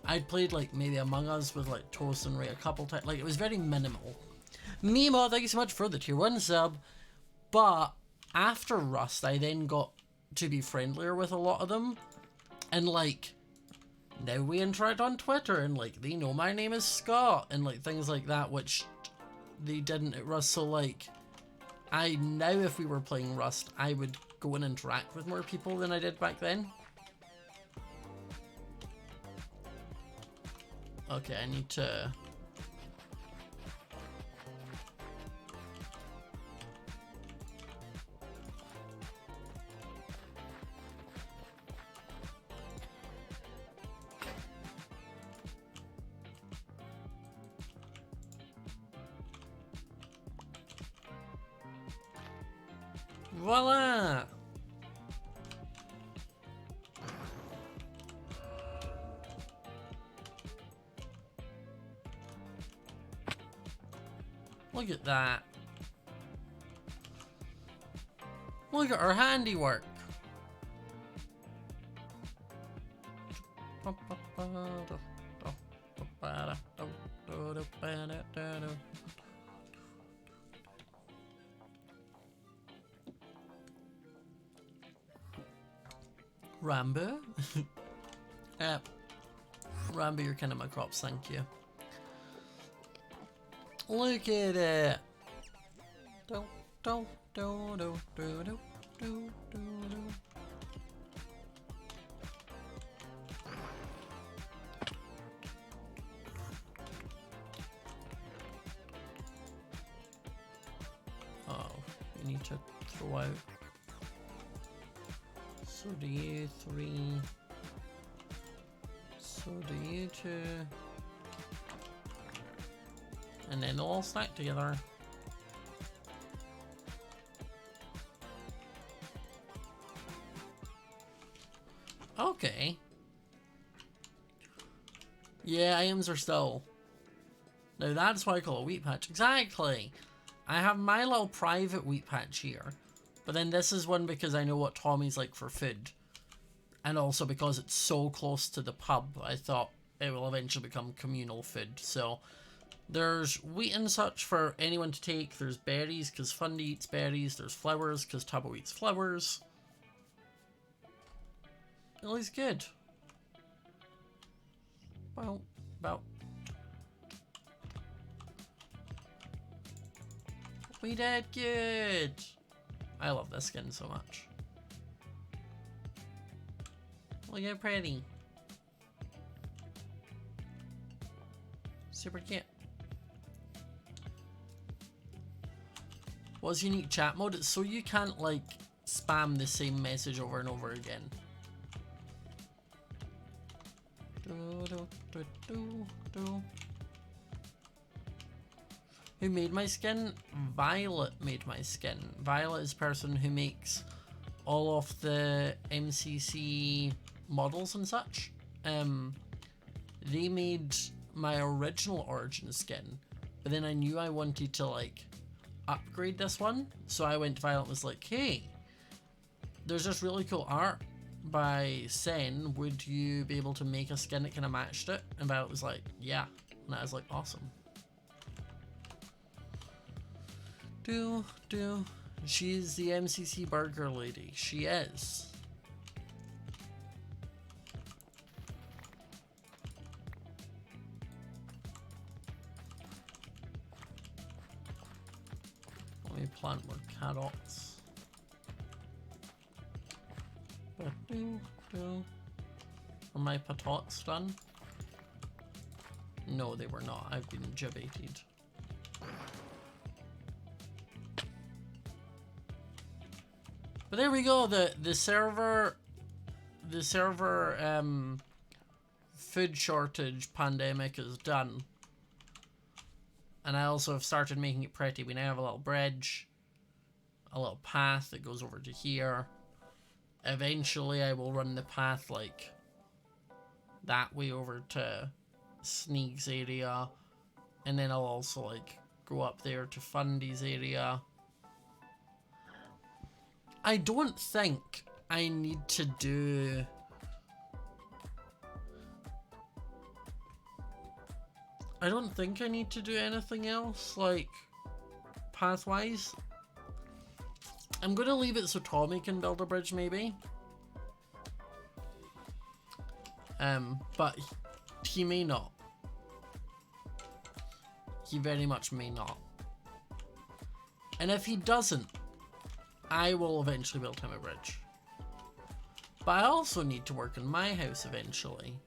I'd played like maybe Among Us with like Toast and Ray a couple times. Like it was very minimal. Mimo, thank you so much for the tier 1 sub. But after Rust, I then got to be friendlier with a lot of them, and like now we interact on Twitter and like they know my name is Scott and like things like that, which they didn't at Rust. So like I now, if we were playing Rust, I would go and interact with more people than I did back then. Okay, I need to... Voila! Look at that. Look at our handiwork. Rambo? Rambo, you're kind of my crops, thank you. Look at it. Do, do, do, do, do, do, do, do. Oh, we need to throw out. So do you three. So do you two. And then they'll all stack together. Okay. Yeah, items are still. Now that's why I call it a wheat patch. Exactly. I have my little private wheat patch here. But then this is one because I know what Tommy's like for food. And also because it's so close to the pub, I thought it will eventually become communal food. So there's wheat and such for anyone to take. There's berries because Fundy eats berries. There's flowers because Tubbo eats flowers. Well, he's good. Well, about. We did good. I love this skin so much. Look how pretty. Super cute. What's unique chat mode? It's so you can't like spam the same message over and over again. Who made my skin? Violet made my skin. Violet is the person who makes all of the MCC models and such. They made my original Origin skin, but then I knew I wanted to like upgrade this one, so I went to Violet and was like, hey, there's this really cool art by Sen, would you be able to make a skin that kind of matched it? And Violet was like, yeah. And I was like, awesome. She's the MCC burger lady. She is. Let me plant more carrots. Are my patots done? No, they were not. I've been jibbated. But there we go. The server food shortage pandemic is done. And I also have started making it pretty. We now have a little bridge, a little path that goes over to here. Eventually I will run the path like that way over to Sneak's area, and then I'll also like go up there to Fundy's area. I don't think I need to do anything else like pathwise. I'm gonna leave it so Tommy can build a bridge maybe. But he may not. He very much may not. And if he doesn't, I will eventually build him a bridge. But I also need to work on my house eventually,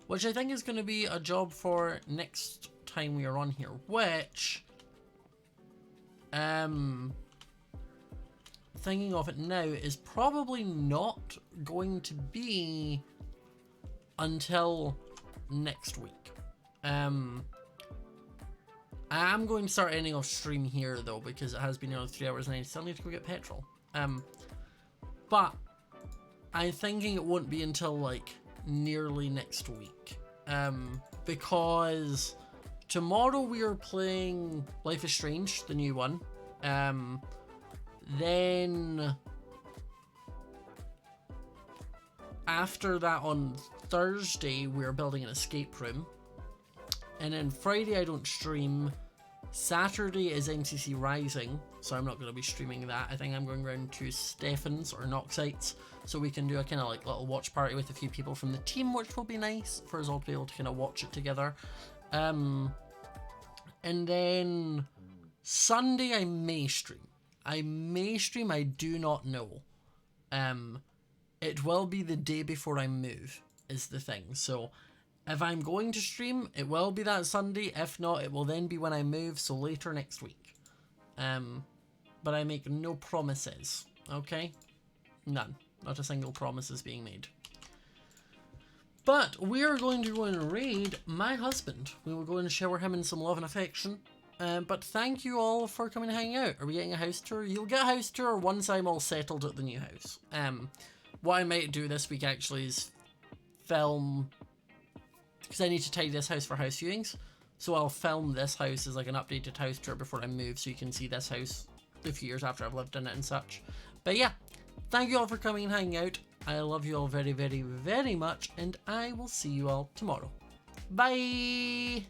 which I think is going to be a job for next time we are on here, which, thinking of it now, is probably not going to be until next week. I am going to start ending off stream here though, because it has been nearly 3 hours and I still need to go get petrol. But I'm thinking it won't be until like nearly next week. Because tomorrow we are playing Life is Strange, the new one. Then after that on Thursday we're building an escape room. And then Friday I don't stream. Saturday is MCC Rising, so I'm not going to be streaming that. I think I'm going around to Stefan's or Noxites, so we can do a kind of like little watch party with a few people from the team, which will be nice for us all to be able to kind of watch it together. And And then Sunday I may stream. I do not know. It will be the day before I move, is the thing. So if I'm going to stream, it will be that Sunday. If not, it will then be when I move, so later next week. But I make no promises, okay? None. Not a single promise is being made. But we are going to go and raid my husband. We will go and shower him in some love and affection. But thank you all for coming and hanging out. Are we getting a house tour? You'll get a house tour once I'm all settled at the new house. What I might do this week actually is film, because I need to tidy this house for house viewings. So I'll film this house as like an updated house tour before I move, so you can see this house a few years after I've lived in it and such. But yeah, thank you all for coming and hanging out. I love you all very, very, very much, and I will see you all tomorrow. Bye!